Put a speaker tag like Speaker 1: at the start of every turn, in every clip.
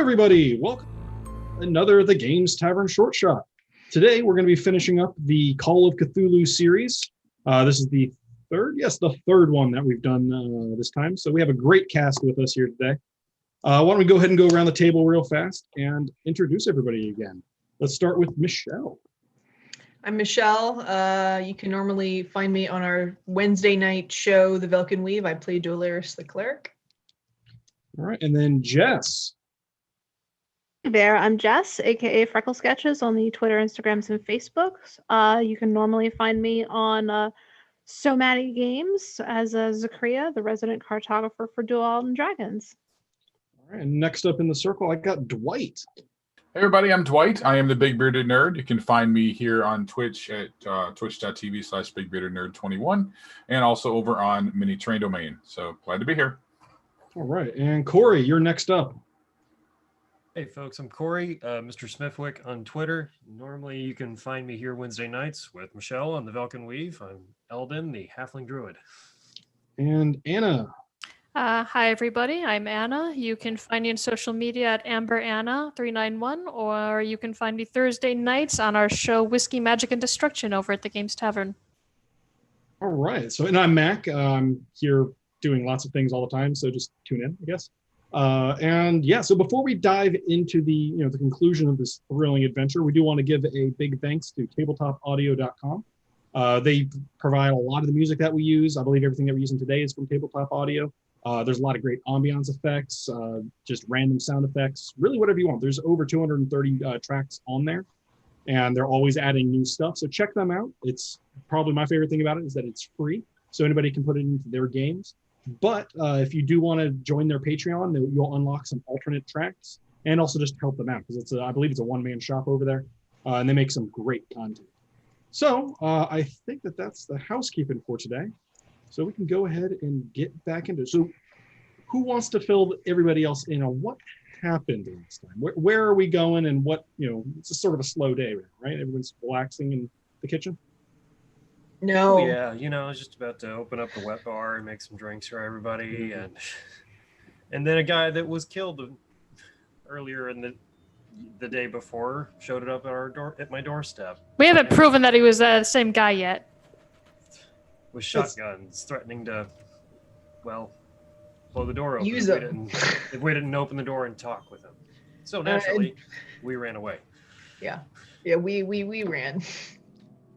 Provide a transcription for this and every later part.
Speaker 1: everybody, welcome to another The Games Tavern Short Shot. Today we're going to be finishing up the Call of Cthulhu series. This is the third one that we've done this time. So we have a great cast with us here today. Why don't we go ahead and go around the table real fast and introduce everybody again. Let's start with Michelle.
Speaker 2: I'm Michelle. You can normally find me on our Wednesday night show, The Velkin Weave. I play Dolaris the Cleric.
Speaker 1: All right, and then Jess.
Speaker 3: Hey there, I'm Jess, aka Freckle Sketches on the Twitter, Instagrams, and Facebooks. You can normally find me on So Matty Games as Zakria, the resident cartographer for Duel and Dragons.
Speaker 1: All right, and next up in the circle, I got Dwight.
Speaker 4: Hey everybody, I'm Dwight. I am the Big Bearded Nerd. You can find me here on Twitch at twitch.tv/BigBeardedNerd21 and also over on Mini Train Domain. So glad to be here.
Speaker 1: All right, and Corey, you're next up.
Speaker 5: Hey folks, I'm Corey, Mr. Smithwick on Twitter. Normally you can find me here Wednesday nights with Michelle on the Velkin Weave. I'm Eldon, the Halfling Druid.
Speaker 1: And Anna.
Speaker 6: Hi everybody, I'm Anna. You can find me on social media at AmberAnna391, or you can find me Thursday nights on our show Whiskey, Magic, and Destruction over at the Games Tavern.
Speaker 1: All right, and I'm Mac. I'm here doing lots of things all the time, so just tune in, I guess. So before we dive into the conclusion of this thrilling adventure, we do want to give a big thanks to tabletopaudio.com. They provide a lot of the music that we use. I believe everything that we're using today is from Tabletop Audio. There's a lot of great ambiance effects, just random sound effects, really whatever you want. There's over 230 tracks on there, and they're always adding new stuff. So check them out. It's probably my favorite thing about it is that it's free, so anybody can put it into their games. But if you do want to join their Patreon, you'll unlock some alternate tracks and also just help them out because I believe it's a one-man shop over there, and they make some great content. So I think that's the housekeeping for today. So we can go ahead and get back into it. So who wants to fill everybody else in on what happened last time? Where are we going and what, it's a sort of a slow day, right? Everyone's relaxing in the kitchen.
Speaker 2: No.
Speaker 5: Oh, yeah, I was just about to open up the wet bar and make some drinks for everybody. And then a guy that was killed earlier in the day before showed up at my doorstep.
Speaker 6: We haven't proven that he was the same guy yet.
Speaker 5: With shotguns, threatening to, blow the door open
Speaker 2: Use
Speaker 5: if we didn't open the door and talk with him. So naturally, we ran away.
Speaker 2: Yeah, we ran.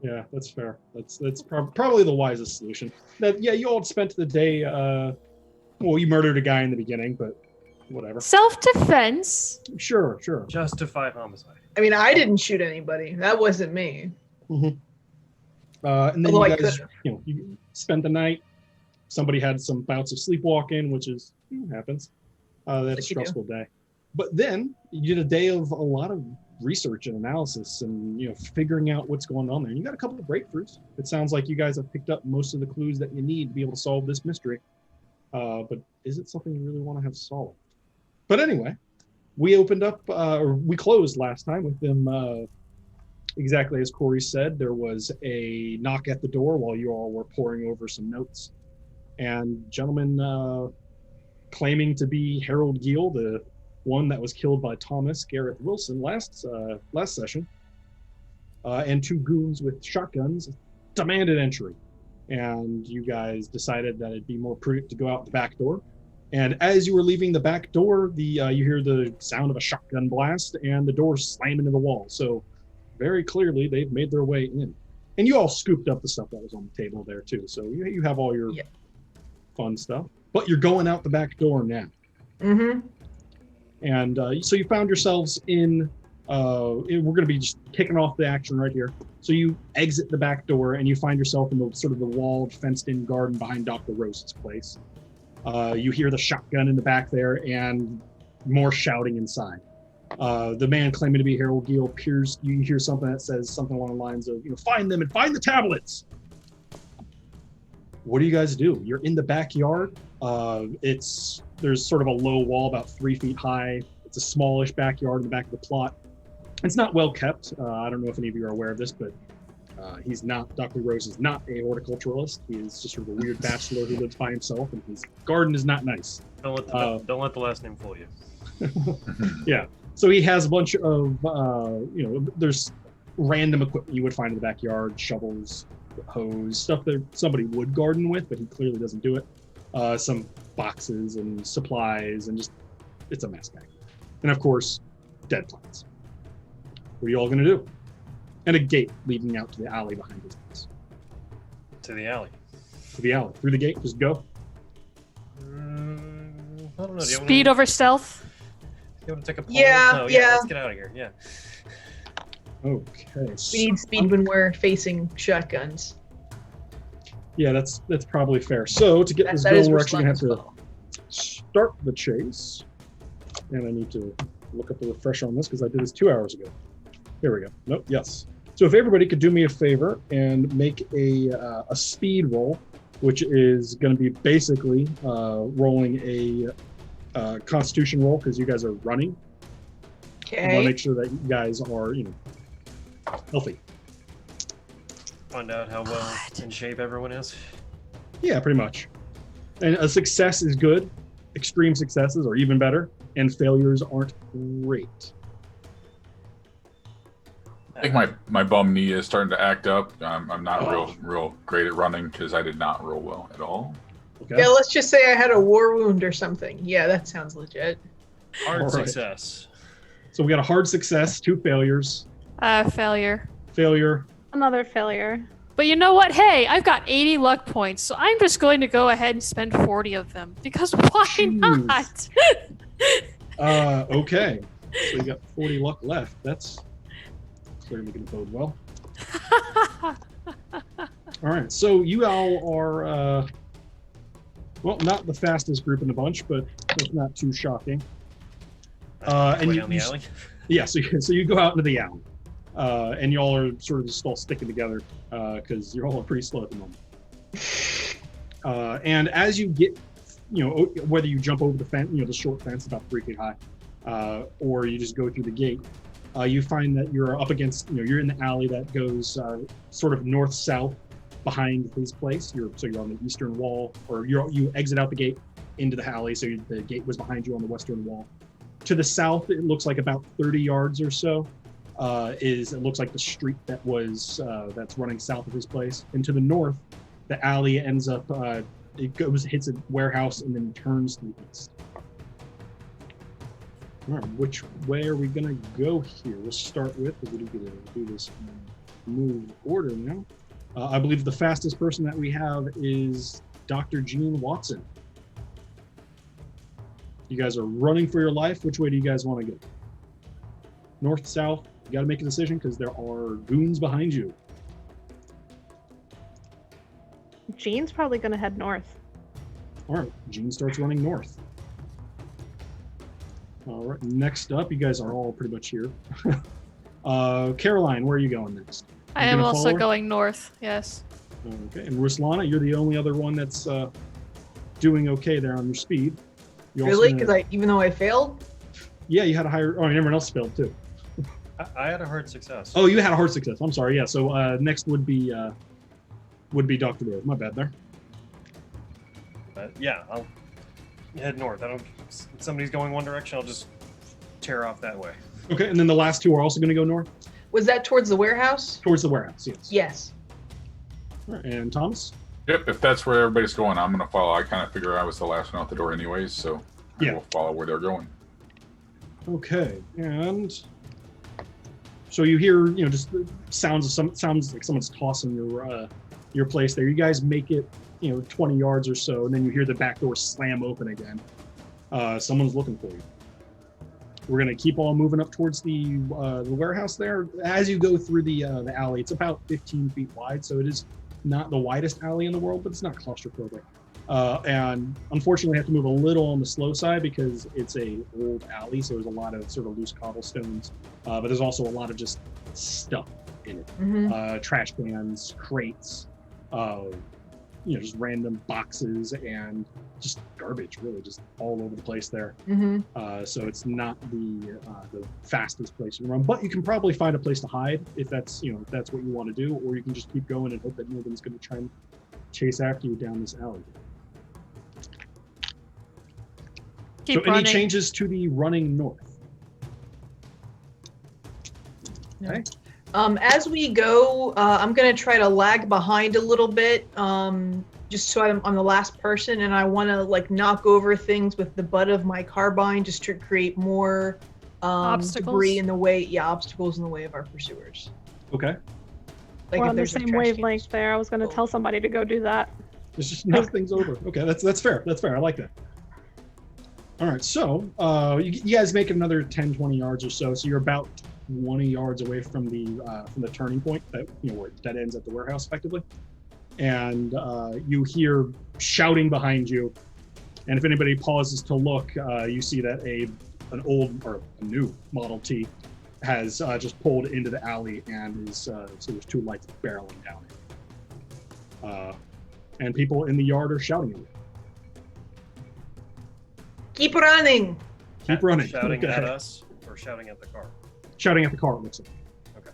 Speaker 1: Yeah, that's fair. That's probably the wisest solution. You all spent the day. You murdered a guy in the beginning, but whatever.
Speaker 6: Self-defense.
Speaker 1: Sure.
Speaker 5: Justified homicide.
Speaker 2: I mean, I didn't shoot anybody. That wasn't me.
Speaker 1: Mm-hmm. And then you guys, you spent the night. Somebody had some bouts of sleepwalking, which happens. They had a stressful day. But then you did a day of a lot of research and analysis and figuring out what's going on there. And you got a couple of breakthroughs. It sounds like you guys have picked up most of the clues that you need to be able to solve this mystery. But is it something you really want to have solved? But anyway, we closed last time with them. Exactly as Corey said, there was a knock at the door while you all were poring over some notes. And gentleman claiming to be Harold Giel, the one that was killed by Thomas Garrett Wilson last session, and two goons with shotguns demanded entry. And you guys decided that it'd be more prudent to go out the back door. And as you were leaving the back door, you hear the sound of a shotgun blast and the door slam into the wall. So very clearly, they've made their way in. And you all scooped up the stuff that was on the table there, too. So you have all your fun stuff. But you're going out the back door now.
Speaker 2: Mm-hmm.
Speaker 1: And so you found yourselves in... we're going to be just kicking off the action right here. So you exit the back door, and you find yourself in the sort of the walled, fenced-in garden behind Dr. Rose's place. You hear the shotgun in the back there, and more shouting inside. The man claiming to be Harold Giel appears. You hear something that says something along the lines of, find them and find the tablets. What do you guys do? You're in the backyard. There's sort of a low wall about 3 feet high. It's a smallish backyard in the back of the plot. It's not well kept. I don't know if any of you are aware of this, but Dr. Rose is not a horticulturalist. He is just sort of a weird bachelor who lives by himself, and his garden is not nice.
Speaker 5: Don't let the last name fool you.
Speaker 1: Yeah. So he has a bunch of, there's random equipment you would find in the backyard, shovels, hose, stuff that somebody would garden with, but he clearly doesn't do it. Some boxes and supplies and just, it's a mess back. And of course, dead plants. What are you all going to do? And a gate leading out to the alley behind his house.
Speaker 5: To the alley.
Speaker 1: To the alley. Through the gate, just go.
Speaker 5: I don't know.
Speaker 6: Speed over stealth.
Speaker 5: You want to take a poll?
Speaker 2: Yeah,
Speaker 5: No,
Speaker 2: yeah.
Speaker 5: Let's get out of here. Yeah.
Speaker 1: Okay.
Speaker 2: We need speed when we're facing shotguns.
Speaker 1: Yeah, that's probably fair. So to get this
Speaker 2: That is
Speaker 1: going, we're actually going to have
Speaker 2: responsible.
Speaker 1: to start the chase. And I need to look up the refresher on this because I did this 2 hours ago. Here we go. Nope, yes. So if everybody could do me a favor and make a speed roll, which is going to be basically rolling a constitution roll because you guys are running. I want to
Speaker 2: Okay.
Speaker 1: make sure that you guys are, healthy.
Speaker 5: Find out how well in shape everyone is.
Speaker 1: Yeah, pretty much. And a success is good. Extreme successes are even better. And failures aren't great.
Speaker 4: I think my bum knee is starting to act up. I'm not real great at running because I did not roll well at all.
Speaker 1: Okay.
Speaker 2: Yeah, let's just say I had a war wound or something. Yeah, that sounds legit.
Speaker 5: Hard
Speaker 1: All right.
Speaker 5: success.
Speaker 1: So we got a hard success, 2 failures,
Speaker 6: Failure.
Speaker 1: failure.
Speaker 3: Another failure.
Speaker 6: But you know what? Hey, I've got 80 luck points, so I'm just going to go ahead and spend 40 of them. Because why
Speaker 1: Jeez.
Speaker 6: not?
Speaker 1: Okay. So you got 40 luck left. That's clearly going to bode well. All right. So you all are, not the fastest group in the bunch, but it's not too shocking. And
Speaker 5: Way
Speaker 1: you-
Speaker 5: down the
Speaker 1: you-
Speaker 5: alley.
Speaker 1: Yeah. So you go out into the alley, and y'all are sort of just all sticking together because you're all pretty slow at the moment. And as you get, whether you jump over the fence, the short fence about 3 feet high, or you just go through the gate, you find that you're up against, you're in the alley that goes sort of north-south behind his place. You're on the eastern wall, or you exit out the gate into the alley. So the gate was behind you on the western wall. To the south, it looks like about 30 yards or so. It looks like the street that was that's running south of his place. And to the north, the alley ends up hits a warehouse and then turns to the east. All right, which way are we gonna go here? We'll start with, we're gonna do this in move order now. I believe the fastest person that we have is Dr. Gene Watson. You guys are running for your life. Which way do you guys want to go? North, south? You got to make a decision because there are goons behind you.
Speaker 3: Gene's probably going to head north.
Speaker 1: All right, Gene starts running north. All right, next up, you guys are all pretty much here. Caroline, where are you going next?
Speaker 6: I
Speaker 1: You
Speaker 6: am
Speaker 1: gonna
Speaker 6: also
Speaker 1: follow her?
Speaker 6: going north, yes.
Speaker 1: Okay, and Ruslana, you're the only other one that's doing okay there on your speed. You also
Speaker 2: Really?
Speaker 1: gonna-
Speaker 2: Because even though I failed?
Speaker 1: Yeah, you had a higher. Oh, and everyone else failed too.
Speaker 5: I had a hard success.
Speaker 1: Oh, you had a hard success. I'm sorry. Yeah. So next would be Dr. Rose. My bad there.
Speaker 5: But yeah, I'll head north. If somebody's going one direction, I'll just tear off that way.
Speaker 1: Okay, and then the last 2 are also going to go north
Speaker 2: Was that towards the warehouse?
Speaker 1: towards the warehouse. Yes.
Speaker 2: Yes.
Speaker 1: All right, and Thomas.
Speaker 4: Yep, if that's where everybody's going, I'm going to follow. I kind of figure I was the last one out the door anyways, so
Speaker 1: Yeah.
Speaker 4: I will follow where they're going.
Speaker 1: Okay, and so you hear, just the sounds like someone's tossing your place there. You guys make it, 20 yards or so, and then you hear the back door slam open again. Someone's looking for you. We're gonna keep on moving up towards the warehouse there. As you go through the alley, it's about 15 feet wide, so it is not the widest alley in the world, but it's not claustrophobic. And unfortunately, I have to move a little on the slow side because it's a old alley, so there's a lot of sort of loose cobblestones, but there's also a lot of just stuff in it.
Speaker 2: Mm-hmm.
Speaker 1: Trash cans, crates, just random boxes and just garbage, really, just all over the place there.
Speaker 2: Mm-hmm.
Speaker 1: So it's not the fastest place to run, but you can probably find a place to hide if that's what you want to do, or you can just keep going and hope that nobody's going to try and chase after you down this alley.
Speaker 6: Keep
Speaker 1: so
Speaker 6: running.
Speaker 1: any changes to the running north? Okay.
Speaker 2: As we go, I'm gonna try to lag behind a little bit, just so I'm the last person, and I want to like knock over things with the butt of my carbine just to create more
Speaker 6: Obstacles?
Speaker 2: debris in the way. Yeah, obstacles in the way of our pursuers.
Speaker 1: Okay.
Speaker 2: Like
Speaker 3: We're
Speaker 2: if
Speaker 3: on the
Speaker 2: there's a
Speaker 3: same
Speaker 2: trash can.
Speaker 3: wavelength there. I was going to tell somebody to go do that.
Speaker 1: Let's just knock things over. Okay, that's fair. That's fair. I like that. All right, so you guys make another 10, 20 yards or so. So you're about 20 yards away from the turning point that where it dead ends at the warehouse, effectively. And you hear shouting behind you. And if anybody pauses to look, you see that an old or a new Model T has just pulled into the alley and is so there's two lights barreling down it. And people in the yard are shouting at you.
Speaker 2: Keep running.
Speaker 1: Keep running.
Speaker 5: Shouting
Speaker 1: Okay.
Speaker 5: at us or shouting at the car?
Speaker 1: Shouting at the car, it looks like.
Speaker 5: Okay.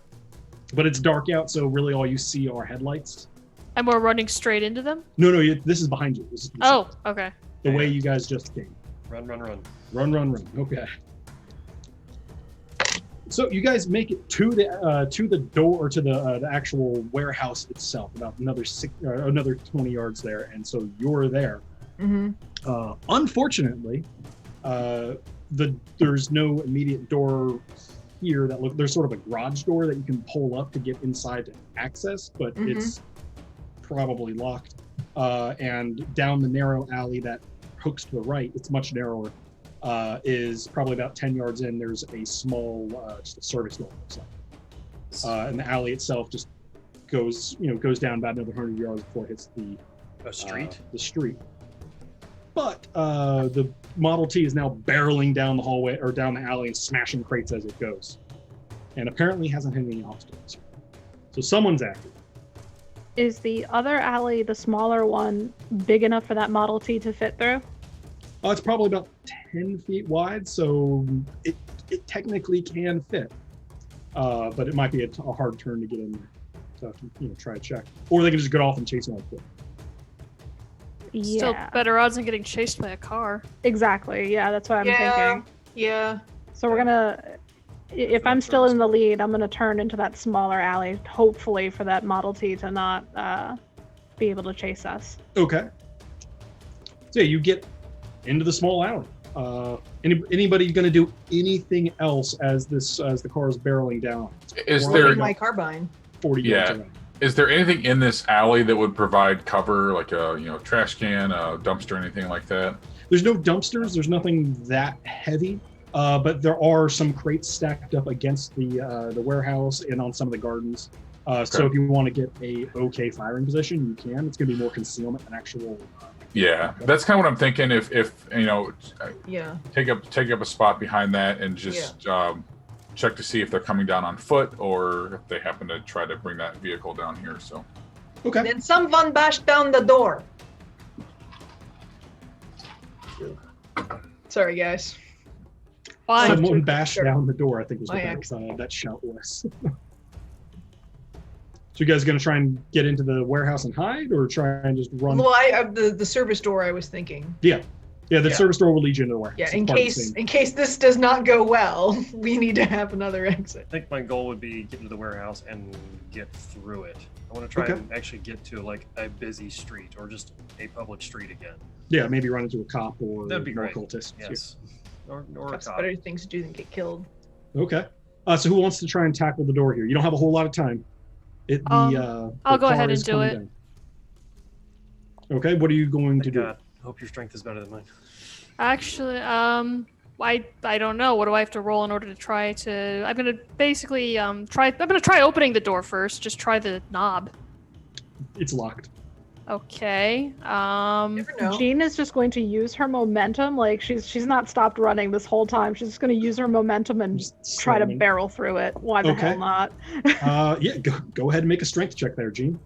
Speaker 1: But it's dark out, so really all you see are headlights.
Speaker 6: And we're running straight into them?
Speaker 1: No, this is behind you. This is
Speaker 6: Oh, okay.
Speaker 1: the way you guys just came.
Speaker 5: Run, run, run.
Speaker 1: Run. Okay. So you guys make it to the door or to the actual warehouse itself. About another 20 yards there, and so you're there.
Speaker 2: Mm-hmm.
Speaker 1: Unfortunately, there's no immediate door here. There's sort of a garage door that you can pull up to get inside to access, but it's probably locked. And down the narrow alley that hooks to the right, it's much narrower. Is probably about 10 yards in. There's a small, just a service door. And the alley itself just goes down about another 100 yards before it hits
Speaker 5: A street?
Speaker 1: the street. But the Model T is now barreling down the hallway or down the alley and smashing crates as it goes, and apparently hasn't hit any obstacles. So someone's active.
Speaker 3: Is the other alley, the smaller one, big enough for that Model T to fit through?
Speaker 1: It's probably about 10 feet wide, so it technically can fit. But it might be a hard turn to get in there. So have to try to check. Or they can just get off and chase them on foot.
Speaker 3: Yeah.
Speaker 6: Still better odds than getting chased by a car.
Speaker 3: Exactly. Yeah, that's what I'm thinking.
Speaker 2: Yeah.
Speaker 3: So we're gonna, if I'm still in the lead, I'm gonna turn into that smaller alley, hopefully for that Model T to not be able to chase us.
Speaker 1: Okay. So you get into the small alley. Anybody going to do anything else as the car is barreling down?
Speaker 4: Is
Speaker 1: Or
Speaker 4: there?
Speaker 2: With my carbine.
Speaker 1: 40 yards away.
Speaker 4: Is there anything in this alley that would provide cover, like a trash can, a dumpster, anything like that?
Speaker 1: There's no dumpsters. There's nothing that heavy, but there are some crates stacked up against the warehouse and on some of the gardens. So if you want to get a okay firing position, you can. It's going to be more concealment than actual.
Speaker 4: Yeah, that's kind of what I'm thinking. If
Speaker 2: Yeah.
Speaker 4: take up a spot behind that and just check to see if they're coming down on foot or if they happen to try to bring that vehicle down here. So
Speaker 1: Okay.
Speaker 2: Then someone bashed down the door. Sorry, guys.
Speaker 6: Why?
Speaker 1: Someone bashed
Speaker 2: Sure.
Speaker 1: down the door, I think was
Speaker 2: My
Speaker 1: what that shout was. So you guys going to try and get into the warehouse and hide, or try and just run?
Speaker 2: Well, the service door I was thinking.
Speaker 1: Yeah, the
Speaker 2: Yeah.
Speaker 1: service door will lead you into the warehouse.
Speaker 2: Yeah,
Speaker 1: It's
Speaker 2: in
Speaker 1: part of the
Speaker 2: case
Speaker 1: same-
Speaker 2: this does not go well, we need to have another exit.
Speaker 5: I think my goal would be get into the warehouse and get through it. I want to try
Speaker 1: Okay.
Speaker 5: and actually get to like a busy street or just a public street again.
Speaker 1: Yeah, maybe run into a cop or
Speaker 5: That'd be
Speaker 1: more
Speaker 5: great.
Speaker 1: cultists.
Speaker 5: Yes. Or a
Speaker 2: That's
Speaker 5: cop.
Speaker 2: better things to do than get killed.
Speaker 1: Okay. So who wants to try and tackle the door here? You don't have a whole lot of time.
Speaker 6: I'll
Speaker 1: The
Speaker 6: go ahead
Speaker 1: car
Speaker 6: and
Speaker 1: is
Speaker 6: do
Speaker 1: coming
Speaker 6: it.
Speaker 1: down. Okay, what are you going to
Speaker 5: Thank
Speaker 1: do?
Speaker 5: God. Hope your strength is better than mine.
Speaker 6: Actually, I don't know. What do I have to roll in order to try to? I'm gonna basically try. I'm gonna try opening the door first. Just try the knob.
Speaker 1: It's locked.
Speaker 6: Okay.
Speaker 2: Never know.
Speaker 3: Jean is just going to use her momentum. Like she's not stopped running this whole time. She's just going to use her momentum and
Speaker 1: Just
Speaker 3: try to
Speaker 1: slamming.
Speaker 3: barrel through it. Why the
Speaker 1: Okay.
Speaker 3: hell not?
Speaker 1: Yeah, go ahead and make a strength check there, Gene.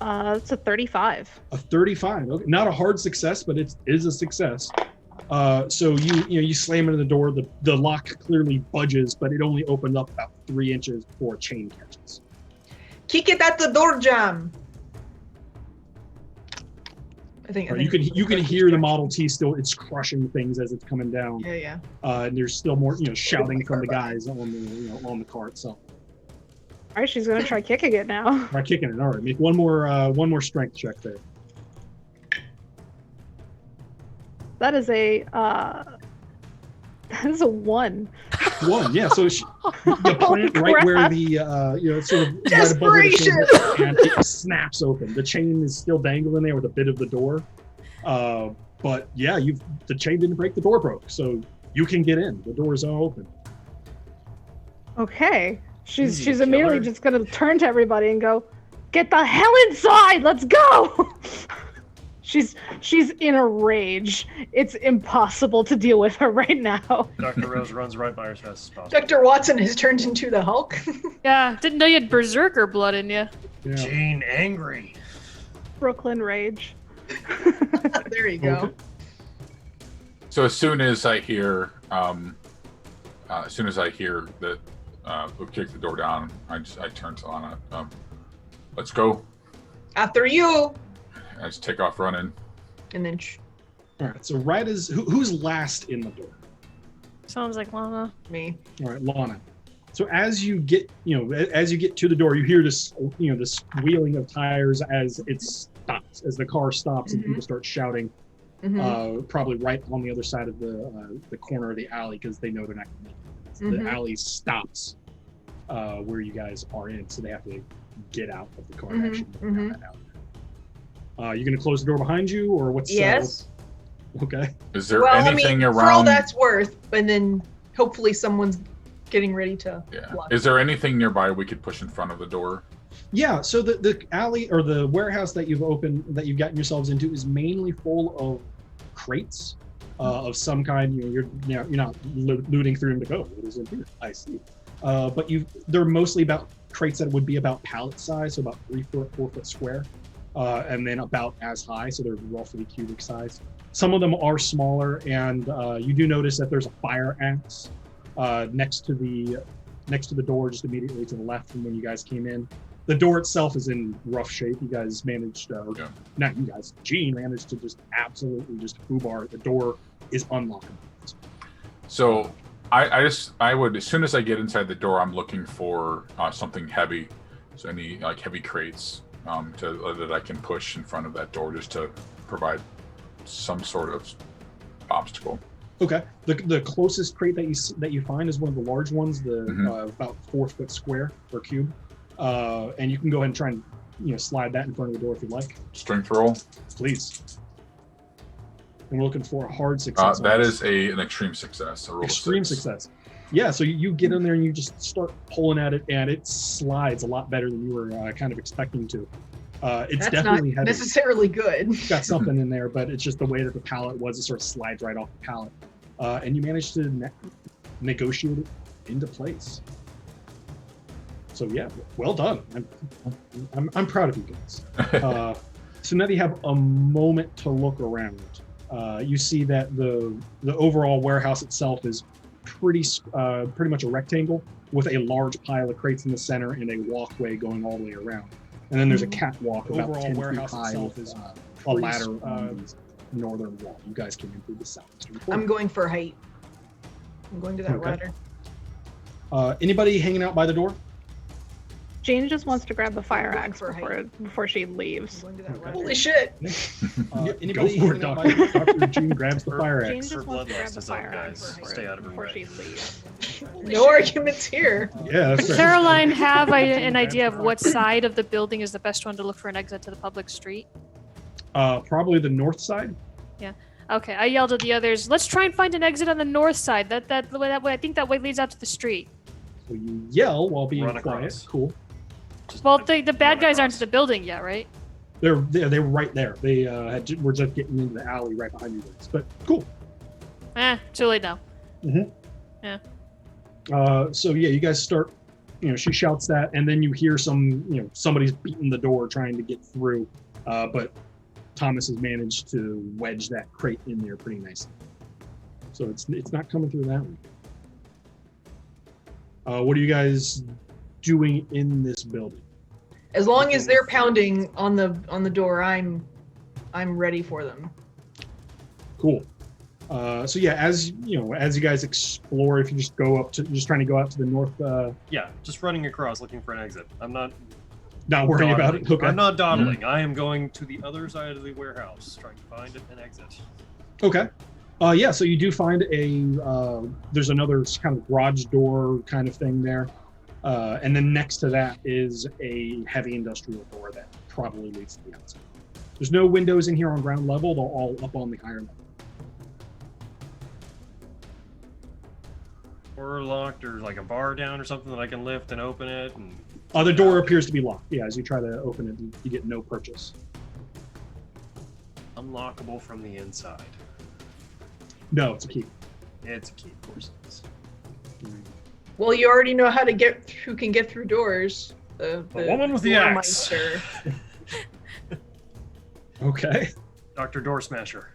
Speaker 3: It's a 35.
Speaker 1: A 35. Okay. Not a hard success, but it is a success. So you slam into the door. The lock clearly budges, but it only opened up about 3 inches before a chain catches.
Speaker 2: Kick it at the door jam. I think
Speaker 1: you can hear the Model T still. It's crushing things as it's coming down.
Speaker 2: Yeah.
Speaker 1: And there's still more, shouting from the guys on the on the car itself.
Speaker 3: All right, she's gonna try kicking it now.
Speaker 1: Try kicking it. All right, make one more strength check there.
Speaker 3: That is a 1.
Speaker 1: 1, yeah. So the plant right where the sort of
Speaker 2: desperation,
Speaker 1: right above where the and it snaps open. The chain is still dangling there with a bit of the door, but yeah, the chain didn't break. The door broke, so you can get in. The door is all open.
Speaker 3: Okay, she's immediately just gonna turn to everybody and go, "Get the hell inside! Let's go!" She's in a rage. It's impossible to deal with her right now.
Speaker 5: Dr. Rose runs right by her as fast as possible.
Speaker 2: Dr. Watson has turned into the Hulk.
Speaker 6: Yeah, didn't know you had berserker blood in you.
Speaker 1: Yeah.
Speaker 5: Jane angry.
Speaker 3: Brooklyn rage.
Speaker 2: There you go.
Speaker 1: Okay.
Speaker 4: So as soon as I hear that we'll kick the door down, I turn to Lana. Let's go.
Speaker 2: After you.
Speaker 4: I just take off running.
Speaker 2: And then.
Speaker 1: All right. So right as who's last in the door?
Speaker 6: Sounds like Lana.
Speaker 2: Me.
Speaker 1: All right, Lana. So as you get to the door, you hear this wheeling of tires as it stops, as the car stops, and people start shouting. Probably right on the other side of the corner of the alley because they know they're not going to make it. The alley stops where you guys are in, so they have to get out of the car and actually move down that alley. You going to close the door behind you, or what's?
Speaker 2: Yes.
Speaker 1: Okay.
Speaker 4: Is there anything around?
Speaker 2: For all that's worth, and then hopefully someone's getting ready to.
Speaker 4: Yeah. Is there anything nearby we could push in front of the door?
Speaker 1: Yeah. So the alley or the warehouse that you've gotten yourselves into is mainly full of crates of some kind. You're not looting through them to go. What is in here? I see. But they're mostly about crates that would be about pallet size, so about 3 foot, 4 foot square. And then about as high, so they're roughly cubic size. Some of them are smaller, and you do notice that there's a fire axe next to the door, just immediately to the left from when you guys came in. The door itself is in rough shape. You guys managed, not you guys, Gene managed to just absolutely just foobar. The door is unlockable. So
Speaker 4: I would, as soon as I get inside the door, I'm looking for something heavy, so any like heavy crates. That I can push in front of that door just to provide some sort of obstacle.
Speaker 1: Okay. The closest crate that you find is one of the large ones, about 4 foot square or cube, and you can go ahead and try and slide that in front of the door if you'd like.
Speaker 4: Strength roll,
Speaker 1: please. And we're looking for a hard success.
Speaker 4: That is an extreme success.
Speaker 1: Extreme success. Yeah, so you get in there and you just start pulling at it, and it slides a lot better than you were kind of expecting to. It's
Speaker 2: That's
Speaker 1: definitely
Speaker 2: not
Speaker 1: heavy.
Speaker 2: necessarily good.
Speaker 1: It's got something in there, but it's just the way that the pallet was. It sort of slides right off the pallet, and you managed to negotiate it into place. So yeah, well done. I'm proud of you guys. So now that you have a moment to look around, you see that the overall warehouse itself is pretty much a rectangle with a large pile of crates in the center and a walkway going all the way around. And then there's a catwalk about 10 feet high with a ladder on the northern wall. You guys came in through the southeastern corner.
Speaker 2: I'm going for height. I'm going to that ladder.
Speaker 1: Anybody hanging out by the door?
Speaker 3: Jane just wants to grab the fire axe before she leaves.
Speaker 2: Holy shit!
Speaker 1: Anybody go for it, Dr. June grabs the fire axe.
Speaker 3: Jane just wants to grab the fire axe
Speaker 5: Stay out of her
Speaker 3: before
Speaker 5: way.
Speaker 3: she leaves.
Speaker 2: No arguments here.
Speaker 1: Yeah, that's
Speaker 6: Does
Speaker 1: right.
Speaker 6: Caroline have an idea of what side of the building is the best one to look for an exit to the public street?
Speaker 1: Probably the north side.
Speaker 6: Yeah. Okay. I yelled at the others. Let's try and find an exit on the north side. That way. I think that way leads out to the street.
Speaker 1: So you yell while being
Speaker 5: Run
Speaker 1: quiet.
Speaker 5: across.
Speaker 1: Cool.
Speaker 6: Well, the bad guys aren't in the building yet, right?
Speaker 1: They're right there. They were just getting into the alley right behind you guys. But cool.
Speaker 6: Too late now. Yeah.
Speaker 1: So yeah, you guys start. She shouts that, and then you hear somebody's beating the door trying to get through. But Thomas has managed to wedge that crate in there pretty nicely. So it's not coming through that one. What are you guys doing in this building?
Speaker 2: As long as they're pounding on the door, I'm ready for them.
Speaker 1: Cool. So yeah, as you guys explore, if you just go up to, just trying to go out to the north.
Speaker 5: Yeah, just running across looking for an exit. I'm not
Speaker 1: worrying about it. Okay.
Speaker 5: I'm not dawdling. I am going to the other side of the warehouse, trying to find an exit.
Speaker 1: Okay. Yeah, so you do find there's another kind of garage door kind of thing there. And then next to that is a heavy industrial door that probably leads to the outside. There's no windows in here on ground level. They're all up on the higher level.
Speaker 5: Or locked, or like a bar down or something that I can lift and open it. And
Speaker 1: The door appears to be locked. Yeah, as you try to open it, you get no purchase.
Speaker 5: Unlockable from the inside.
Speaker 1: No, it's a key.
Speaker 5: It's a key, of course it is.
Speaker 2: Well, you already know who can get through doors. The
Speaker 5: woman with the axe.
Speaker 2: Doormeister.
Speaker 1: Okay.
Speaker 5: Dr. Door Smasher.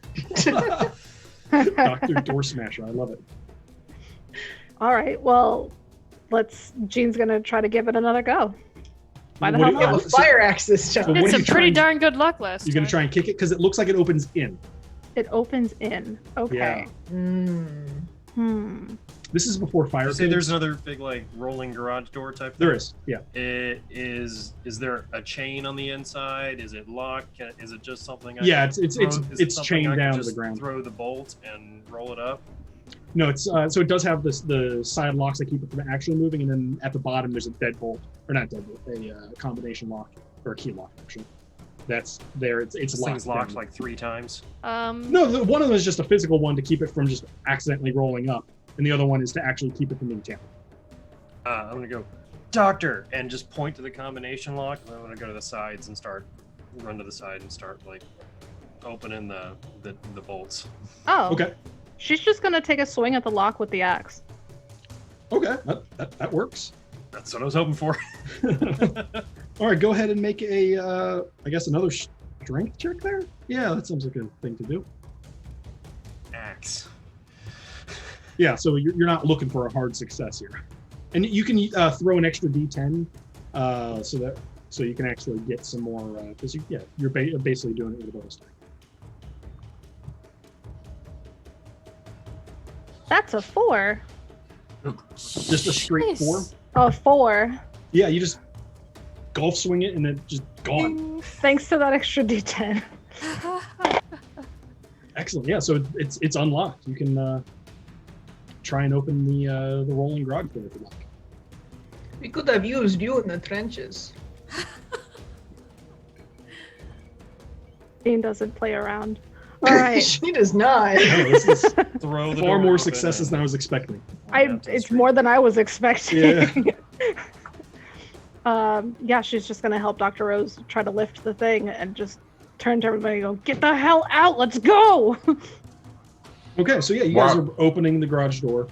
Speaker 1: Dr. Door Smasher. I love it.
Speaker 3: All right. Well, Jean's gonna try to give it another go. Why the
Speaker 1: What
Speaker 3: hell
Speaker 1: do you-
Speaker 2: You
Speaker 3: not?
Speaker 2: have a fire axe this time.
Speaker 1: So what
Speaker 6: It's
Speaker 1: are
Speaker 6: a
Speaker 1: you
Speaker 6: pretty
Speaker 1: trying-
Speaker 6: darn good luck list.
Speaker 1: You're going to try and kick it? Because it looks like it opens in.
Speaker 3: It opens in. Okay.
Speaker 1: Yeah. This is before fire.
Speaker 5: You say
Speaker 1: codes.
Speaker 5: there's another big like rolling garage door type thing?
Speaker 1: There is, yeah.
Speaker 5: Is there a chain on the inside? Is it locked? Is it just something
Speaker 1: Yeah,
Speaker 5: can
Speaker 1: it's
Speaker 5: throw? Is it
Speaker 1: it's
Speaker 5: something
Speaker 1: chained
Speaker 5: I can
Speaker 1: down to
Speaker 5: just
Speaker 1: the ground.
Speaker 5: Throw the bolt and roll it up?
Speaker 1: No, it's so it does have the side locks that keep it from actually moving, and then at the bottom there's a deadbolt, or not deadbolt, a combination lock or a key lock actually. That's there. It's
Speaker 5: This
Speaker 1: locked.
Speaker 5: thing's locked
Speaker 1: down.
Speaker 5: like 3 times.
Speaker 1: No, one of them is just a physical one to keep it from just accidentally rolling up, and the other one is to actually keep it from being tampered.
Speaker 5: I'm gonna go, doctor, and just point to the combination lock. And I'm gonna go to the sides and run to the side and start like opening the bolts.
Speaker 3: Oh.
Speaker 1: Okay.
Speaker 3: She's just gonna take a swing at the lock with the axe.
Speaker 1: Okay, that works.
Speaker 5: That's what I was hoping for.
Speaker 1: All right, go ahead and make I guess another strength check there. Yeah, that seems like a thing to do.
Speaker 5: Axe.
Speaker 1: Yeah, so you're not looking for a hard success here, and you can throw an extra D10, so you can actually get some more. Because you're basically doing it with a bonus die.
Speaker 3: That's a 4.
Speaker 1: Just a straight
Speaker 6: Jeez.
Speaker 1: 4.
Speaker 3: A 4.
Speaker 1: Yeah, you just golf swing it and then just gone.
Speaker 3: Thanks to that extra D10.
Speaker 1: Excellent. Yeah, so it's unlocked. You can try and open the rolling garage door if you like.
Speaker 2: We could have used you in the trenches.
Speaker 3: Dean doesn't play around. All right.
Speaker 2: She does not.
Speaker 1: No, this is
Speaker 5: Throw the
Speaker 1: far
Speaker 5: door
Speaker 1: more
Speaker 5: open
Speaker 1: successes
Speaker 5: and-
Speaker 1: than I was expecting.
Speaker 3: It's more than I was expecting.
Speaker 1: Yeah.
Speaker 3: Yeah, she's just gonna help Dr. Rose try to lift the thing and just turn to everybody and go, "Get the hell out! Let's go!"
Speaker 1: Okay, so yeah, you guys are opening the garage door,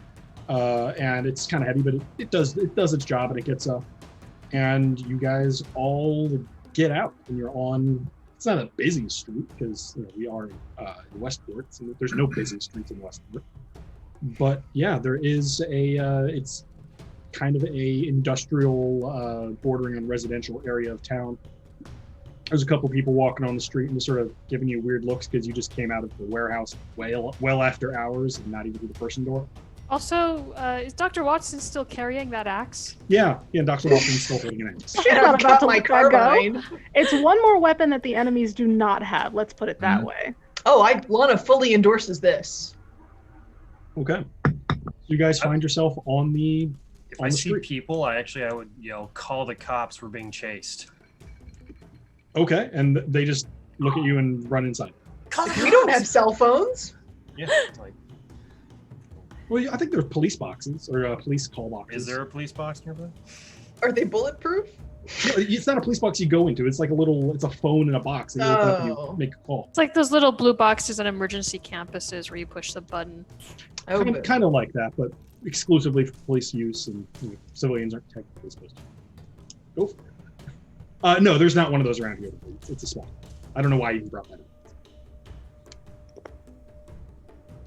Speaker 1: and it's kind of heavy, but it does its job, and it gets up, and you guys all get out, and you're on. It's not a busy street because we are in Westport, so there's no busy streets in Westport. But yeah, there is it's kind of a industrial bordering on residential area of town. There's a couple people walking on the street and just sort of giving you weird looks because you just came out of the warehouse well after hours and not even through the person door.
Speaker 6: Also, is Dr. Watson still carrying that axe?
Speaker 1: Yeah, Dr. Watson's still holding an axe.
Speaker 3: She's not about to
Speaker 2: my
Speaker 3: let that go.
Speaker 2: carbine.
Speaker 3: It's one more weapon that the enemies do not have. Let's put it that way.
Speaker 2: Oh, Lana fully endorses this.
Speaker 1: Okay. You guys find yourself on the
Speaker 5: If
Speaker 1: on
Speaker 5: I
Speaker 1: the
Speaker 5: see
Speaker 1: street.
Speaker 5: people, I would yell, "Call the cops! We're being chased."
Speaker 1: Okay, and they just look at you and run inside.
Speaker 2: We don't have cell phones.
Speaker 5: Yeah, like,
Speaker 1: Well, I think there's police boxes or police call boxes.
Speaker 5: is there a police box nearby?
Speaker 2: Are they bulletproof?
Speaker 1: No, it's not a police box you go into. It's like it's a phone in a box, and you open up and
Speaker 2: Oh.
Speaker 1: you make a call.
Speaker 6: It's like those little blue boxes on emergency campuses where you push the button.
Speaker 2: Oh, good.
Speaker 1: Kind of like that, but exclusively for police use, and civilians aren't technically supposed to. Go for it. No, there's not one of those around here. It's a small one. I don't know why you even brought that up.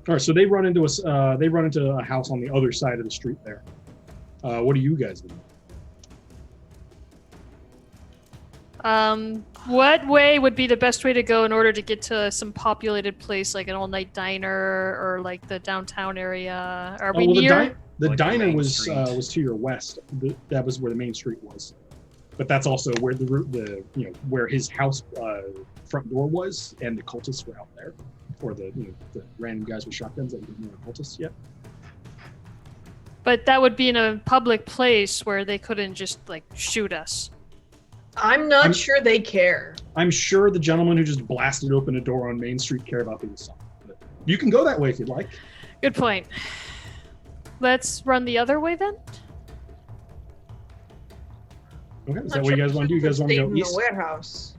Speaker 1: All right, so they run into a house on the other side of the street there. What do you guys do?
Speaker 6: What way would be the best way to go in order to get to some populated place, like an all-night diner or like the downtown area? Are we near?
Speaker 1: The
Speaker 5: Like
Speaker 1: diner
Speaker 5: the
Speaker 1: was
Speaker 5: street.
Speaker 1: to your west. That was where the main street was, but that's also where where his house front door was, and the cultists were out there, or the the random guys with shotguns that didn't know were cultists yet.
Speaker 6: But that would be in a public place where they couldn't just like shoot us.
Speaker 2: I'm not sure they care.
Speaker 1: I'm sure the gentleman who just blasted open a door on Main Street care about being saw. But you can go that way if you'd like.
Speaker 6: Good point. Let's run the other way then.
Speaker 1: Okay, is that what you guys want to do? You guys want to go
Speaker 2: in
Speaker 1: east?
Speaker 2: the warehouse.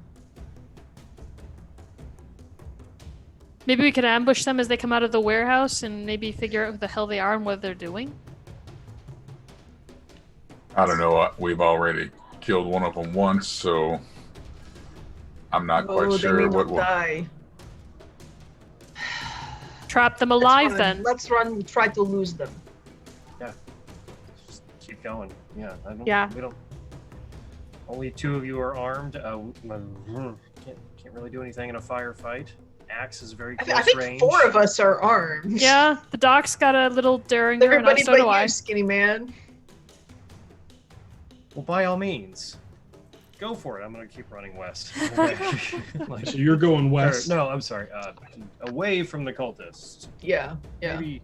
Speaker 6: Maybe we could ambush them as they come out of the warehouse and maybe figure out who the hell they are and what they're doing.
Speaker 4: I don't know. We've already killed one of them once, so I'm not quite sure
Speaker 2: they may
Speaker 4: what
Speaker 2: not
Speaker 4: will.
Speaker 2: die.
Speaker 6: Trap them alive then.
Speaker 2: Let's run. We'll try to lose them.
Speaker 5: Just keep going. Yeah.
Speaker 3: Yeah.
Speaker 5: We don't. Only 2 of you are armed. Can't really do anything in a firefight. Axe is very close
Speaker 2: I think
Speaker 5: range.
Speaker 2: 4 of us are armed.
Speaker 6: Yeah, the doc's got a little Derringer, and
Speaker 2: Everybody
Speaker 6: so do
Speaker 2: but
Speaker 6: I.
Speaker 2: you, skinny man.
Speaker 5: Well, by all means, go for it. I'm gonna keep running west. Like,
Speaker 1: So you're going
Speaker 5: or,
Speaker 1: west.
Speaker 5: no, I'm sorry. Away from the cultists.
Speaker 2: Yeah.
Speaker 5: Maybe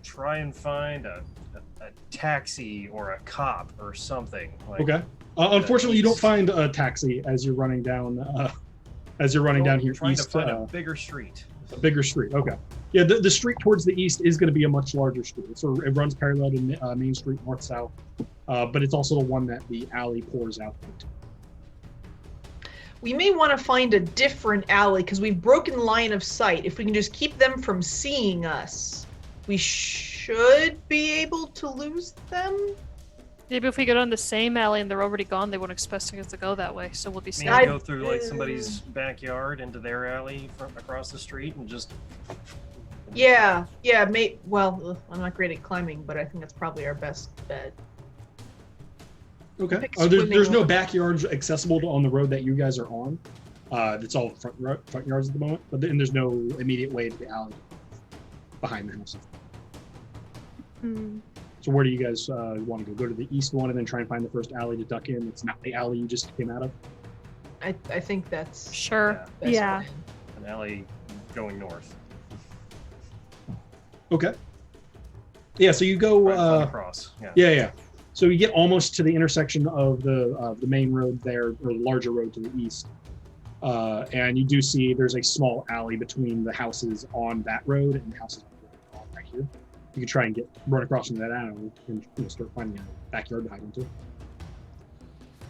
Speaker 5: try and find a taxi or a cop or something. Like,
Speaker 1: Okay. Unfortunately, you don't find a taxi as you're running down. Down here
Speaker 5: trying
Speaker 1: east.
Speaker 5: to find a bigger street.
Speaker 1: A bigger street. Okay. Yeah, the street towards the east is going to be a much larger street. So it runs parallel to Main Street, north-south, but it's also the one that the alley pours out into.
Speaker 2: We may want to find a different alley because we've broken line of sight. If we can just keep them from seeing us, we should be able to lose them.
Speaker 6: Maybe if we go down the same alley and they're already gone, they won't expect us to go that way, so we'll be safe.
Speaker 5: Maybe go through like somebody's backyard into their alley from across the street and just.
Speaker 2: Yeah. Well, I'm not great at climbing, but I think that's probably our best bet.
Speaker 1: Okay.
Speaker 2: Like
Speaker 1: There's no
Speaker 2: swimming.
Speaker 1: backyards accessible on the road that you guys are on. It's all front yards at the moment, but then there's no immediate way to the alley behind the house.
Speaker 3: Hmm.
Speaker 1: So where do you guys want to go? Go to the east one and then try and find the first alley to duck in. It's not the alley you just came out of.
Speaker 2: I think that's
Speaker 6: Sure.
Speaker 2: best
Speaker 3: Yeah.
Speaker 2: plan.
Speaker 5: An alley going north.
Speaker 1: Okay. Yeah. So you go.
Speaker 5: Across. Yeah.
Speaker 1: Yeah. So you get almost to the intersection of the main road there, or the larger road to the east, and you do see there's a small alley between the houses on that road and the houses on right here. You can try and run across into that alley and start finding a backyard to hide into.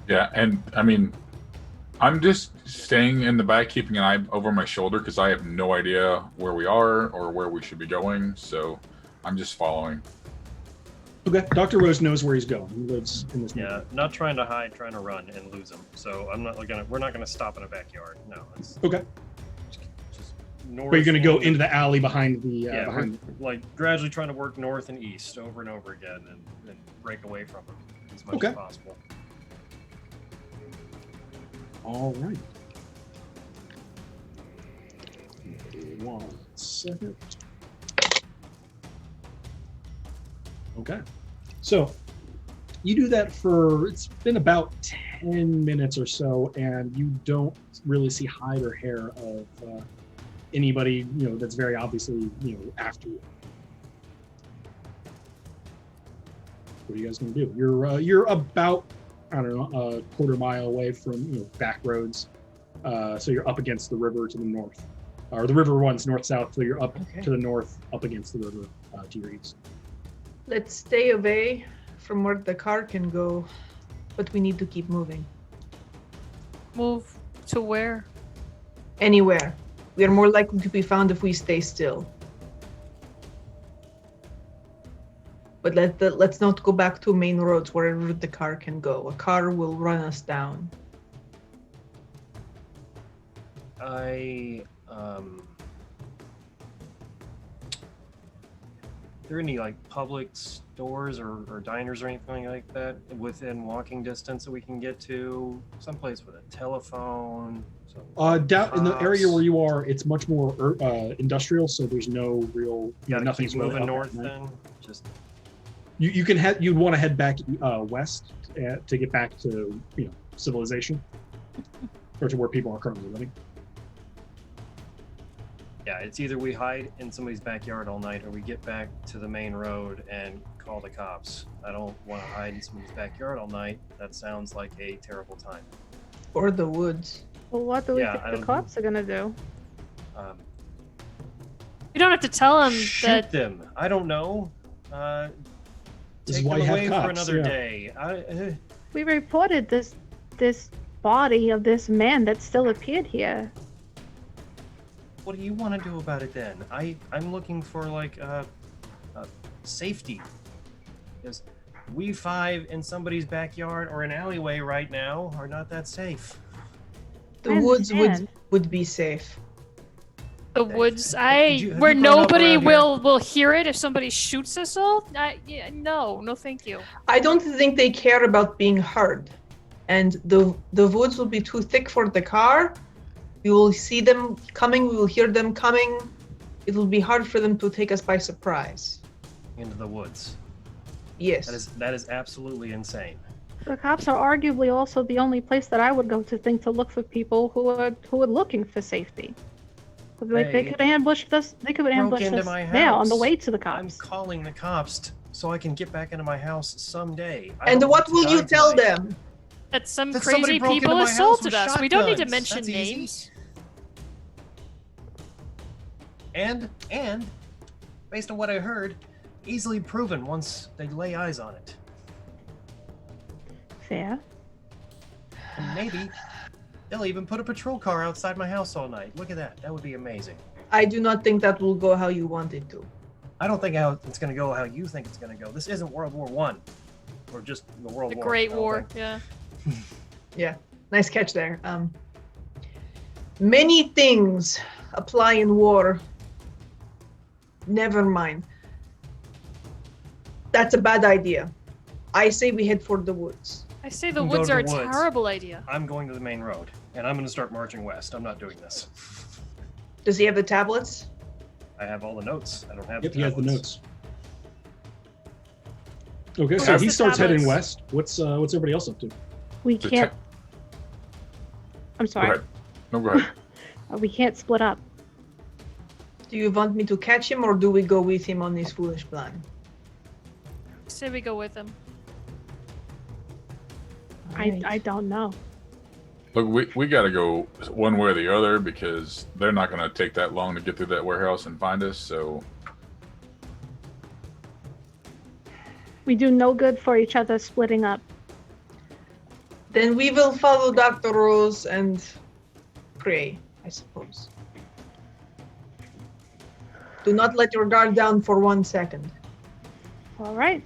Speaker 4: Yeah, and I mean, I'm just staying in the back, keeping an eye over my shoulder because I have no idea where we are or where we should be going. So I'm just following.
Speaker 1: Okay. Dr. Rose knows where he's going. He lives in this
Speaker 5: Yeah,
Speaker 1: neighborhood.
Speaker 5: not trying to hide, trying to run and lose them. So I'm not gonna. We're not gonna stop in a backyard. No, it's
Speaker 1: Okay.
Speaker 5: just north.
Speaker 1: But you're going to go
Speaker 5: and-
Speaker 1: into the alley behind the
Speaker 5: Yeah,
Speaker 1: behind.
Speaker 5: we're like gradually trying to work north and east over and over again, and break away from them as much
Speaker 1: Okay.
Speaker 5: as possible.
Speaker 1: All right. 1 second. Okay. So you do that for, it's been about 10 minutes or so, and you don't really see hide or hair of anybody, that's very obviously, after you. What are you guys going to do? You're about, I don't know, a quarter mile away from, back roads. So you're up against the river to the north. Or the river runs north-south, so you're up
Speaker 2: Okay.
Speaker 1: to the north, up against the river to your east.
Speaker 2: Let's stay away from where the car can go, but we need to keep moving.
Speaker 6: Move to where?
Speaker 2: Anywhere. We are more likely to be found if we stay still. But let's not go back to main roads wherever the car can go. A car will run us down.
Speaker 5: there any like public stores or diners or anything like that within walking distance that we can get to? Someplace with a telephone.
Speaker 1: Down in the area where you are, it's much more industrial, so there's no real. Nothing's
Speaker 5: keep
Speaker 1: really
Speaker 5: moving
Speaker 1: up
Speaker 5: north.
Speaker 1: there,
Speaker 5: Then just
Speaker 1: you can head. You'd want to head back west to get back to civilization, or to where people are currently living.
Speaker 5: yeah, it's either we hide in somebody's backyard all night or we get back to the main road and call the cops. I don't want to hide in somebody's backyard all night. That sounds like a terrible time.
Speaker 2: Or the woods.
Speaker 3: Well, what do we think the cops are gonna do?
Speaker 6: You don't have to tell them
Speaker 5: Shoot
Speaker 6: that.
Speaker 5: them. I don't know.
Speaker 1: This is
Speaker 5: Take
Speaker 1: why
Speaker 5: them
Speaker 1: you have
Speaker 5: away
Speaker 1: cops,
Speaker 5: for another
Speaker 1: yeah.
Speaker 5: day.
Speaker 3: We reported this body of this man that still appeared here.
Speaker 5: What do you want to do about it then? I'm looking for like safety. Because we five in somebody's backyard or an alleyway right now are not that safe.
Speaker 2: The
Speaker 3: I
Speaker 2: woods
Speaker 3: understand.
Speaker 2: would be safe.
Speaker 6: The woods,
Speaker 5: have
Speaker 6: where
Speaker 5: you grown up
Speaker 6: nobody
Speaker 5: around here?
Speaker 6: will hear it if somebody shoots us all. No, thank you.
Speaker 2: I don't think they care about being heard. And the woods will be too thick for the car. We will see them coming, we will hear them coming. It will be hard for them to take us by surprise.
Speaker 5: Into the woods.
Speaker 2: Yes.
Speaker 5: That is absolutely insane.
Speaker 3: The cops are arguably also the only place that I would go to look for people who are looking for safety. Like they could ambush us. They could ambush
Speaker 5: into
Speaker 3: us
Speaker 5: my
Speaker 3: there on the
Speaker 5: house.
Speaker 3: way to the
Speaker 5: I'm
Speaker 3: cops.
Speaker 5: calling the cops so I can get back into my house someday. I
Speaker 2: And
Speaker 5: don't
Speaker 2: what
Speaker 5: want to
Speaker 2: will you
Speaker 5: die
Speaker 2: tell
Speaker 5: tonight.
Speaker 2: them?
Speaker 6: That some
Speaker 5: That somebody
Speaker 6: crazy
Speaker 5: broke into
Speaker 6: people
Speaker 5: my house
Speaker 6: assaulted
Speaker 5: with
Speaker 6: us. We don't need to
Speaker 5: shotguns.
Speaker 6: mention
Speaker 5: That's easy.
Speaker 6: names.
Speaker 5: And based on what I heard, easily proven once they lay eyes on it.
Speaker 3: Fair.
Speaker 5: And maybe they'll even put a patrol car outside my house all night. Look at that. That would be amazing.
Speaker 2: I do not think that will go how you want it to.
Speaker 5: I don't think it's going to go how you think it's going to go. This isn't World War One, or just the World
Speaker 6: The
Speaker 5: War.
Speaker 6: Great
Speaker 5: I don't
Speaker 6: War.
Speaker 5: think.
Speaker 6: Yeah.
Speaker 2: Yeah, nice catch there. Many things apply in war. Never mind. That's a bad idea. I say we head for the woods.
Speaker 6: I say the
Speaker 5: We can go
Speaker 6: woods
Speaker 5: to
Speaker 6: are
Speaker 5: the
Speaker 6: a
Speaker 5: woods.
Speaker 6: terrible idea.
Speaker 5: I'm going to the main road, and I'm going to start marching west. I'm not doing this.
Speaker 2: Does he have the tablets?
Speaker 5: I have all the notes. I don't have
Speaker 1: Yep,
Speaker 5: the
Speaker 1: he has the
Speaker 5: tablets.
Speaker 1: notes. Okay,
Speaker 6: Who
Speaker 1: so
Speaker 6: has
Speaker 1: he
Speaker 6: the
Speaker 1: starts heading
Speaker 6: tablets?
Speaker 1: west. What's everybody else up to?
Speaker 3: We
Speaker 4: The
Speaker 3: can't.
Speaker 4: tech-
Speaker 3: I'm
Speaker 4: Go
Speaker 3: sorry.
Speaker 4: ahead. No, go ahead.
Speaker 3: We can't split up.
Speaker 2: Do you want me to catch him or do we go with him on this foolish plan?
Speaker 6: Say we go with them.
Speaker 2: Alright.
Speaker 3: I don't know.
Speaker 4: Look, we got to go one way or the other because they're not going to take that long to get through that warehouse and find us. So
Speaker 3: We do no good for each other splitting up.
Speaker 2: Then we will follow Dr. Rose and pray, I suppose. Do not let your guard down for 1 second.
Speaker 3: All right.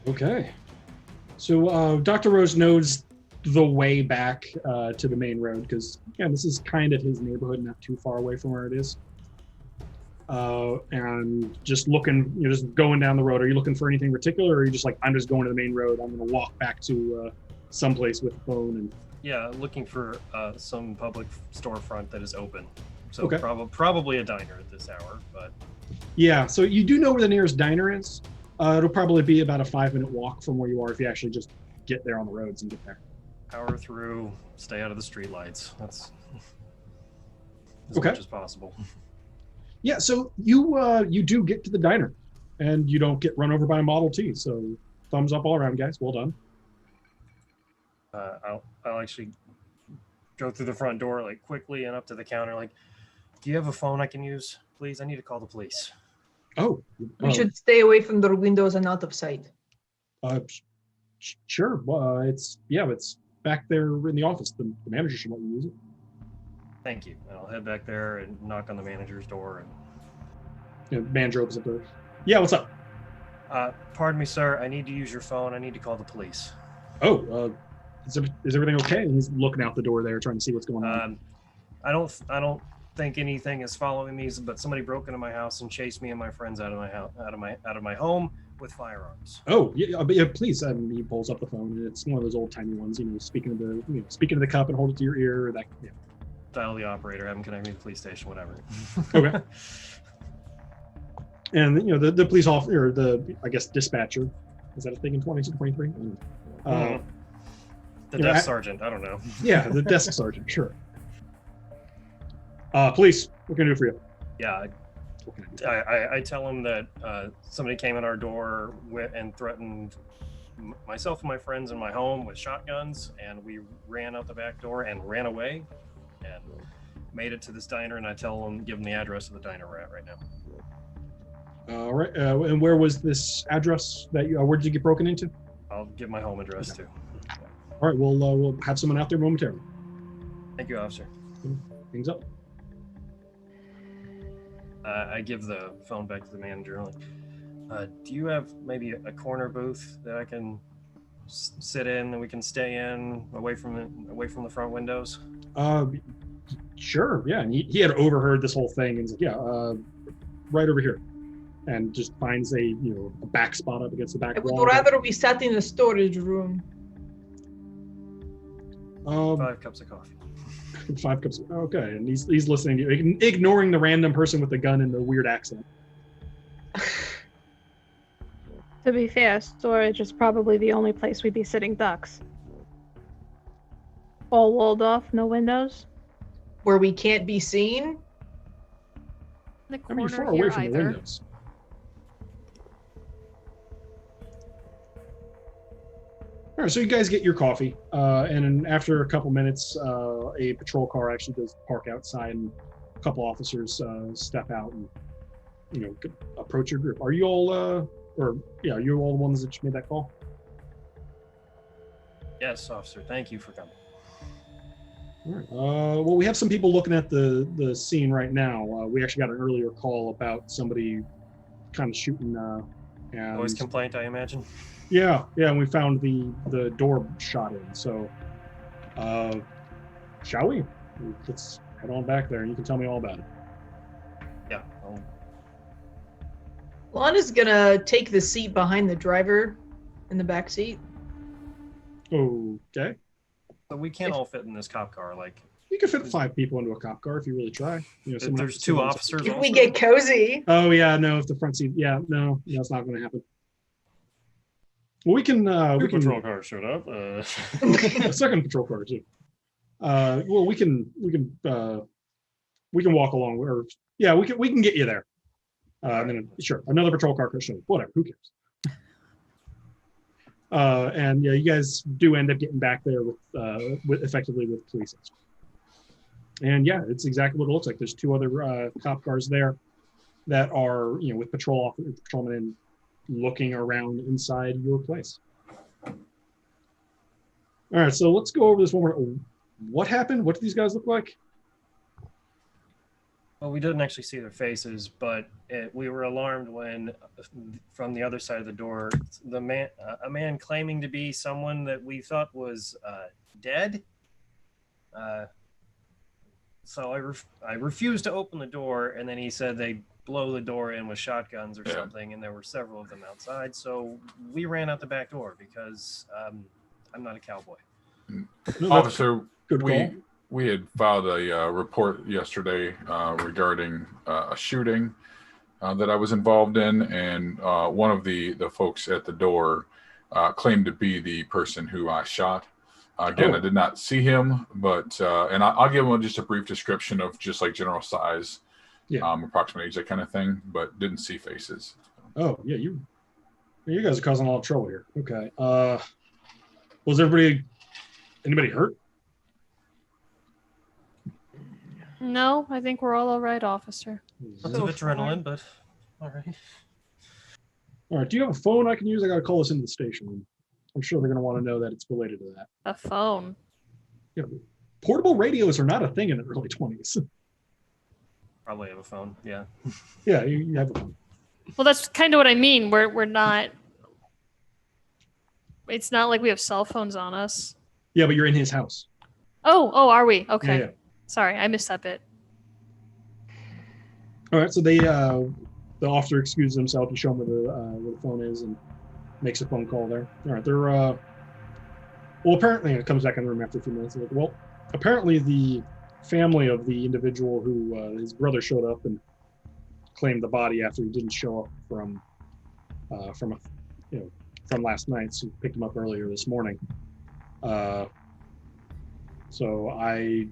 Speaker 1: Okay. So Dr. Rose knows the way back to the main road because, again, this is kind of his neighborhood, not too far away from where it is. And just looking, just going down the road. Are you looking for anything particular, or are you just like, I'm just going to the main road. I'm going to walk back to someplace with a phone and.
Speaker 5: Yeah, looking for some public storefront that is open. So
Speaker 1: Okay.
Speaker 5: probably a diner at this hour, but
Speaker 1: Yeah, so you do know where the nearest diner is. It'll probably be about a 5-minute walk from where you are if you actually just get there on the roads and get there.
Speaker 5: power through, stay out of the streetlights. That's as
Speaker 1: Okay.
Speaker 5: much as possible.
Speaker 1: Yeah, so you do get to the diner, and you don't get run over by a Model T. So thumbs up all around, guys. Well done.
Speaker 5: I'll actually go through the front door like quickly and up to the counter. Like, do you have a phone I can use, please? I need to call the police.
Speaker 1: Oh,
Speaker 2: We should stay away from the windows and out of sight.
Speaker 1: Sure. It's back there in the office. The manager should let you use it.
Speaker 5: Thank you. And I'll head back there and knock on the manager's door. And
Speaker 1: Manager opens up the door. Yeah, what's up?
Speaker 5: pardon me, sir. I need to use your phone. I need to call the police.
Speaker 1: Oh, is everything okay? And he's looking out the door there, trying to see what's going on.
Speaker 5: I don't think anything is following me, but somebody broke into my house and chased me and my friends out of my house, out of my home with firearms.
Speaker 1: Oh yeah, please. He pulls up the phone, and it's one of those old timey ones. Speaking to the cup and hold it to your ear. That yeah.
Speaker 5: Dial the operator, have him connect me to the police station, whatever.
Speaker 1: Okay. And the police officer, or the dispatcher, is that a thing in 2023?
Speaker 5: The desk sergeant, I don't know.
Speaker 1: Yeah, the desk sergeant, sure. Police, what can I do for you?
Speaker 5: Yeah, I tell him that somebody came in our door and threatened myself and my friends in my home with shotguns, and we ran out the back door and ran away and made it to this diner, and I give them the address of the diner we're at right now.
Speaker 1: All right, and where was this address that where did you get broken into?
Speaker 5: I'll give my home address too.
Speaker 1: All right, we'll have someone out there momentarily.
Speaker 5: Thank you, officer.
Speaker 1: Things up.
Speaker 5: I give the phone back to the manager. Do you have maybe a corner booth that I can sit in and we can stay in away from the front windows?
Speaker 1: Sure, yeah. And he had overheard this whole thing and he's like, yeah, right over here, and just finds a back spot up against the back wall.
Speaker 2: I would rather we sat in the storage room.
Speaker 5: 5 cups of coffee.
Speaker 1: 5 cups. Okay, and he's listening to you, ignoring the random person with the gun and the weird accent.
Speaker 3: To be fair, storage is probably the only place we'd be sitting ducks. All walled off, no windows.
Speaker 2: Where we can't be seen?
Speaker 6: The
Speaker 1: I mean,
Speaker 6: corner
Speaker 1: far away
Speaker 6: here
Speaker 1: from the
Speaker 6: either.
Speaker 1: windows. All right, so you guys get your coffee, and after a couple minutes, a patrol car actually does park outside, and a couple officers step out and approach your group. Are you all, are you all the ones that made that call?
Speaker 5: Yes, officer. Thank you for coming.
Speaker 1: All right. Well, we have some people looking at the scene right now. We actually got an earlier call about somebody kind of shooting. And
Speaker 5: Noise complaint, I imagine.
Speaker 1: Yeah, and we found the door shot in. So, shall we? Let's head on back there, and you can tell me all about it.
Speaker 5: Yeah.
Speaker 2: Lana's gonna take the seat behind the driver in the back seat.
Speaker 1: Okay.
Speaker 5: But we can't all fit in this cop car.
Speaker 1: You can fit 5 people into a cop car if you really try.
Speaker 5: There's 2 officers.
Speaker 2: If we get cozy.
Speaker 1: Oh yeah, no. If the front seat, no, it's not going to happen. Well, we can.
Speaker 5: Patrol car showed up.
Speaker 1: A second patrol car too. Well, we can walk along, or we can get you there. And then sure, another patrol car could show up. Whatever, who cares? And you guys do end up getting back there with effectively with police. And it's exactly what it looks like. There's 2 other cop cars there that are with patrolmen and looking around inside your place. All right, so let's go over this one more. What happened? What do these guys look like?
Speaker 5: Well, we didn't actually see their faces, but we were alarmed when, from the other side of the door, a man claiming to be someone that we thought was dead. So I refused to open the door, and then he said they'd blow the door in with shotguns or something, and there were several of them outside. So we ran out the back door because I'm not a cowboy.
Speaker 4: Officer,
Speaker 1: Good call.
Speaker 4: We had filed a report yesterday regarding a shooting that I was involved in, and one of the folks at the door claimed to be the person who I shot. Again, I did not see him, but and I'll give him just a brief description of just like general size, approximate age, that kind of thing, but didn't see faces. Oh yeah, you guys are causing a lot of trouble here. Okay. Was anybody hurt?
Speaker 6: No, I think we're all right, officer.
Speaker 5: Lots of adrenaline, but all right.
Speaker 1: All right. Do you have a phone I can use? I got to call this into the station. I'm sure they're going to want to know that it's related to that.
Speaker 6: A phone?
Speaker 1: Yeah. Portable radios are not a thing in the early 20s.
Speaker 5: Probably have a phone, yeah.
Speaker 1: Yeah, you have a phone.
Speaker 6: Well, that's kind of what I mean. We're not... It's not like we have cell phones on us.
Speaker 1: Yeah, but you're in his house.
Speaker 6: Oh, are we? Okay.
Speaker 1: Yeah.
Speaker 6: Sorry, I missed that bit.
Speaker 1: All right, so the officer excuses himself. You show him where the phone is and makes a phone call there. All right, they're well, apparently it comes back in the room after a few minutes. Like, well, apparently the family of the individual who his brother showed up and claimed the body after he didn't show up from last night. So picked him up earlier this morning. So I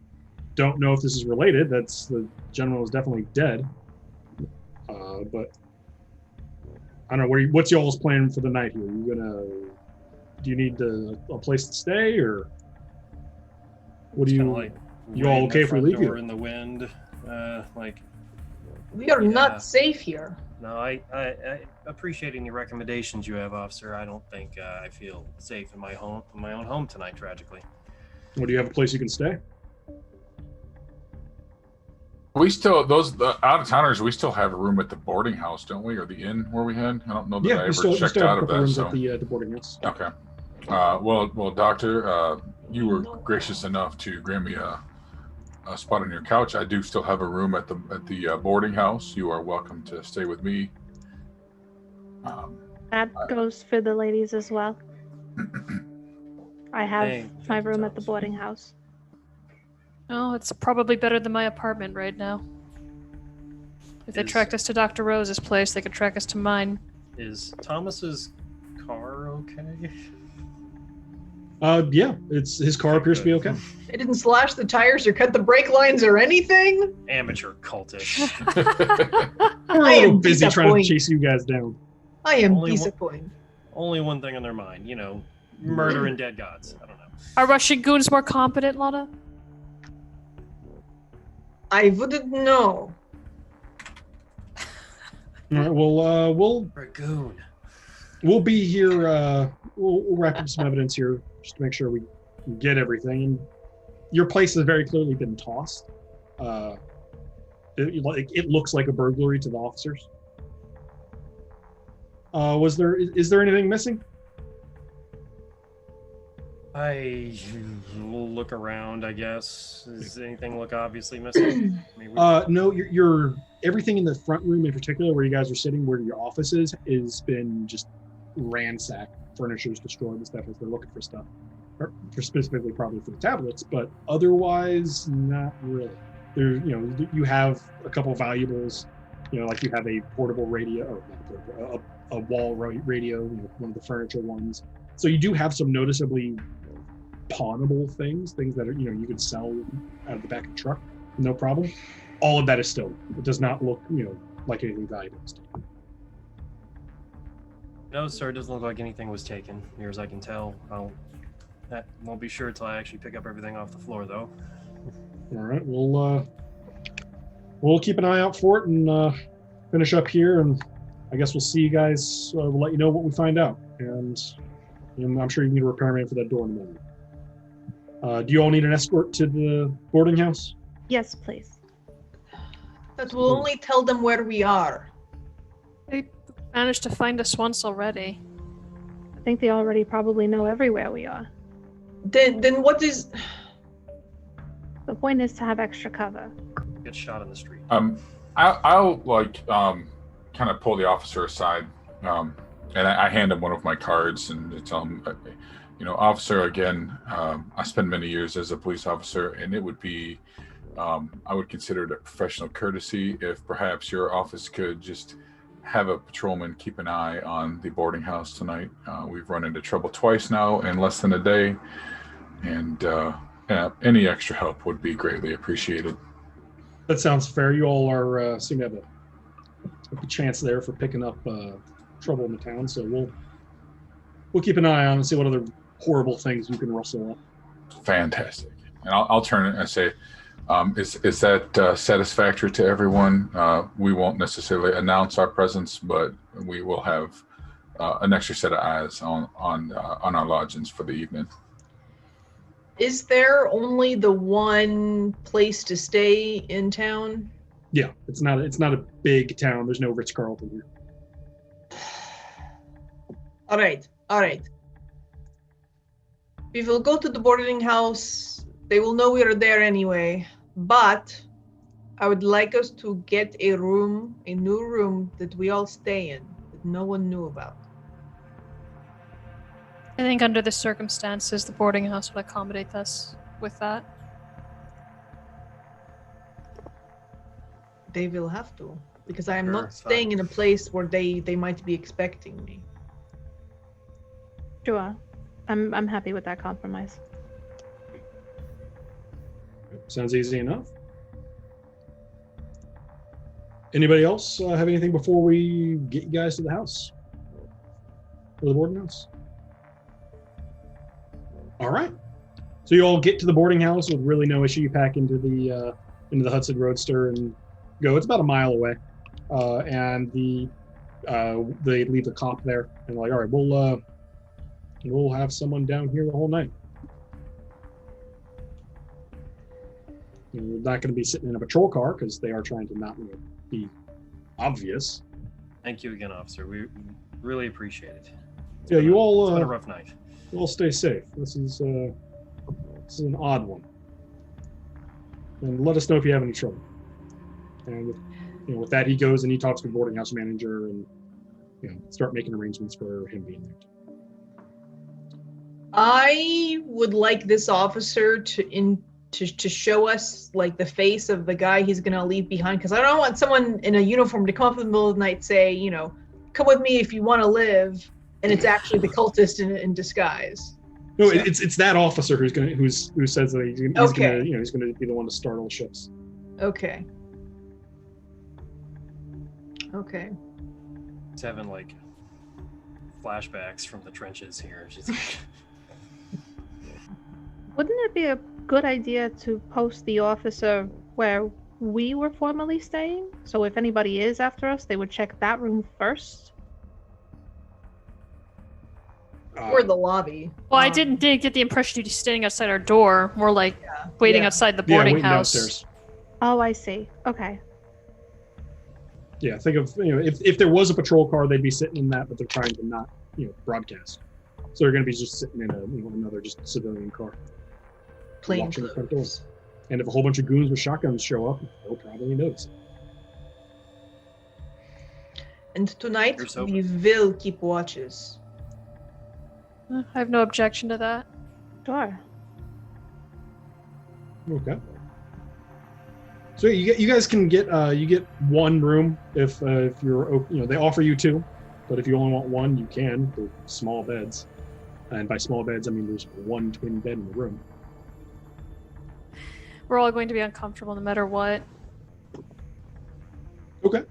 Speaker 1: don't know if this is related. The gentleman was definitely dead. But I don't know. What's y'all's plan for the night here? Do you need a place to stay, or what do you? You all okay if we leave here?
Speaker 5: In the wind,
Speaker 2: we are not safe here.
Speaker 5: No, I appreciate any recommendations you have, officer. I don't think I feel safe in my own home tonight, tragically.
Speaker 1: Well, do you have a place you can stay?
Speaker 4: The out-of-towners, we still have a room at the boarding house, don't we? Or the inn where we had? I don't know that I ever checked out of that. So.
Speaker 1: At the boarding house.
Speaker 4: Okay. Well, doctor, you were gracious enough to grant me a spot on your couch. I do still have a room at the boarding house. You are welcome to stay with me.
Speaker 3: That goes for the ladies as well. I have my room at the boarding house.
Speaker 6: Oh, it's probably better than my apartment right now. If they tracked us to Dr. Rose's place, they could track us to mine.
Speaker 5: Is Thomas's car okay?
Speaker 1: Yeah, his car appears to be okay.
Speaker 2: They didn't slash the tires or cut the brake lines or anything.
Speaker 5: Amateur cultish.
Speaker 1: We're a little busy trying to chase you guys down.
Speaker 2: I am disappointed.
Speaker 5: Only one thing on their mind, murder and dead gods. I don't know.
Speaker 6: Are Russian goons more competent, Lana?
Speaker 2: I wouldn't know.
Speaker 1: All right, we'll
Speaker 5: Ragoon.
Speaker 1: We'll be here. We'll wrap up some evidence here just to make sure we get everything. And your place has very clearly been tossed. It looks like a burglary to the officers. Is there anything missing?
Speaker 5: I will look around, I guess. Does anything look obviously missing?
Speaker 1: No, your everything in the front room in particular, where you guys are sitting, where your office is been just ransacked. Furniture's destroyed and stuff as they're looking for stuff. Or specifically probably for the tablets, but otherwise not really. There, you have a couple of valuables, like you have a portable radio, or a wall radio, one of the furniture ones. So you do have some noticeably pawnable things that are, you could sell out of the back of the truck, no problem. All of that is stolen. It does not look, like anything valuable is taken.
Speaker 5: No, sir, it doesn't look like anything was taken, near as I can tell. That won't be sure until I actually pick up everything off the floor, though.
Speaker 1: All right, we'll keep an eye out for it and finish up here, and I guess we'll see you guys. We'll let you know what we find out, and I'm sure you need a repairman for that door in a moment. Do you all need an escort to the boarding house?
Speaker 3: Yes, please.
Speaker 2: But we'll only tell them where we are.
Speaker 6: They managed to find us once already.
Speaker 3: I think they already probably know everywhere we are.
Speaker 2: Then what is...
Speaker 3: The point is to have extra cover.
Speaker 5: Get shot in the street.
Speaker 4: I'll kind of pull the officer aside, and I hand him one of my cards and tell him, officer, again, I spent many years as a police officer, and it would be, I would consider it a professional courtesy if perhaps your office could just have a patrolman keep an eye on the boarding house tonight. We've run into trouble twice now in less than a day, and any extra help would be greatly appreciated.
Speaker 1: That sounds fair. You all are seem to have a chance there for picking up trouble in the town, so we'll keep an eye on and see what other horrible things you can rustle up.
Speaker 4: Fantastic. And I'll turn it and say, is that satisfactory to everyone? We won't necessarily announce our presence, but we will have an extra set of eyes on our lodgings for the evening.
Speaker 2: Is there only the one place to stay in town?
Speaker 1: Yeah, it's not a big town. There's no Ritz-Carlton here.
Speaker 2: All right. We will go to the boarding house. They will know we are there anyway. But I would like us to get a new room that we all stay in, that no one knew about.
Speaker 6: I think under the circumstances, the boarding house would accommodate us with that.
Speaker 2: They will have to, because I am
Speaker 5: Sure,
Speaker 2: not
Speaker 5: fine.
Speaker 2: staying in a place where they might be expecting me.
Speaker 3: Sure. I'm happy with that compromise.
Speaker 1: Sounds easy enough. Anybody else have anything before we get you guys to the house? Or the boarding house? All right. So you all get to the boarding house with really no issue. You pack into the Hudson Roadster and go. It's about a mile away, and they leave the cop there and like, all right, we'll have someone down here the whole night. We're not going to be sitting in a patrol car because they are trying to not be obvious.
Speaker 5: Thank you again, officer. We really appreciate it. It's
Speaker 1: Yeah,
Speaker 5: been
Speaker 1: you
Speaker 5: a-
Speaker 1: all
Speaker 5: It's been a rough night.
Speaker 1: you all stay safe. This is an odd one, and let us know if you have any trouble. And with that, he goes and he talks to the boarding house manager and start making arrangements for him being there.
Speaker 2: I would like this officer to show us like the face of the guy he's gonna leave behind, because I don't want someone in a uniform to come up in the middle of the night, say, come with me if you want to live, and it's actually the cultist in disguise.
Speaker 1: No,
Speaker 2: So-
Speaker 1: it's that officer who says that he's gonna be the one to start all ships.
Speaker 2: Okay. Okay.
Speaker 5: He's having like flashbacks from the trenches here. She's like,
Speaker 3: Wouldn't it be a good idea to post the officer where we were formerly staying? So if anybody is after us, they would check that room first.
Speaker 2: Or the lobby.
Speaker 6: Well, I didn't get the impression you'd be standing outside our door, more like waiting
Speaker 2: Yeah.
Speaker 6: outside the boarding
Speaker 1: waiting
Speaker 6: house.
Speaker 1: downstairs.
Speaker 3: Oh, I see. Okay.
Speaker 1: Yeah, think of if there was a patrol car, they'd be sitting in that, but they're trying to not broadcast, so they're going to be just sitting in another just civilian car.
Speaker 2: Plain
Speaker 1: watching the front door.
Speaker 2: clothes.
Speaker 1: And if a whole bunch of goons with shotguns show up, they'll probably notice.
Speaker 2: And tonight
Speaker 5: Here's hoping.
Speaker 2: we will keep watches.
Speaker 6: I have no objection to that.
Speaker 3: Sure.
Speaker 1: Okay. So you guys can get one room if you're they offer you two, but if you only want one, you can. They're small beds, and by small beds I mean there's one twin bed in the room.
Speaker 6: We're all going to be uncomfortable no matter what.
Speaker 1: Okay.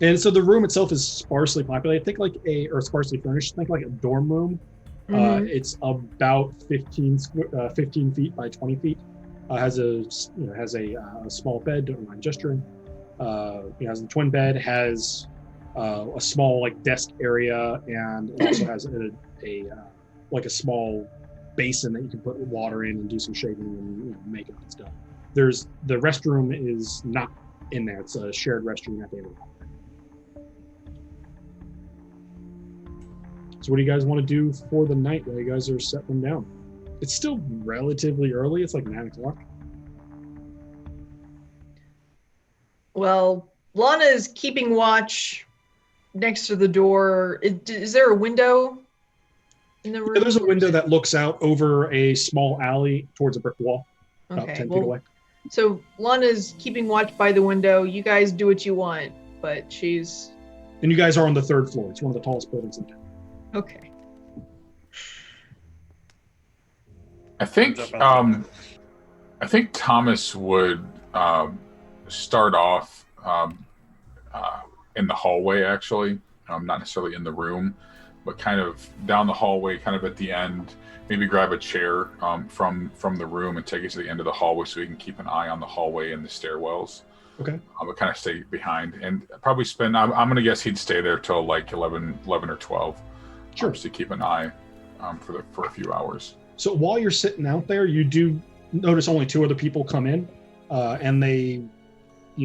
Speaker 1: And so the room itself is sparsely populated. Think sparsely furnished. Think like a dorm room.
Speaker 2: Mhm.
Speaker 1: It's about 15 feet by 20 feet. Has a small bed. Don't mind gesturing. Has a twin bed. Has a small like desk area, and it also has a small basin that you can put water in and do some shaving and makeup and stuff. The restroom is not in there. It's a shared restroom at the end of the hall. So what do you guys want to do for the night while you guys are settling down? It's still relatively early. It's like 9 o'clock.
Speaker 2: Well, Lana is keeping watch next to the door. Is there a window in the room?
Speaker 1: There's a window that looks out over a small alley towards a brick wall, about
Speaker 2: Okay,
Speaker 1: 10 feet
Speaker 2: well,
Speaker 1: away.
Speaker 2: so Lana's keeping watch by the window. You guys do what you want, but she's
Speaker 1: And you guys are on the 3rd floor. It's one of the tallest buildings in town.
Speaker 2: okay.
Speaker 4: I think Thomas would start off in the hallway, actually, not necessarily in the room, but kind of down the hallway, kind of at the end. Maybe grab a chair from the room and take it to the end of the hallway so he can keep an eye on the hallway and the stairwells.
Speaker 1: Okay.
Speaker 4: But kind of stay behind and probably spend. I'm going to guess he'd stay there till like 11 or 12.
Speaker 1: Sure.
Speaker 4: Just to keep an eye for a few hours.
Speaker 1: So while you're sitting out there, you do notice only 2 other people come in, and they,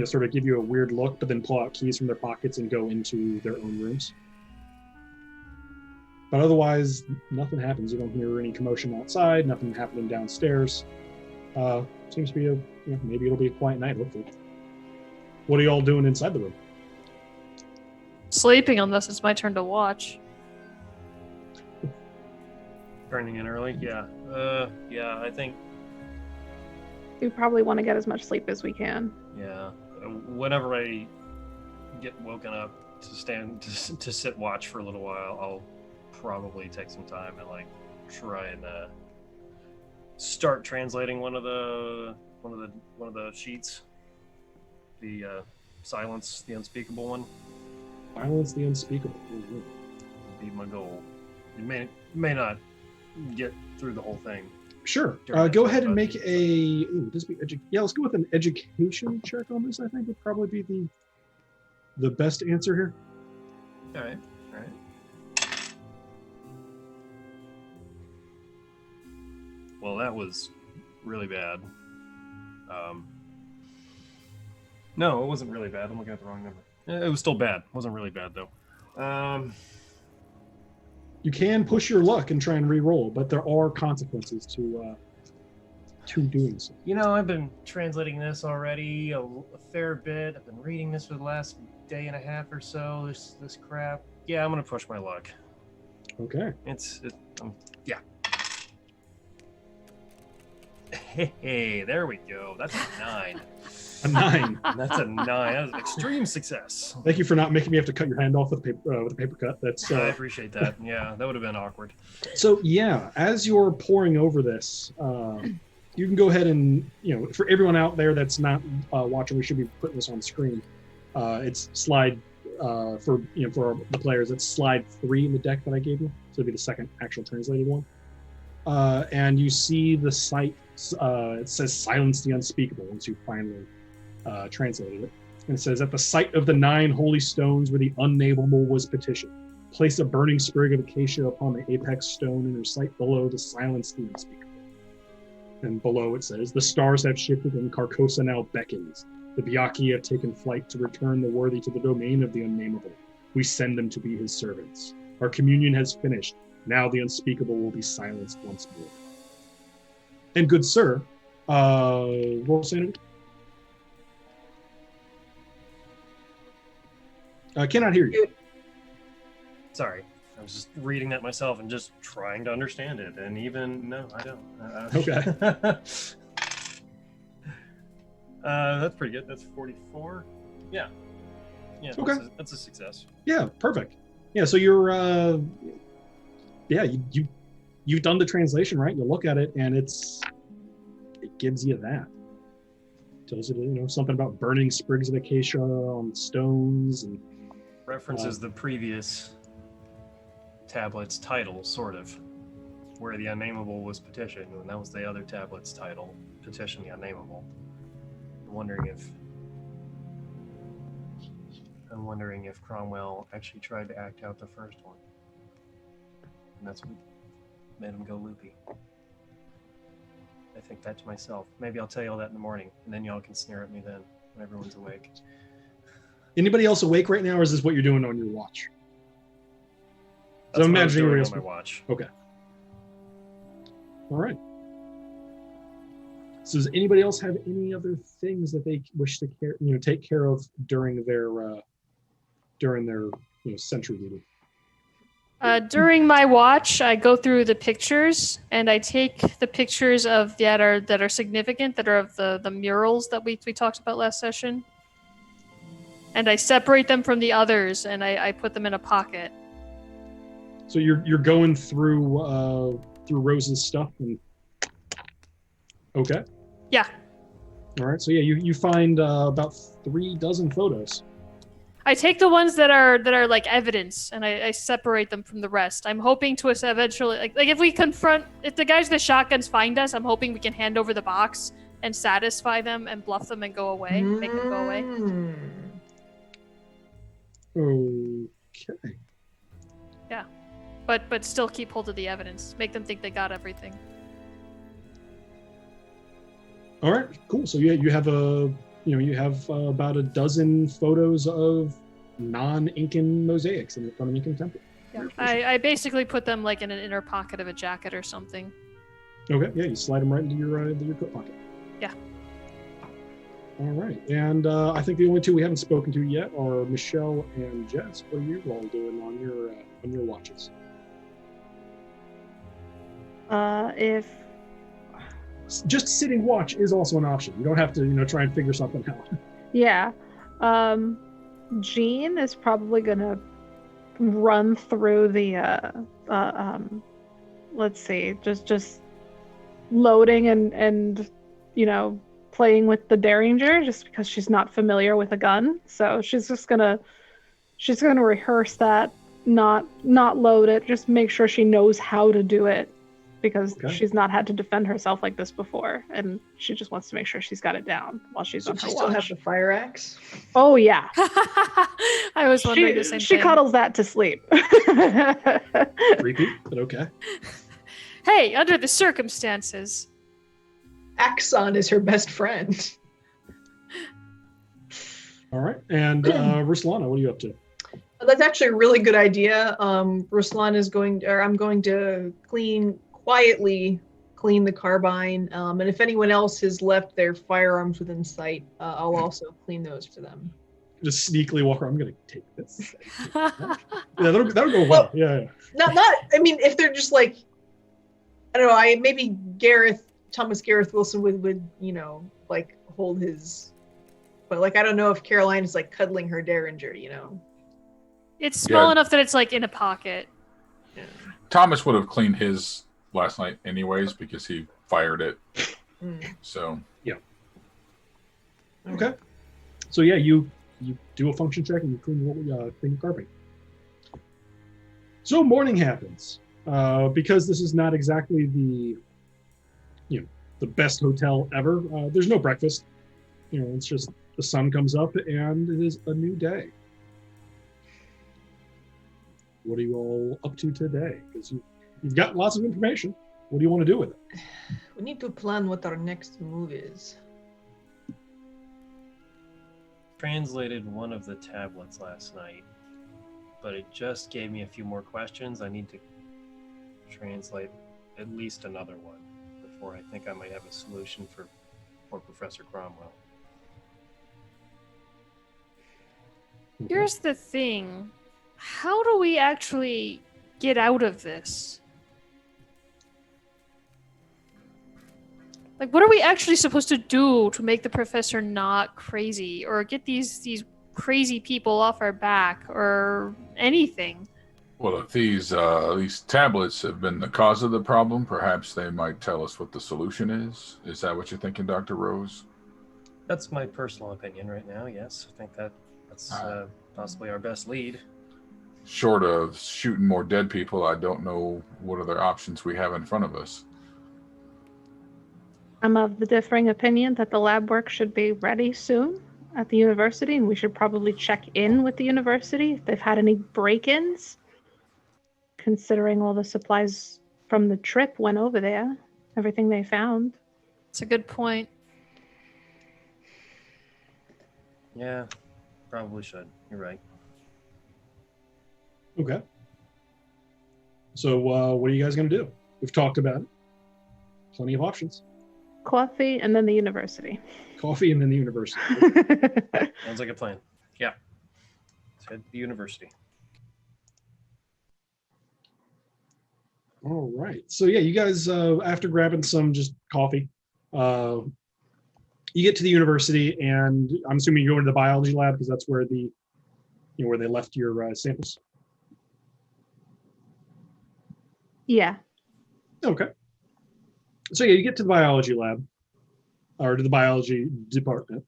Speaker 1: sort of give you a weird look, but then pull out keys from their pockets and go into their own rooms. But otherwise, nothing happens. You don't hear any commotion outside, nothing happening downstairs. Seems to be a maybe it'll be a quiet night. Hopefully. What are y'all doing inside the room?
Speaker 6: Sleeping unless it's my turn to watch.
Speaker 5: Turning in early, yeah. I think,
Speaker 3: We probably want to get as much sleep as we can.
Speaker 5: yeah. Whenever I get woken up to sit watch for a little while, I'll probably take some time and like try and start translating one of the sheets. The silence the unspeakable one.
Speaker 1: Silence the unspeakable.
Speaker 5: Would be my goal. You may not get through the whole thing.
Speaker 1: Sure.
Speaker 5: During that
Speaker 1: Go
Speaker 5: time,
Speaker 1: ahead and
Speaker 5: but
Speaker 1: make
Speaker 5: it's
Speaker 1: let's go with an education check on this. I think would probably be the best answer here.
Speaker 5: All right. Well, that was really bad. No, it wasn't really bad. I'm looking at the wrong number. It was still bad. It wasn't really bad though.
Speaker 1: You can push your luck and try and re-roll, but there are consequences to doing so.
Speaker 5: You know, I've been translating this already a fair bit. I've been reading this for the last day and a half or so. This crap. Yeah, I'm gonna push my luck.
Speaker 1: Okay.
Speaker 5: Yeah. Hey, there we go. That's a 9.
Speaker 1: A 9.
Speaker 5: That's a 9. That was an extreme success.
Speaker 1: Thank you for not making me have to cut your hand off with a paper cut. That's
Speaker 5: I appreciate that. Yeah, that would have been awkward.
Speaker 1: So yeah, as you're pouring over this, you can go ahead and, for everyone out there that's not watching, we should be putting this on screen. It's slide for the players. It's slide 3 in the deck that I gave you. So it'll be the second actual translated one. And you see the site. It says "Silence the Unspeakable" once you finally translated it. And it says, "At the site of the 9 holy stones where the unnameable was petitioned, place a burning sprig of acacia upon the apex stone and recite below the Silence the Unspeakable." And below it says, "The stars have shifted and Carcosa now beckons. The Byakhee have taken flight to return the worthy to the domain of the unnameable. We send them to be his servants. Our communion has finished. Now the unspeakable will be silenced once more." And good sir, roll sanity. I cannot hear you.
Speaker 5: Sorry. I was just reading that myself and just trying to understand it. And even, no, I don't.
Speaker 1: Okay.
Speaker 5: That's pretty good. That's 44. Yeah. Yeah.
Speaker 1: Okay.
Speaker 5: That's a success.
Speaker 1: Yeah, perfect. Yeah, so you're, you've done the translation, right? You look at it and it gives you that. Tells you, something about burning sprigs of acacia on stones and
Speaker 5: references the previous tablet's title, sort of, where the unnameable was petitioned, and that was the other tablet's title, Petition the Unnameable. I'm wondering if Cromwell actually tried to act out the first one, and that's what made him go loopy. I think that to myself. Maybe I'll tell you all that in the morning, and then y'all can sneer at me then when everyone's awake.
Speaker 1: Anybody else awake right now, or is this what you're doing on your watch?
Speaker 5: That's
Speaker 1: So
Speaker 5: what I was
Speaker 1: imagining
Speaker 5: doing
Speaker 1: else.
Speaker 5: on my watch.
Speaker 1: Okay. All right. So does anybody else have any other things that they wish to take care of during their sentry duty?
Speaker 6: During my watch, I go through the pictures and I take the pictures that are significant, that are of the murals that we talked about last session, and I separate them from the others and I put them in a pocket.
Speaker 1: So you're going through Rose's stuff and okay.
Speaker 6: Yeah.
Speaker 1: All right. So yeah, you find about 36 photos.
Speaker 6: I take the ones that are like evidence and I separate them from the rest. I'm hoping to eventually, like if the guys with the shotguns find us, I'm hoping we can hand over the box and satisfy them and bluff them and go away, make them go away.
Speaker 1: Okay.
Speaker 6: Yeah, but still keep hold of the evidence. Make them think they got everything.
Speaker 1: All right. Cool. So you have about a dozen photos of non-Incan mosaics in front of Incan temple.
Speaker 6: Yeah. I basically put them like in an inner pocket of a jacket or something.
Speaker 1: Okay. Yeah. You slide them right into your coat pocket.
Speaker 6: Yeah.
Speaker 1: All right, and I think the only two we haven't spoken to yet are Michelle and Jess. What are you all doing on your watches?
Speaker 3: If
Speaker 1: Just sitting watch is also an option. You don't have to, try and figure something out.
Speaker 3: yeah, Jean is probably gonna run through the let's see, just loading and playing with the Derringer just because she's not familiar with a gun. So she's gonna rehearse that, not load it, just make sure she knows how to do it because she's not had to defend herself like this before, and she just wants to make sure she's got it down while she's on her watch.
Speaker 2: Still have the fire axe?
Speaker 3: Oh yeah.
Speaker 6: I was wondering the same thing.
Speaker 3: She cuddles that to sleep.
Speaker 1: Creepy, but okay.
Speaker 6: Hey, under the circumstances.
Speaker 2: Axon is her best friend.
Speaker 1: All right, and Ruslana, what are you up to?
Speaker 2: That's actually a really good idea. Ruslan is I'm going to quietly clean the carbine, and if anyone else has left their firearms within sight, I'll also clean those for them.
Speaker 1: Just sneakily walk around. I'm gonna take this. Yeah, that'll go well. Yeah.
Speaker 2: Not. I mean, if they're just like, I don't know. Maybe Thomas Gareth Wilson would like hold his, but like I don't know if Caroline is like cuddling her Derringer.
Speaker 6: It's small enough that it's like in a pocket.
Speaker 2: Yeah.
Speaker 4: Thomas would have cleaned his last night anyways because he fired it. So
Speaker 1: yeah. Okay. So yeah, you do a function check and you clean the carpet. So morning happens. Because this is not exactly the best hotel ever. There's no breakfast. It's just the sun comes up and it is a new day. What are you all up to today? Because you've got lots of information. What do you want to do with it?
Speaker 2: We need to plan what our next move is.
Speaker 5: Translated one of the tablets last night, but it just gave me a few more questions. I need to translate at least another one before I think I might have a solution for Professor Cromwell.
Speaker 6: Here's the thing. How do we actually get out of this? Like, what are we actually supposed to do to make the professor not crazy or get these crazy people off our back or anything?
Speaker 4: Well, if these tablets have been the cause of the problem, perhaps they might tell us what the solution is. Is that what you're thinking, Dr. Rose?
Speaker 5: That's my personal opinion right now, yes. I think that's possibly our best lead.
Speaker 4: Short of shooting more dead people, I don't know what other options we have in front of us.
Speaker 3: I'm of the differing opinion that the lab work should be ready soon at the university, and we should probably check in with the university if they've had any break-ins, considering all the supplies from the trip went over there, everything they found.
Speaker 6: It's a good point.
Speaker 5: Yeah, probably should. You're right.
Speaker 1: Okay. So what are you guys going to do? We've talked about it. Plenty of options.
Speaker 3: Coffee and then the university.
Speaker 1: Coffee and then the university.
Speaker 5: Sounds like a plan. Yeah. Let's head to the university.
Speaker 1: All right. So yeah, you guys, after grabbing some just coffee, you get to the university, and I'm assuming you go into the biology lab because that's where where they left your samples.
Speaker 3: Yeah.
Speaker 1: Okay. So yeah, you get to the biology lab, or to the biology department.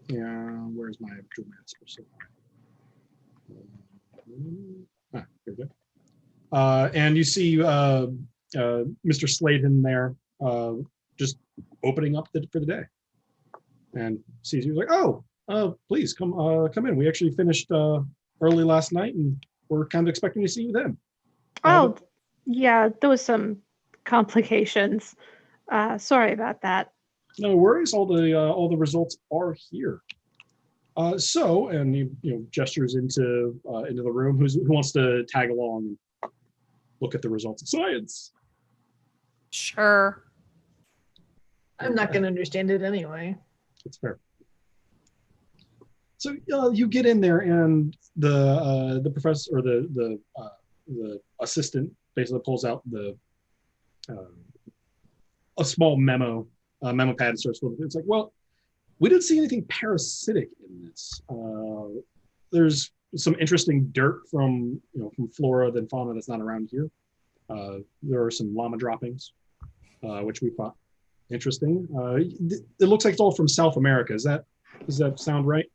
Speaker 1: Yeah, where's my actual master? Here we go. And you see Mr. Sladen there, just opening up for the day, and sees you like, oh, please come in. We actually finished early last night, and we're kind of expecting to see you then.
Speaker 3: Oh, yeah, there was some complications. Sorry about that.
Speaker 1: No worries. All the results are here. So, and he gestures into the room. Who wants to tag along and look at the results of science?
Speaker 6: Sure.
Speaker 2: I'm not going to understand it anyway.
Speaker 1: That's fair. So you get in there, and the professor or the assistant basically pulls out a small memo pad and starts flipping. It's like, well, we didn't see anything parasitic in this. There's some interesting dirt from flora and fauna that's not around here. There are some llama droppings, which we thought interesting. It looks like it's all from South America. Does that sound right?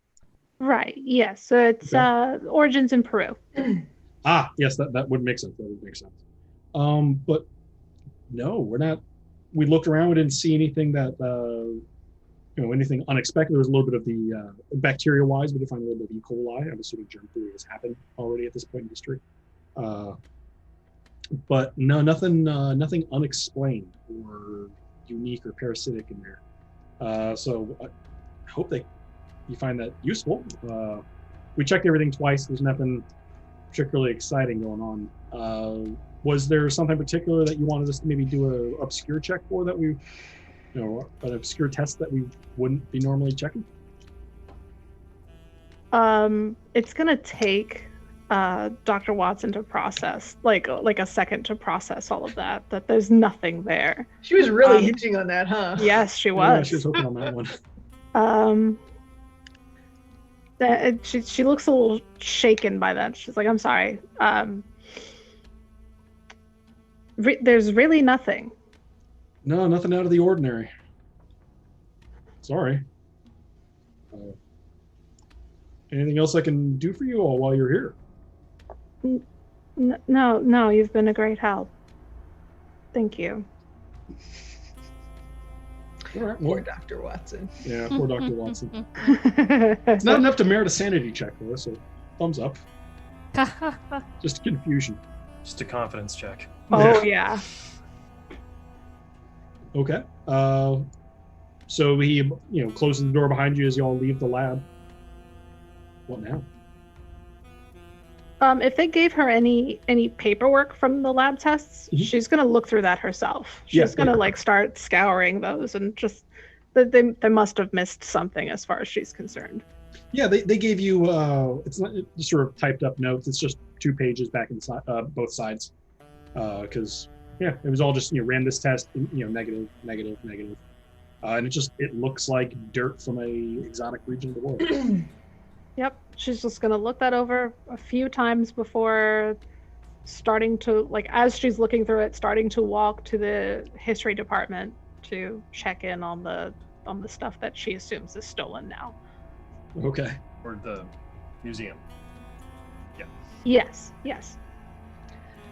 Speaker 1: Right.
Speaker 3: Yes. So it's origins in Peru.
Speaker 1: Yes, that would make sense. That would make sense. But no, we're not. We looked around. We didn't see anything that anything unexpected. There was a little bit of the bacteria-wise. We did find a little bit of E. coli. I'm assuming germ theory has happened already at this point in history. But no, nothing unexplained or unique or parasitic in there. So I hope that you find that useful. We checked everything twice. There's nothing particularly exciting going on. Was there something particular that you wanted us to maybe do an obscure check for that we, an obscure test that we wouldn't be normally checking?
Speaker 3: It's gonna take Dr. Watson to process, like a second to process all of that. That there's nothing there.
Speaker 2: She was really hinging on that, huh?
Speaker 3: Yes, she was.
Speaker 1: Yeah, she was hoping on that one.
Speaker 3: She looks a little shaken by that. She's like, I'm sorry. There's really nothing.
Speaker 1: No, nothing out of the ordinary. Sorry. Anything else I can do for you all while you're here?
Speaker 3: No, you've been a great help. Thank you.
Speaker 1: All right,
Speaker 2: poor Dr. Watson.
Speaker 1: Yeah, poor Dr. Watson. It's not enough to merit a sanity check for us, so thumbs up. Just confusion.
Speaker 5: Just a confidence check.
Speaker 3: Oh, yeah.
Speaker 1: Okay. So he, closes the door behind you as you all leave the lab. What now?
Speaker 3: If they gave her any paperwork from the lab tests, she's gonna look through that herself. She's gonna start scouring those and just they must have missed something as far as she's concerned.
Speaker 1: Yeah, they gave you it's not just sort of typed up notes. It's just 2 pages back inside both sides, because it was all just ran this test, negative, and it looks like dirt from a exotic region of the world.
Speaker 3: Yep, she's just gonna look that over a few times before starting to, as she's looking through it, starting to walk to the history department to check in on the stuff that she assumes is stolen now.
Speaker 1: Okay.
Speaker 5: Or the museum. Yeah.
Speaker 3: Yes.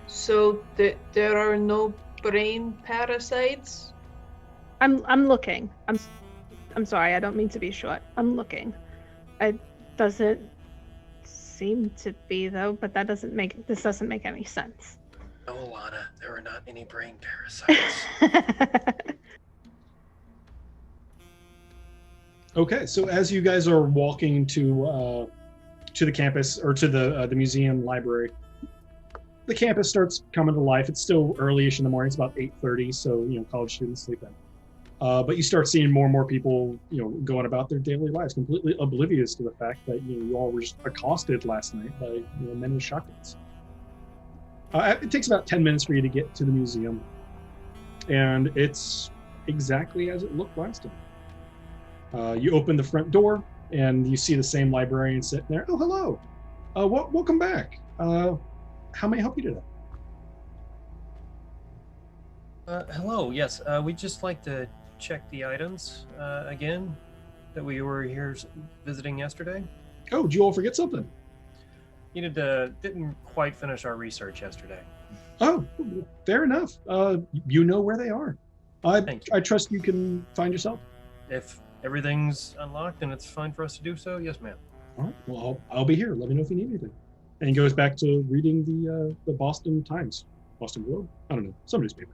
Speaker 2: So there are no brain parasites?
Speaker 3: I'm looking. I'm sorry, I don't mean to be short. I'm looking. It doesn't seem to be though, but this doesn't make any sense.
Speaker 5: No, Alana, there are not any brain parasites.
Speaker 1: Okay, so as you guys are walking to the campus or to the museum library, the campus starts coming to life. It's still early-ish in the morning. It's about 8:30, so college students sleep in. But you start seeing more and more people, going about their daily lives, completely oblivious to the fact that you all were just accosted last night by men with shotguns. It takes about 10 minutes for you to get to the museum, and it's exactly as it looked last time. You open the front door, and you see the same librarian sitting there. Oh, hello. Welcome back. How may I help you today?
Speaker 5: Hello. Yes, we'd just like to check the items again that we were here visiting yesterday.
Speaker 1: Oh, did you all forget something?
Speaker 5: Didn't quite finish our research yesterday.
Speaker 1: Oh, fair enough. You know where they are.
Speaker 5: Thank you.
Speaker 1: I trust you can find yourself.
Speaker 5: If everything's unlocked and it's fine for us to do so, yes, ma'am.
Speaker 1: All right. Well, I'll be here. Let me know if you need anything. And he goes back to reading the Boston Times, Boston Globe. I don't know, some newspaper.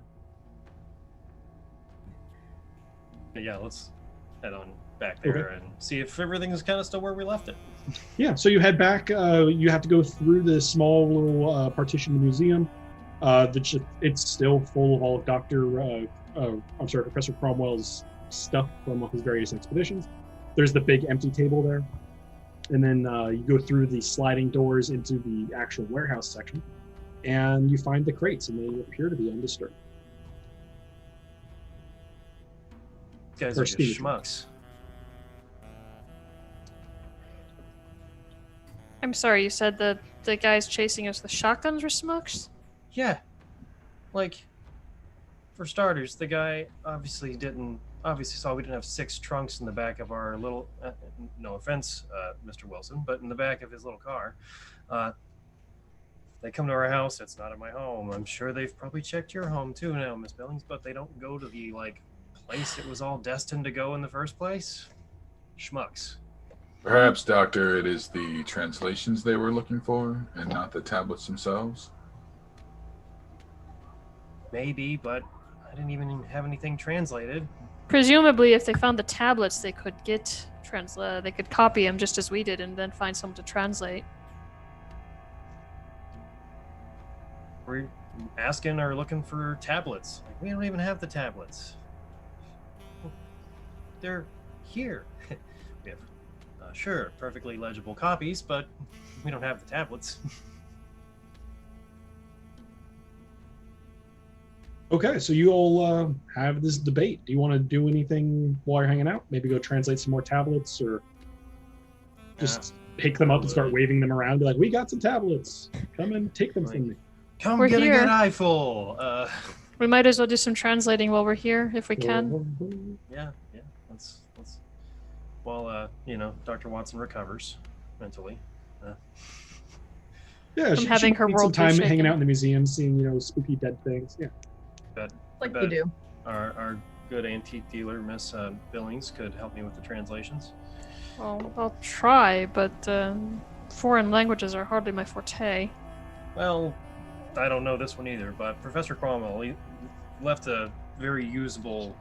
Speaker 5: Yeah, let's head on back there and see if everything is kind of still where we left it.
Speaker 1: Yeah, so you head back. You have to go through this small little partition museum. It's still full of all of Professor Cromwell's stuff from his various expeditions. there's the big empty table there. And then you go through the sliding doors into the actual warehouse section, and you find the crates, and they appear to be undisturbed.
Speaker 5: Guys are just schmucks.
Speaker 6: I'm sorry, you said the guys chasing us with shotguns were schmucks?
Speaker 5: Yeah. Like, for starters, the guy obviously saw we didn't have 6 trunks in the back of our little, no offense, Mr. Wilson, but in the back of his little car. They come to our house, it's not at my home. I'm sure they've probably checked your home too now, Miss Billings, but they don't go to the, place it was all destined to go in the first place. Schmucks.
Speaker 4: Perhaps, Doctor, it is the translations they were looking for and not the tablets themselves?
Speaker 5: Maybe, but I didn't even have anything translated.
Speaker 6: Presumably, if they found the tablets, they could they could copy them just as we did and then find someone to translate.
Speaker 5: We're asking or looking for tablets. We don't even have the tablets. They're here. We have, sure, perfectly legible copies, but we don't have the tablets.
Speaker 1: Okay, so you all have this debate. Do you want to do anything while you're hanging out? Maybe go translate some more tablets, or just pick them up and start waving them around. Be like, we got some tablets. Come and take them from me.
Speaker 5: Come
Speaker 6: We're
Speaker 5: get
Speaker 6: here.
Speaker 5: a good eyeful.
Speaker 6: We might as well do some translating while we're here, if we can.
Speaker 5: Yeah. Let's. While Dr. Watson recovers mentally.
Speaker 1: Yeah,
Speaker 6: From having her
Speaker 1: needs some
Speaker 6: worldview
Speaker 1: time
Speaker 6: shaken.
Speaker 1: hanging out in the museum, seeing spooky dead things. Yeah.
Speaker 2: Like you do.
Speaker 5: Our good antique dealer, Miss Billings, could help me with the translations.
Speaker 6: Well, I'll try, but foreign languages are hardly my forte.
Speaker 5: Well, I don't know this one either, but Professor Cromwell he left a very usable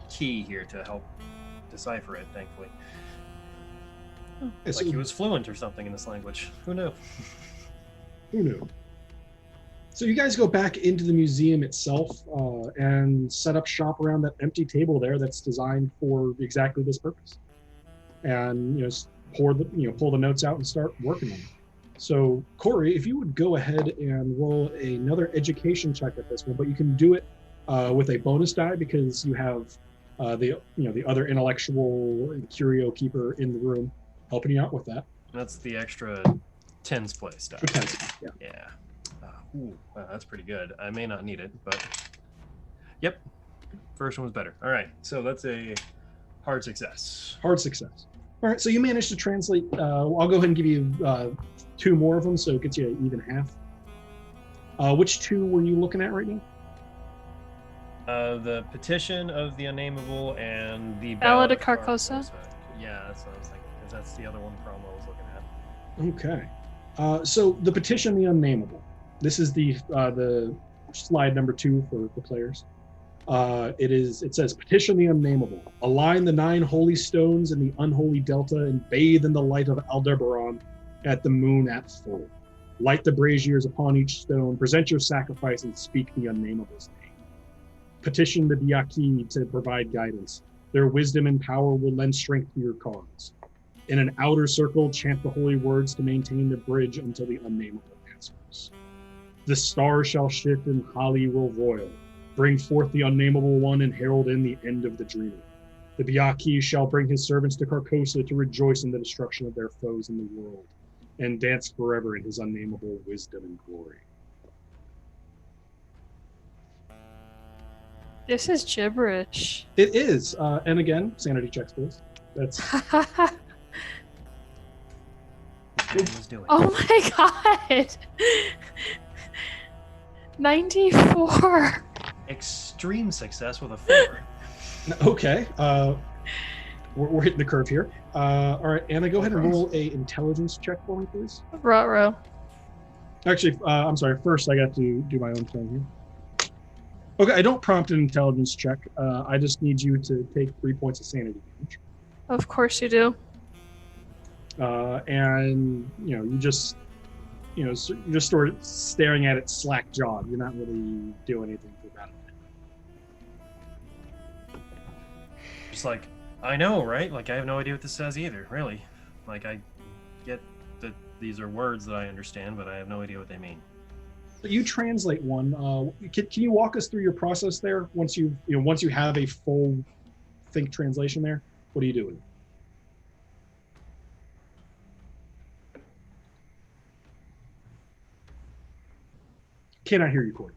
Speaker 5: key here to help decipher it, thankfully.
Speaker 1: Yeah, so
Speaker 5: Like he was fluent or something in this language. Who knew?
Speaker 1: who knew? So you guys go back into the museum itself and set up shop around that empty table there that's designed for exactly this purpose. And pull the notes out and start working on them. So Corey, if you would go ahead and roll another education check at this one, but you can do it with a bonus die because you have the other intellectual and curio keeper in the room helping you out with that.
Speaker 5: That's the extra tens play stuff.
Speaker 1: For 10, yeah.
Speaker 5: Yeah. Wow, that's pretty good. I may not need it, but yep. First one was better. All right, so that's a hard success.
Speaker 1: Hard success. All right, so you managed to translate. I'll go ahead and give you 2 more of them, so it gets you even half. Which 2 were you looking at right now?
Speaker 5: The petition of the unnameable and the
Speaker 6: Ballad of Carcosa?
Speaker 5: Yeah, that's what I was thinking, because that's the other one Cromwell was looking at.
Speaker 1: Okay. So the petition, the unnameable. This is the slide number 2 for the players. It says, petition the unnameable. Align the 9 holy stones in the unholy delta and bathe in the light of Aldebaran at the moon at full. Light the braziers upon each stone, present your sacrifice, and speak the unnamable's name. Petition the Diaki to provide guidance. Their wisdom and power will lend strength to your cause. In an outer circle, chant the holy words to maintain the bridge until the unnameable answers. The star shall shift and Hali will roil. Bring forth the unnameable one and herald in the end of the dreamer. The Biaki shall bring his servants to Carcosa to rejoice in the destruction of their foes in the world, and dance forever in his unnameable wisdom and glory.
Speaker 6: This is gibberish.
Speaker 1: It is, and again, sanity checks, please. That's
Speaker 5: Was doing.
Speaker 6: Oh my god! 94!
Speaker 5: Extreme success with a 4.
Speaker 1: okay. We're hitting the curve here. All right, Anna, go ahead and roll a intelligence check for me, please.
Speaker 6: Ruh-roh.
Speaker 1: Actually, I'm sorry. First, I got to do my own thing here. Okay, I don't prompt an intelligence check. I just need you to take 3 points of sanity damage.
Speaker 6: Of course you do.
Speaker 1: And you just sort of staring at it slack-jawed. You're not really doing anything about it.
Speaker 5: Just like, I know, right? Like, I have no idea what this says either, really. Like, I get that these are words that I understand, but I have no idea what they mean.
Speaker 1: So you translate one. Can you walk us through your process there? Once you have a full think translation there, what are you doing? Cannot hear you, Corey.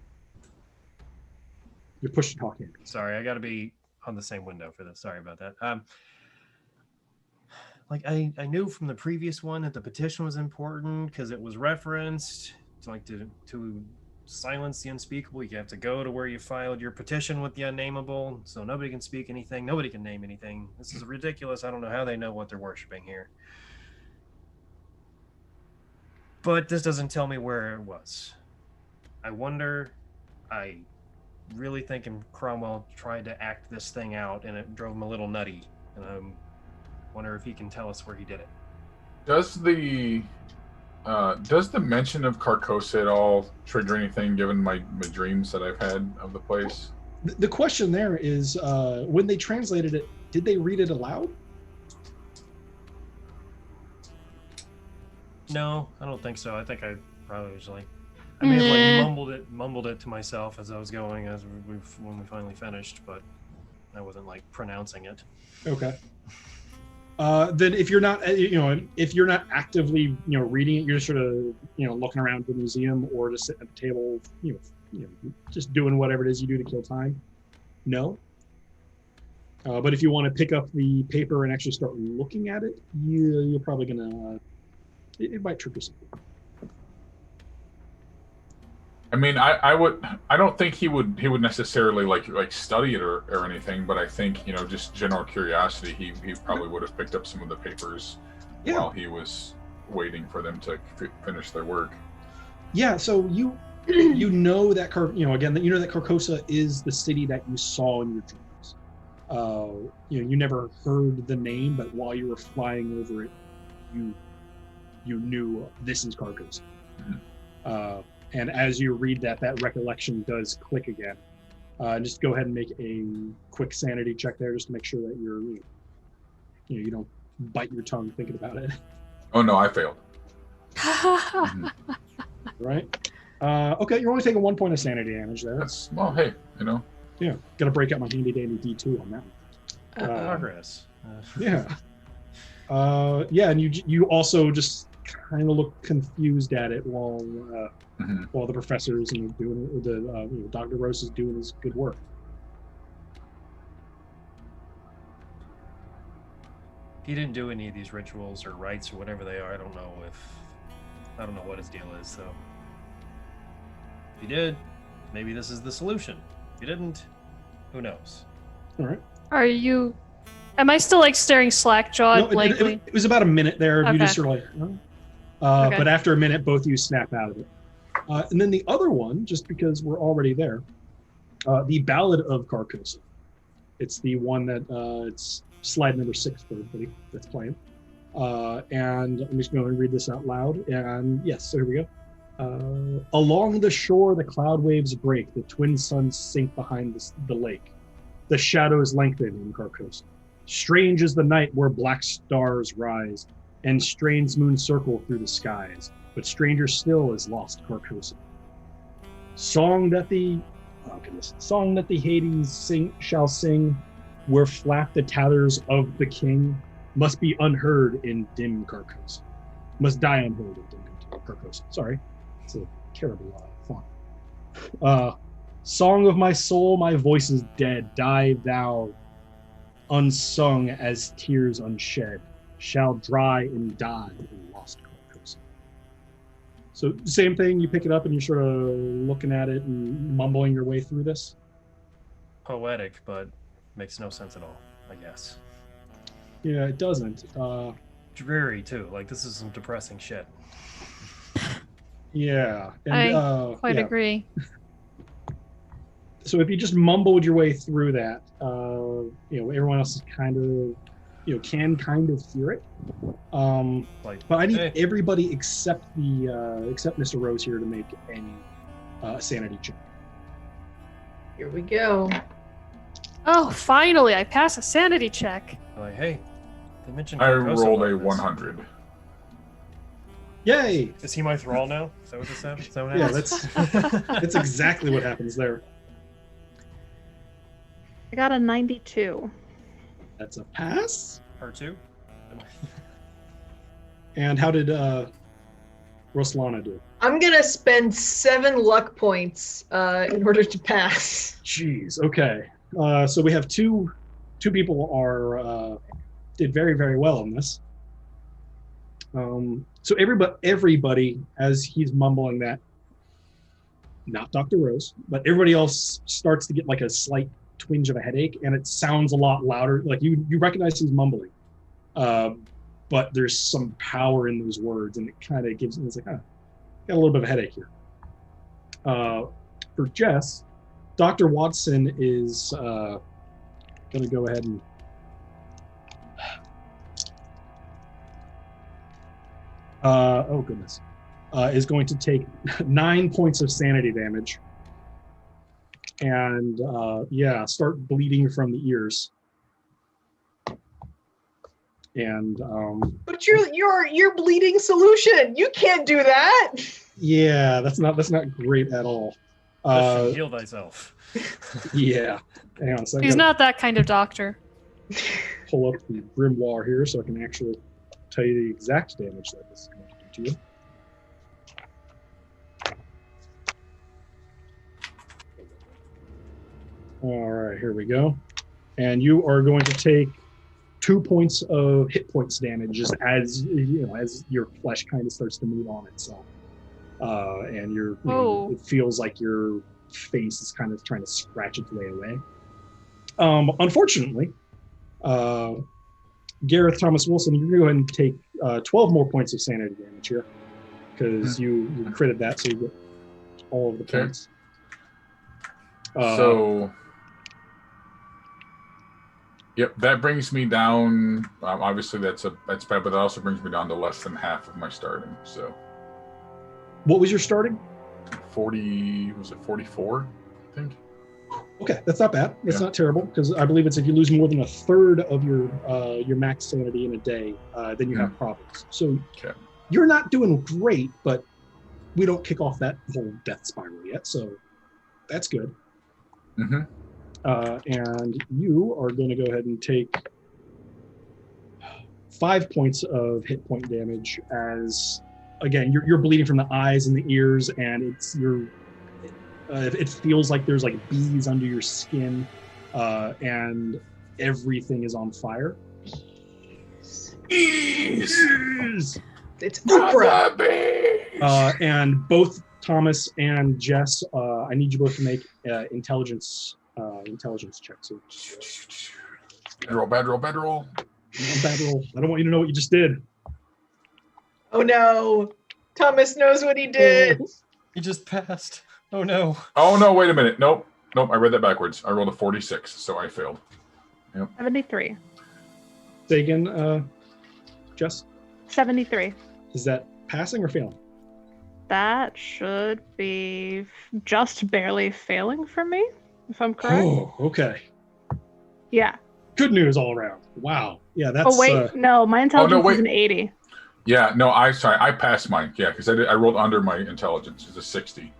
Speaker 1: You're push to talk here.
Speaker 5: Sorry, I got to be on the same window for this. Sorry about that. Like I knew from the previous one that the petition was important because it was referenced to silence the unspeakable. You have to go to where you filed your petition with the unnameable, so nobody can speak anything. Nobody can name anything. This is ridiculous. I don't know how they know what they're worshiping here. But this doesn't tell me where it was. I wonder. I really thinking Cromwell tried to act this thing out and it drove him a little nutty, and I wonder if he can tell us where he did it.
Speaker 4: Does the mention of Carcosa at all trigger anything given my dreams that I've had of the place?
Speaker 1: The question there is, when they translated it, did they read it aloud?
Speaker 5: No, I don't think so. I think I probably was like, I may have like mumbled it to myself as I was going when we finally finished, but I wasn't like pronouncing it.
Speaker 1: Okay. Then if you're not actively reading it, you're just sort of looking around the museum or just sitting at the table, just doing whatever it is you do to kill time. No. But if you want to pick up the paper and actually start looking at it, you're probably gonna. It might trigger something.
Speaker 4: I mean, I don't think he would necessarily like study it or anything, but I think just general curiosity, he probably would have picked up some of the papers while he was waiting for them to finish their work. Yeah.
Speaker 1: So you know that that Carcosa is the city that you saw in your dreams. You never heard the name, but while you were flying over it, you knew this is Carcosa. Mm-hmm. And as you read that recollection does click again. Just go ahead and make a quick sanity check there, just to make sure that you don't bite your tongue thinking about it.
Speaker 4: Oh no, I failed.
Speaker 1: Right. Okay, you're only taking 1 point of sanity damage there.
Speaker 4: That's hey,
Speaker 1: Yeah, gotta break out my handy dandy D2 on that one.
Speaker 5: Progress.
Speaker 1: Yeah. And you also just kind of look confused at it while the professor's doing Dr. Rose is doing his good work.
Speaker 5: He didn't do any of these rituals or rites or whatever they are. I don't know what his deal is. So if he did, maybe this is the solution. If he didn't, who knows?
Speaker 1: All right.
Speaker 6: Am I still staring slack-jawed blankly?
Speaker 1: It was about a minute there.
Speaker 6: Okay.
Speaker 1: You just sort of okay. But after a minute, both of you snap out of it. And then the other one, just because we're already there, the Ballad of Carcosa. It's the one that it's slide number 6 for everybody that's playing. And I'm just going to read this out loud. And yes, so here we go. Along the shore, the cloud waves break. The twin suns sink behind the lake. The shadows lengthen in Carcosa. Strange is the night where black stars rise, and strange moons circle through the skies. But stranger still is lost Carcosa. Song that the Hades shall sing, where flap the tethers of the king, must be unheard in dim Carcosa. Must die unheard in dim Carcosa. Sorry, it's a terrible font. Song of my soul, my voice is dead. Die thou, unsung as tears unshed, shall dry and die in lost Carcosa. So same thing, you pick it up and you're sort of looking at it and mumbling your way through this.
Speaker 5: Poetic, but makes no sense at all, I guess.
Speaker 1: Yeah, it doesn't.
Speaker 5: Dreary too. This is some depressing shit.
Speaker 1: Yeah. And,
Speaker 6: I quite agree.
Speaker 1: So if you just mumbled your way through that, everyone else is kind of, can kind of hear it. But I need everybody except Mr. Rose here to make a sanity check.
Speaker 2: Here we go.
Speaker 6: Oh, finally, I passed a sanity check.
Speaker 5: Like, hey, they mentioned.
Speaker 4: I
Speaker 5: Carcosa
Speaker 4: rolled
Speaker 5: like
Speaker 4: a
Speaker 5: this.
Speaker 4: 100.
Speaker 1: Yay!
Speaker 5: Is he my thrall now? Is that what this happens? Is that what
Speaker 1: Yeah,
Speaker 5: happens?
Speaker 1: that's exactly what happens there.
Speaker 3: I got a 92.
Speaker 1: That's a pass.
Speaker 5: Her too.
Speaker 1: And how did Roslana do?
Speaker 2: I'm gonna spend 7 luck points in order to pass.
Speaker 1: Jeez. Okay. So we have two people are did very, very well on this. So everybody, as he's mumbling that, not Dr. Rose, but everybody else starts to get like a slight twinge of a headache, and it sounds a lot louder. Like you recognize he's mumbling, but there's some power in those words, and it kind of gives. It's like, got a little bit of a headache here. For Jess, Dr. Watson is going to go ahead and. Oh goodness, is going to take 9 points of sanity damage, and start bleeding from the ears. And
Speaker 2: But you're bleeding solution. You can't do that.
Speaker 1: yeah, that's not great at all.
Speaker 5: Heal thyself.
Speaker 1: Yeah, hang on a second.
Speaker 6: He's not that kind of doctor.
Speaker 1: Pull up the grimoire here so I can actually tell you the exact damage that this is going to do to you. All right, here we go. And you are going to take 2 points of hit points damage just as your flesh kind of starts to move on itself. And it feels like your face is kind of trying to scratch its way away. Unfortunately, Gareth Thomas Wilson, you're going to go ahead and take 12 more points of sanity damage here because you critted that, so you get all of the points.
Speaker 4: Yep, that brings me down. Obviously, that's bad, but that also brings me down to less than half of my starting. So,
Speaker 1: what was your starting?
Speaker 4: 40. Was it 44? I think.
Speaker 1: Okay, that's not bad. That's not terrible because I believe it's if you lose more than a third of your max sanity in a day, then you have problems. So you're not doing great, but we don't kick off that whole death spiral yet, so that's good.
Speaker 4: Mm-hmm.
Speaker 1: And you are going to go ahead and take 5 points of hit point damage as, again, you're bleeding from the eyes and the ears, and it feels like there's like bees under your skin, and everything is on fire.
Speaker 2: It's Oprah.
Speaker 1: And both Thomas and Jess, I need you both to make intelligence checks.
Speaker 4: Bad roll.
Speaker 1: Bad roll. I don't want you to know what you just did.
Speaker 2: Oh no, Thomas knows what he did.
Speaker 5: He just passed. Oh no.
Speaker 4: Oh no! Wait a minute. Nope. I read that backwards. I rolled a 46, so I failed. Yep.
Speaker 3: 73.
Speaker 1: Say again, Jess.
Speaker 3: 73.
Speaker 1: Is that passing or failing?
Speaker 3: That should be just barely failing for me, if I'm correct.
Speaker 1: Oh, okay.
Speaker 3: Yeah.
Speaker 1: Good news all around. Wow. Yeah, that's.
Speaker 3: Oh wait, no, my intelligence is an 80.
Speaker 4: Yeah, no, I passed mine. Yeah, because I rolled under my intelligence. It's a 60.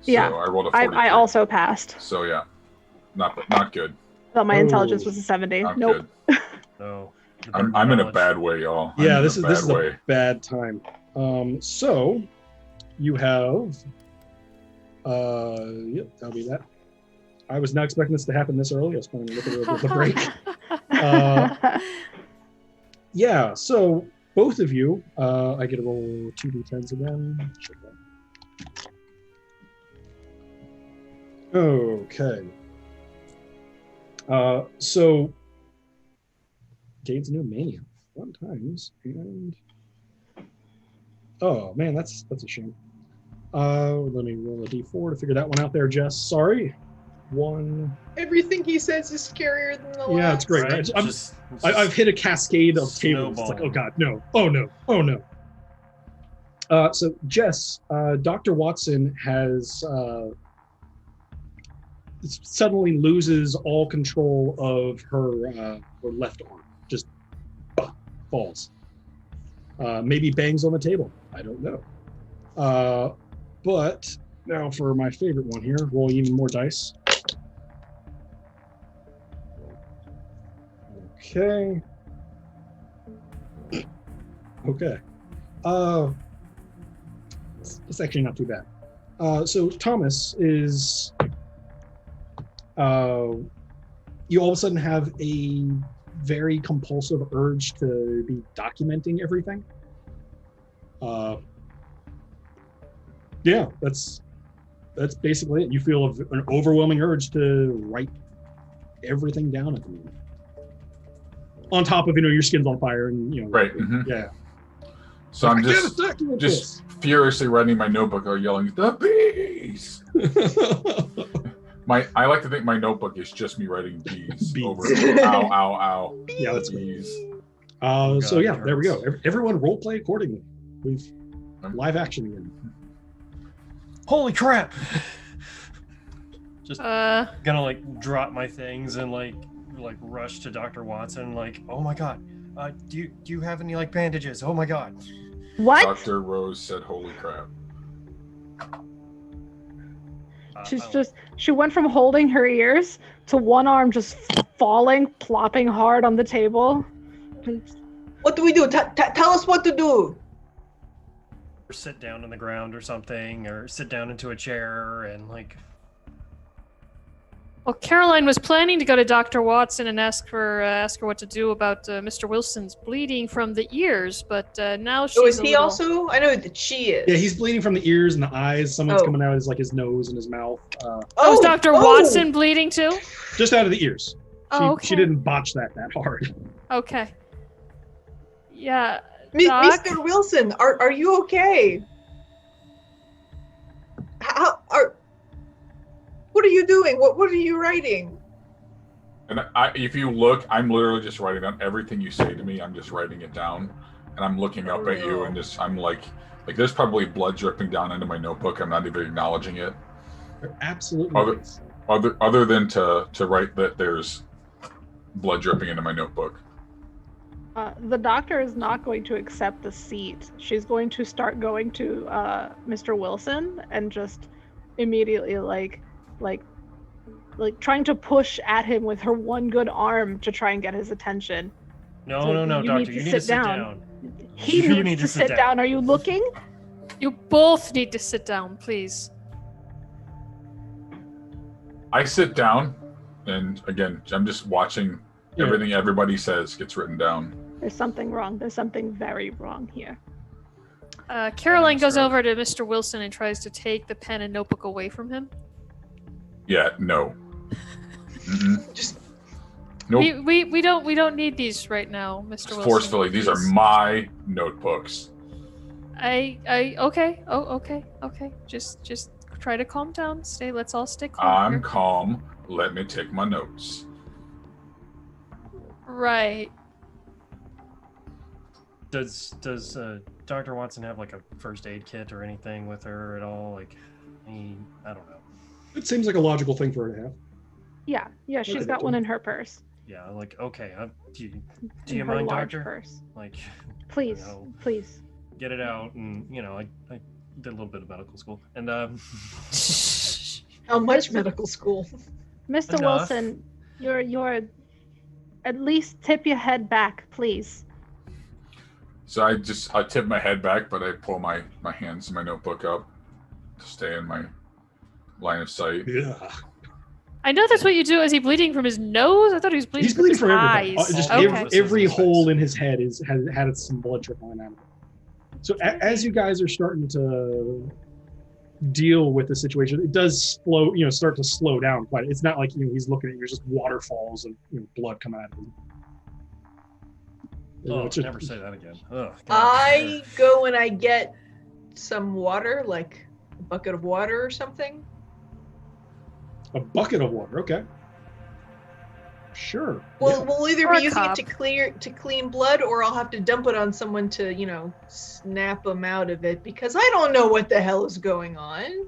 Speaker 4: So
Speaker 3: yeah,
Speaker 4: I rolled a 43.
Speaker 3: I also passed.
Speaker 4: So yeah, not good.
Speaker 3: But my intelligence was a 70.
Speaker 4: Not
Speaker 3: nope.
Speaker 4: Good.
Speaker 5: No.
Speaker 4: I'm in a bad way, y'all.
Speaker 1: Yeah, this is a bad time. So you have. Yep, that'll be that. I was not expecting this to happen this early. I was planning to look at the break. Yeah, so both of you, I get to roll 2d10s again. Check that. Okay. So gains new mania 1 times, and oh man, that's a shame. Let me roll a d4 to figure that one out there, Jess. Sorry. 1.
Speaker 2: Everything he says is scarier than the last.
Speaker 1: Yeah, it's great.
Speaker 5: Right?
Speaker 1: I've hit a cascade of tables. It's like, oh god, no. Oh no. Oh no. So Jess, Dr. Watson has suddenly loses all control of her left arm. Just falls. Maybe bangs on the table. I don't know. But now for my favorite one here, roll even more dice. Okay. Okay. It's actually not too bad. So Thomas is, you all of a sudden have a very compulsive urge to be documenting everything. Yeah, that's basically it. You feel an overwhelming urge to write everything down at the moment. On top of, your skin's on fire and,
Speaker 4: Right.
Speaker 1: Yeah.
Speaker 4: So I'm just furiously writing my notebook or yelling, "The bees!" I like to think my notebook is just me writing bees. Over. Ow, ow, ow.
Speaker 1: Yeah, that's
Speaker 4: bees.
Speaker 1: So yeah, there we go. Everyone role play accordingly. We've live action again.
Speaker 5: Holy crap! Just gonna drop my things and rush to Dr. Watson. Oh my god, do you have any bandages? Oh my god.
Speaker 3: What?
Speaker 4: Dr. Rose said, "Holy crap."
Speaker 3: She went from holding her ears to one arm just falling, plopping hard on the table.
Speaker 2: What do we do? Tell us what to do.
Speaker 5: Or sit down on the ground or something, or sit down into a chair and
Speaker 6: Well, Caroline was planning to go to Dr. Watson and ask her what to do about Mr. Wilson's bleeding from the ears, but now she's.
Speaker 2: Oh, is he also? I know that she is.
Speaker 1: Yeah, he's bleeding from the ears and the eyes. Someone's coming out of his nose and his mouth.
Speaker 6: Is Dr. Watson bleeding too?
Speaker 1: Just out of the ears.
Speaker 6: Okay.
Speaker 1: She didn't botch that hard.
Speaker 6: Okay. Yeah.
Speaker 2: Mr. Wilson, are you okay? What are you doing? What are you writing?
Speaker 4: And if you look, I'm literally just writing down everything you say to me. I'm just writing it down, and I'm looking up at you, and I'm like there's probably blood dripping down into my notebook. I'm not even acknowledging it.
Speaker 1: There absolutely is.
Speaker 4: Other than to write that there's blood dripping into my notebook.
Speaker 3: The doctor is not going to accept the seat. She's going to start going to Mr. Wilson and just immediately trying to push at him with her one good arm to try and get his attention.
Speaker 5: No, doctor, you need to sit down.
Speaker 3: He needs to sit down. Are you looking?
Speaker 6: You both need to sit down, please.
Speaker 4: I sit down, and again, I'm just watching everything everybody says gets written down.
Speaker 3: There's something wrong. There's something very wrong here.
Speaker 6: Caroline goes over to Mr. Wilson and tries to take the pen and notebook away from him.
Speaker 4: Yeah, no.
Speaker 2: Just
Speaker 4: nope.
Speaker 6: We don't need these right now, Mr. Wilson.
Speaker 4: Forcefully, these are my notebooks.
Speaker 6: Okay. Oh, okay. Just try to calm down. Let's all stay calm.
Speaker 4: I'm
Speaker 6: here.
Speaker 4: calm. Let me take my notes.
Speaker 6: Right.
Speaker 5: Does Dr. Watson have a first aid kit or anything with her at all? I don't know.
Speaker 1: It seems like a logical thing for her to have.
Speaker 3: Yeah, she's got one in her purse.
Speaker 5: Yeah, okay. Do you mind, doctor?
Speaker 3: Purse.
Speaker 5: Please,
Speaker 3: please.
Speaker 5: Get it out, and I did a little bit of medical school, and
Speaker 2: How much medical school?
Speaker 3: Mr.
Speaker 5: Enough.
Speaker 3: Wilson, you're at least tip your head back, please.
Speaker 4: So I tip my head back, but I pull my hands and my notebook up to stay in my line of sight.
Speaker 1: Yeah.
Speaker 6: I know that's what you do. Is he bleeding from his nose? I thought he was bleeding from his
Speaker 1: from
Speaker 6: eyes.
Speaker 1: everything. Just
Speaker 6: Okay.
Speaker 1: every hole in his head has had some blood trickling out of it. So as you guys are starting to deal with the situation, it does start to slow down quite. It's not like he's looking at you, just waterfalls of blood coming out of him.
Speaker 5: Never say that again. Ugh,
Speaker 2: I go and I get some water, like a bucket of water or something.
Speaker 1: A bucket of water, okay. Sure.
Speaker 2: Well, we'll either
Speaker 6: Or
Speaker 2: be
Speaker 6: a
Speaker 2: using
Speaker 6: cup.
Speaker 2: it to clean blood, or I'll have to dump it on someone to, snap them out of it, because I don't know what the hell is going on.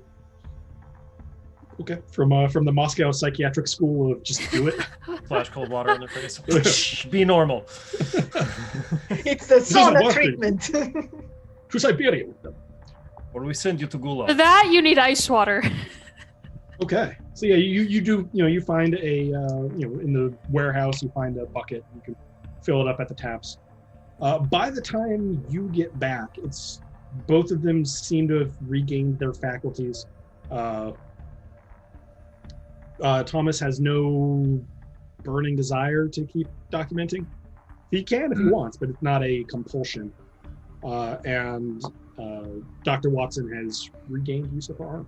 Speaker 1: Okay, from the Moscow Psychiatric School of just do it.
Speaker 5: Flash cold water on their face. Be normal.
Speaker 2: It's the sauna
Speaker 1: working.
Speaker 2: treatment.
Speaker 1: To Siberia with them.
Speaker 5: Or do we send you to
Speaker 6: For
Speaker 5: Gulag?
Speaker 6: that, you need ice water.
Speaker 1: Okay, so yeah, you do you find a in the warehouse you find a bucket. You can fill it up at the taps. By the time you get back, it's both of them seem to have regained their faculties. Thomas has no burning desire to keep documenting. He can if he wants, but it's not a compulsion. And Dr. Watson has regained use of her arm.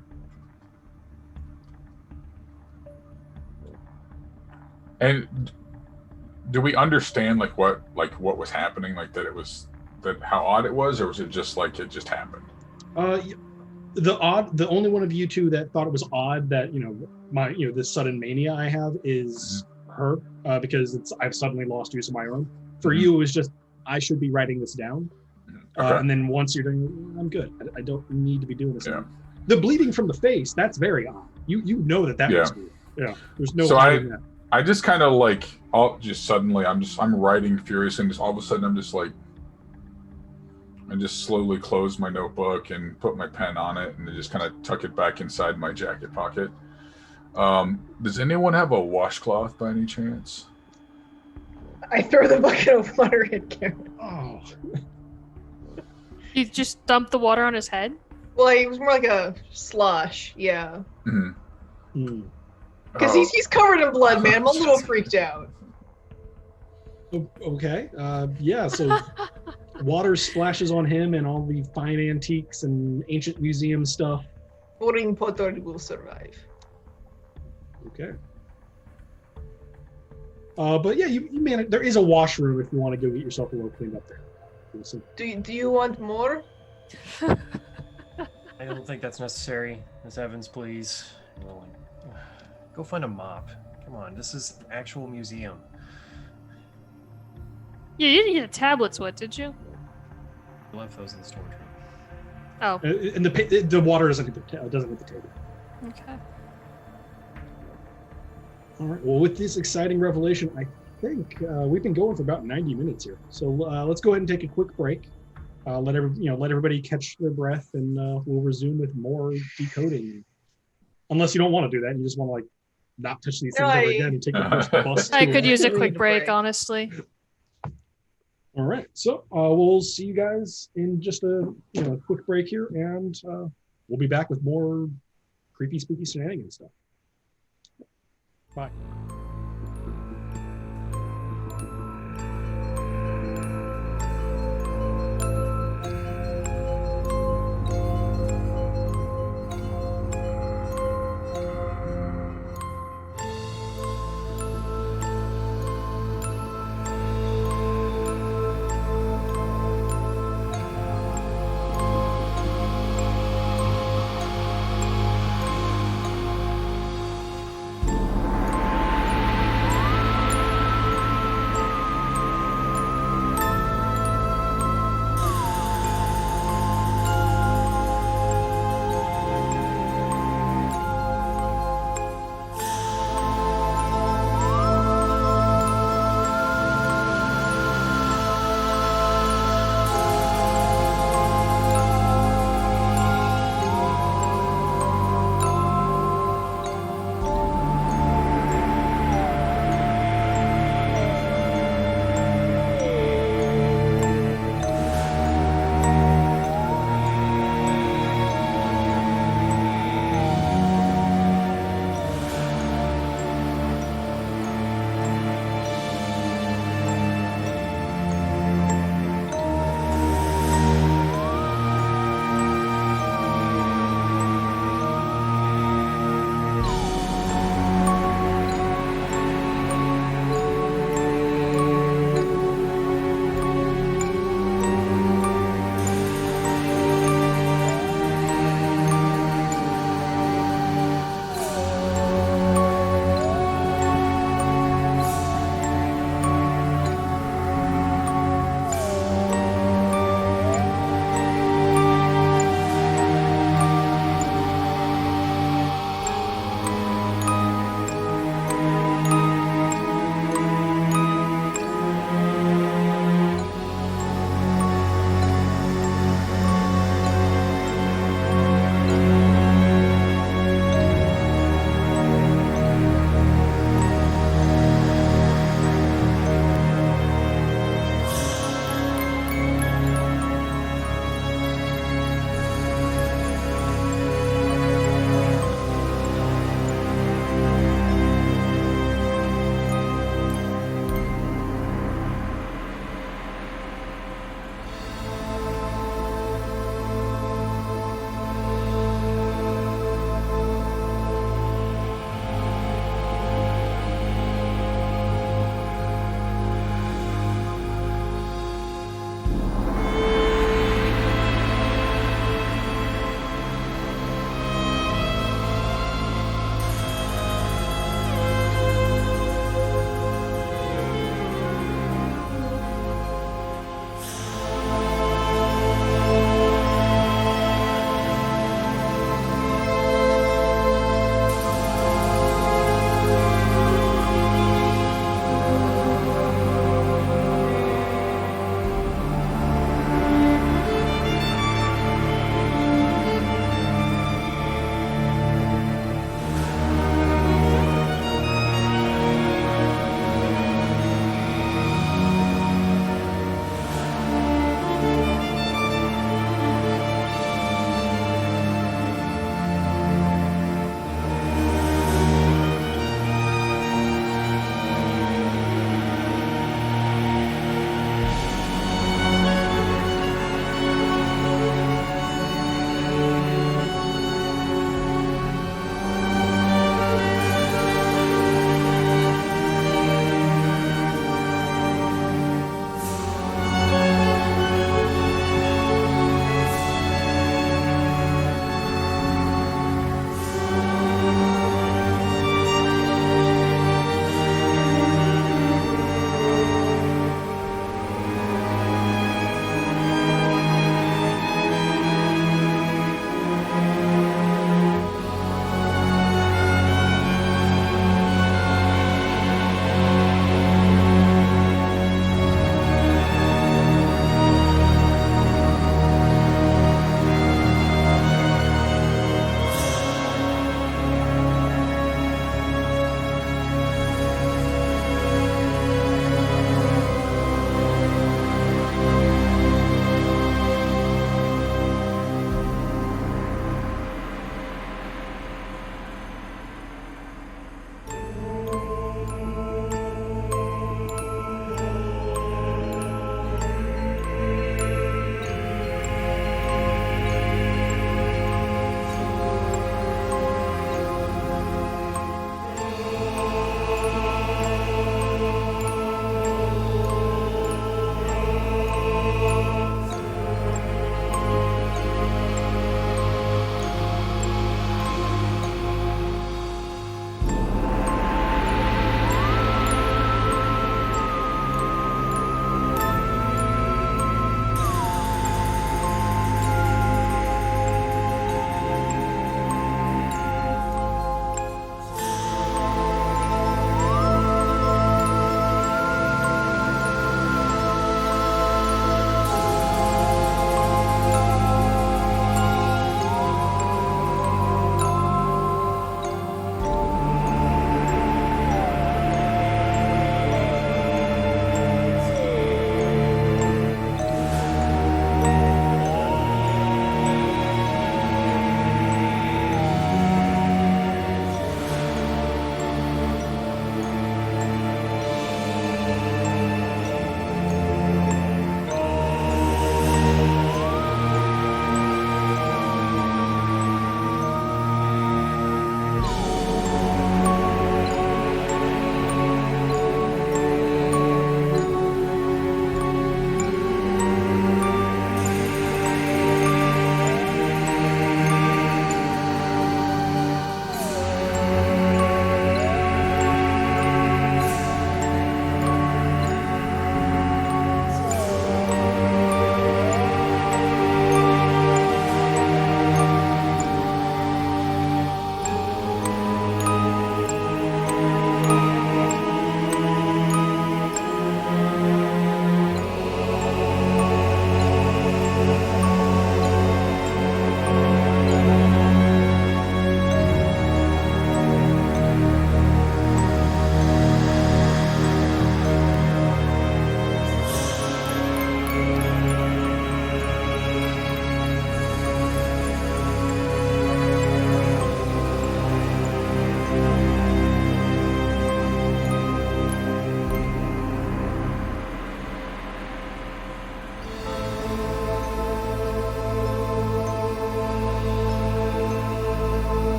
Speaker 4: And do we understand what was happening? Like that it was that how odd it was, or was it just like it just happened?
Speaker 1: The only one of you two that thought it was odd that this sudden mania I have is her, because I've suddenly lost use of my arm. For you, it was just I should be writing this down,
Speaker 4: Okay.
Speaker 1: and then once you're doing, I'm good. I don't need to be doing this.
Speaker 4: Yeah.
Speaker 1: Anymore. The bleeding from the face, that's very odd. You know that
Speaker 4: Yeah.
Speaker 1: was weird. Yeah, there's no
Speaker 4: So
Speaker 1: hiding that.
Speaker 4: I just kind of suddenly I'm writing furious, and just all of a sudden I'm just like, I just slowly close my notebook and put my pen on it, and then just kind of tuck it back inside my jacket pocket. Does anyone have a washcloth by any chance?
Speaker 2: I throw the bucket of water at Karen.
Speaker 1: Oh,
Speaker 6: You just dump the water on his head?
Speaker 2: Well, it was more like a slosh, yeah.
Speaker 4: Mm-hmm.
Speaker 2: Because he's covered in blood, man. I'm a little freaked out.
Speaker 1: Okay. Yeah. So water splashes on him and all the fine antiques and ancient museum stuff.
Speaker 2: Boring Potter will survive.
Speaker 1: Okay. But yeah, you manage. There is a washroom if you want to go get yourself a little cleaned up there. Listen.
Speaker 2: Do you want more?
Speaker 5: I don't think that's necessary. Miss Evans, please. Go find a mop. Come on, this is an actual museum.
Speaker 6: Yeah, you didn't get the tablets, what, did you?
Speaker 5: I left those in the storage room.
Speaker 6: Oh,
Speaker 1: And the water doesn't hit the table.
Speaker 6: okay.
Speaker 1: All right. Well, with this exciting revelation, I think we've been going for about 90 minutes here. So let's go ahead and take a quick break. Let everybody catch their breath, and we'll resume with more decoding. Unless you don't want to do that, you just want to not touch these things ever again and take the first bus.
Speaker 6: I could
Speaker 1: tour.
Speaker 6: use a
Speaker 2: Really
Speaker 6: quick
Speaker 2: need a
Speaker 6: break,
Speaker 2: break.
Speaker 6: honestly.
Speaker 1: All right. So we'll see you guys in just a quick break here, and we'll be back with more creepy, spooky shenanigans stuff. Bye.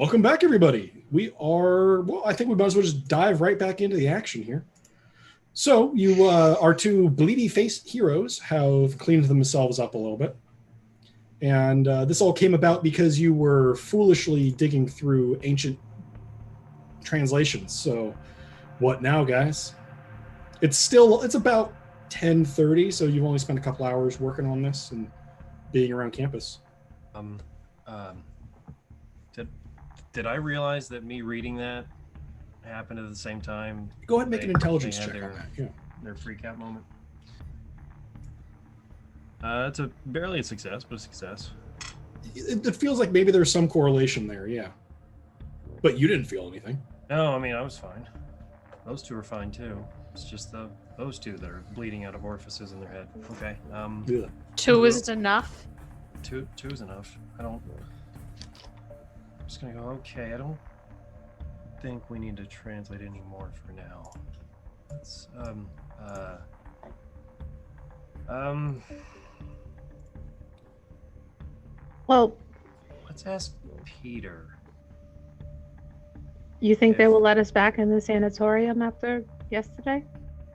Speaker 1: Welcome back, everybody. I think we might as well just dive right back into the action here. So you, our two bleedy-faced heroes have cleaned themselves up a little bit. And this all came about because you were foolishly digging through ancient translations. So what now, guys? It's about 10:30, so you've only spent a couple hours working on this and being around campus.
Speaker 5: Did I realize that me reading that happened at the same time?
Speaker 1: Go ahead and make an intelligence check on that. Yeah.
Speaker 5: Their freak out moment. It's barely a success, but a success.
Speaker 1: It feels like maybe there's some correlation there, yeah. But you didn't feel anything.
Speaker 5: No, I mean, I was fine. Those two are fine too. It's just those two that are bleeding out of orifices in their head. Okay.
Speaker 1: Yeah.
Speaker 6: 2 isn't enough.
Speaker 5: Two is enough. I'm just gonna go, okay, I don't think we need to translate any more for now. Let's,
Speaker 3: Well,
Speaker 5: let's ask Peter.
Speaker 3: you think they will let us back in the sanatorium after yesterday?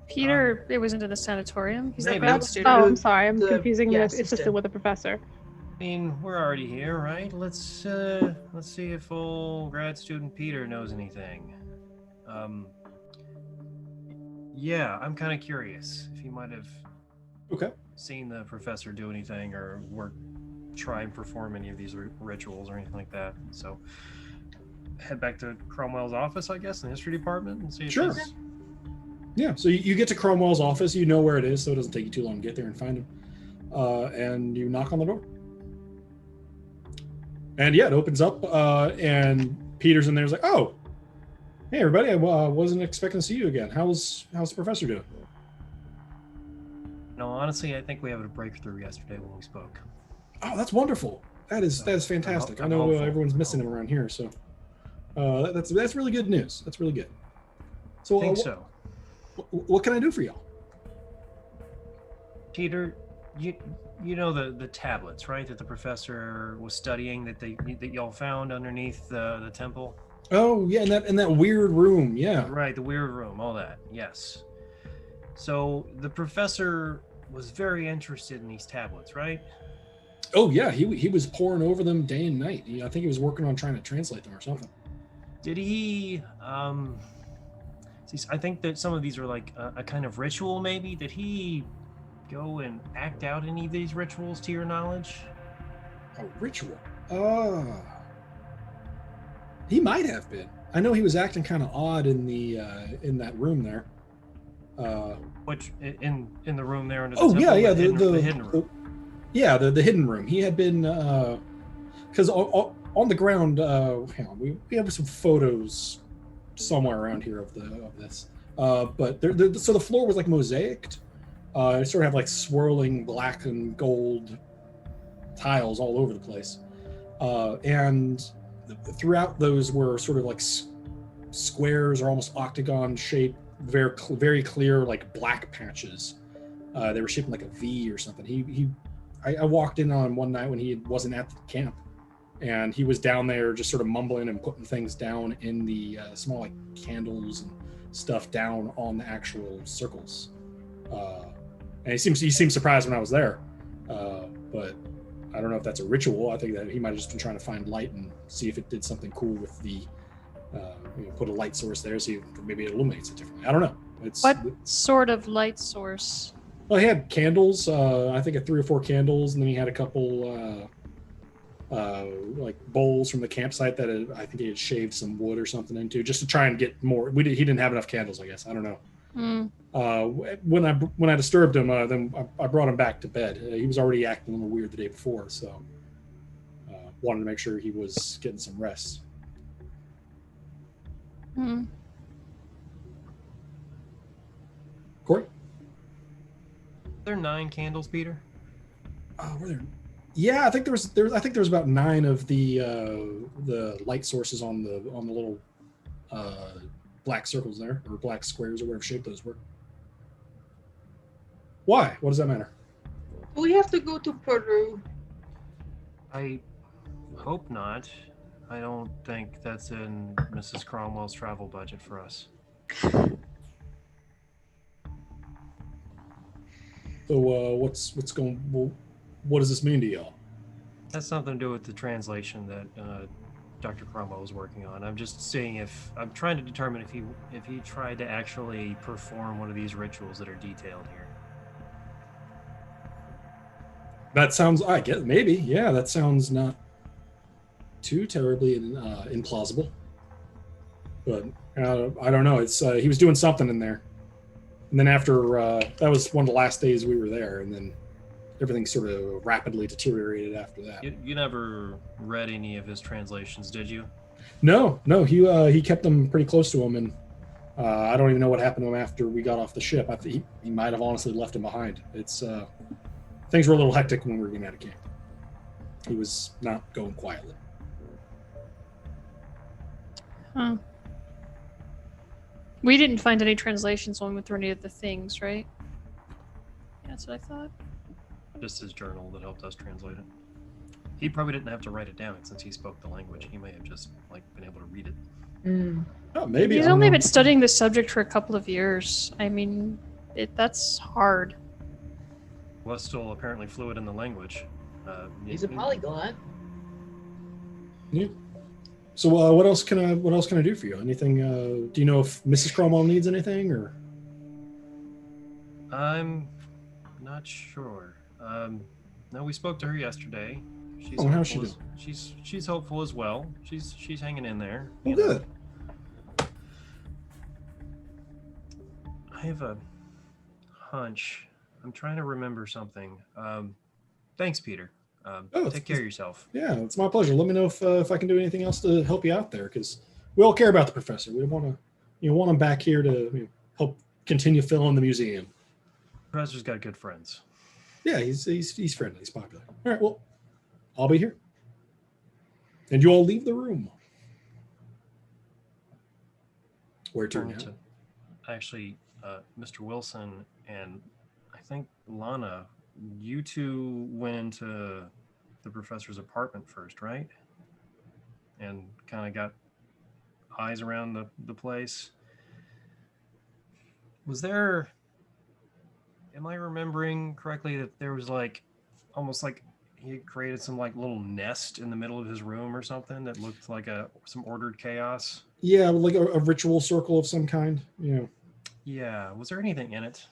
Speaker 6: Peter, it wasn't in the sanatorium. He's the
Speaker 5: Maybe.
Speaker 6: grad student.
Speaker 3: Oh, I'm sorry. I'm
Speaker 2: The-
Speaker 3: confusing
Speaker 2: yeah,
Speaker 3: the
Speaker 2: assistant.
Speaker 3: assistant with the professor.
Speaker 5: I mean, we're already here, right? Let's see if old grad student Peter knows anything. Yeah, I'm kind of curious if he might have
Speaker 1: Okay.
Speaker 5: seen the professor do anything or try and perform any of these rituals or anything like that. So head back to Cromwell's office, I guess, in the history department and see if
Speaker 1: Sure.
Speaker 5: he's-
Speaker 1: Yeah, so you get to Cromwell's office, you know where it is, so it doesn't take you too long to get there and find him. And you knock on the door. And yeah, it opens up, and Peter's in there. He's like, "Oh, hey everybody! I wasn't expecting to see you again. How's the professor doing?"
Speaker 5: No, honestly, I think we had a breakthrough yesterday when we spoke.
Speaker 1: Oh, that's wonderful. That is fantastic. I
Speaker 5: I'm
Speaker 1: know
Speaker 5: hopeful.
Speaker 1: everyone's missing him around here, so that's really good news. That's really good. So,
Speaker 5: I think so.
Speaker 1: What can I do for y'all?
Speaker 5: Peter, you know the tablets, right? That the professor was studying that y'all found underneath the temple.
Speaker 1: Oh yeah, in that weird room. Yeah.
Speaker 5: Right, the weird room, all that. Yes. So the professor was very interested in these tablets, right?
Speaker 1: Oh yeah, he was poring over them day and night. I think he was working on trying to translate them or something.
Speaker 5: Did he? I think that some of these are like a kind of ritual, maybe. Did he go and act out any of these rituals, to your knowledge?
Speaker 1: A ritual? He might have been. I know he was acting kind of odd in the in that room there.
Speaker 5: Which in the room there under the
Speaker 1: Oh
Speaker 5: temple,
Speaker 1: yeah,
Speaker 5: the hidden room.
Speaker 1: The hidden room. He had been because on the ground. Hang on, we have some photos somewhere around here of this. But so the floor was like mosaiced. It sort of had like swirling black and gold tiles all over the place, and throughout those were sort of like squares or almost octagon shaped, very clear like black patches. They were shaped like a V or something. I walked in on him one night when he wasn't at the camp, and he was down there just sort of mumbling and putting things down in the small like candles and stuff down on the actual circles. And he seemed surprised when I was there, but I don't know if that's a ritual. I think that he might have just been trying to find light and see if it did something cool with the put a light source there, see if maybe it illuminates it differently. I don't know.
Speaker 6: What sort of light source?
Speaker 1: Well, he had candles. I think 3 or 4 candles, and then he had a couple like bowls from the campsite that I think he had shaved some wood or something into, just to try and get more. He didn't have enough candles, I guess. I don't know. When I disturbed him, then I brought him back to bed. He was already acting a little weird the day before, so wanted to make sure he was getting some rest. Corey?
Speaker 5: Are there 9 candles, Peter?
Speaker 1: Were there? Yeah, I think there was about 9 of the light sources on the little black circles there, or black squares, or whatever shape those were. Why? What does that matter?
Speaker 2: We have to go to Peru.
Speaker 5: I hope not. I don't think that's in Mrs. Cromwell's travel budget for us.
Speaker 1: So what's going? Well, what does this mean to y'all?
Speaker 5: That's something to do with the translation that Dr. Cromwell was working on. I'm just seeing if I'm trying to determine if he tried to actually perform one of these rituals that are detailed here.
Speaker 1: That sounds. I guess maybe. Yeah, that sounds not too terribly implausible. But I don't know. It's he was doing something in there, and then after that was one of the last days we were there, and then everything sort of rapidly deteriorated after that.
Speaker 5: You never read any of his translations, did you?
Speaker 1: No. He kept them pretty close to him, and I don't even know what happened to him after we got off the ship. I think he might have honestly left him behind. It's things were a little hectic when we were getting out of camp. He was not going quietly.
Speaker 6: Huh. We didn't find any translations when we went through any of the things, right? Yeah, that's what I thought.
Speaker 5: Just his journal that helped us translate it. He probably didn't have to write it down since he spoke the language. He may have just been able to read it.
Speaker 1: Oh, maybe.
Speaker 6: He's only been studying the subject for a couple of years. I mean, that's hard.
Speaker 5: Was still apparently fluent in the language.
Speaker 2: He's a polyglot.
Speaker 1: Yeah. So what else can I do for you? Anything? Do you know if Mrs. Cromwell needs anything, or?
Speaker 5: I'm not sure. No, we spoke to her yesterday. She's
Speaker 1: how's she doing?
Speaker 5: She's hopeful as well. She's hanging in there.
Speaker 1: Oh, good.
Speaker 5: I have a hunch. I'm trying to remember something. Thanks, Peter. Take care of yourself.
Speaker 1: Yeah, it's my pleasure. Let me know if I can do anything else to help you out there, because we all care about the professor. We want him back here to help continue filling the museum.
Speaker 5: The professor's got good friends.
Speaker 1: Yeah, he's friendly. He's popular. All right, well, I'll be here, and you all leave the room. Where to now?
Speaker 5: Actually, Mr. Wilson and I think Lana, you two went into the professor's apartment first, right? And kind of got eyes around the place. Was there, am I remembering correctly that there was almost like he had created some little nest in the middle of his room or something that looked like some ordered chaos?
Speaker 1: Yeah, like a ritual circle of some kind. Yeah.
Speaker 5: Yeah. Was there anything in it?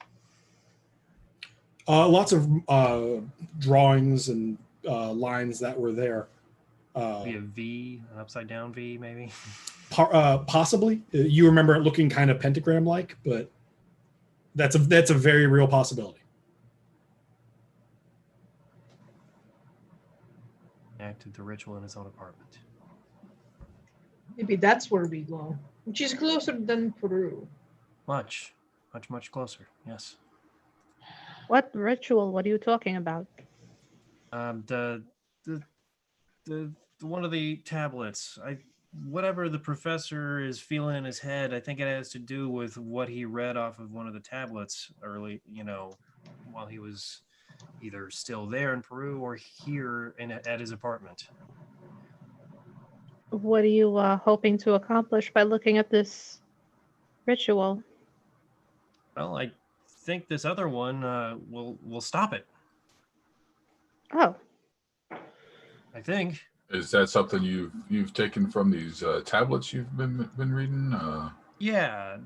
Speaker 1: Lots of drawings and lines that were there.
Speaker 5: Be a V, an upside down V, maybe?
Speaker 1: Possibly. You remember it looking kind of pentagram-like, but that's a very real possibility.
Speaker 5: Acted the ritual in his own apartment.
Speaker 2: Maybe that's where we go, which is closer than Peru.
Speaker 5: Much closer. Yes.
Speaker 3: What ritual? What are you talking about?
Speaker 5: The one of the tablets. Whatever the professor is feeling in his head, I think it has to do with what he read off of one of the tablets early, while he was either still there in Peru or here at his apartment.
Speaker 3: What are you hoping to accomplish by looking at this ritual?
Speaker 5: Well, I think this other one will stop it.
Speaker 3: Oh.
Speaker 5: I think.
Speaker 4: Is that something you've taken from these tablets you've been reading?
Speaker 5: Yeah,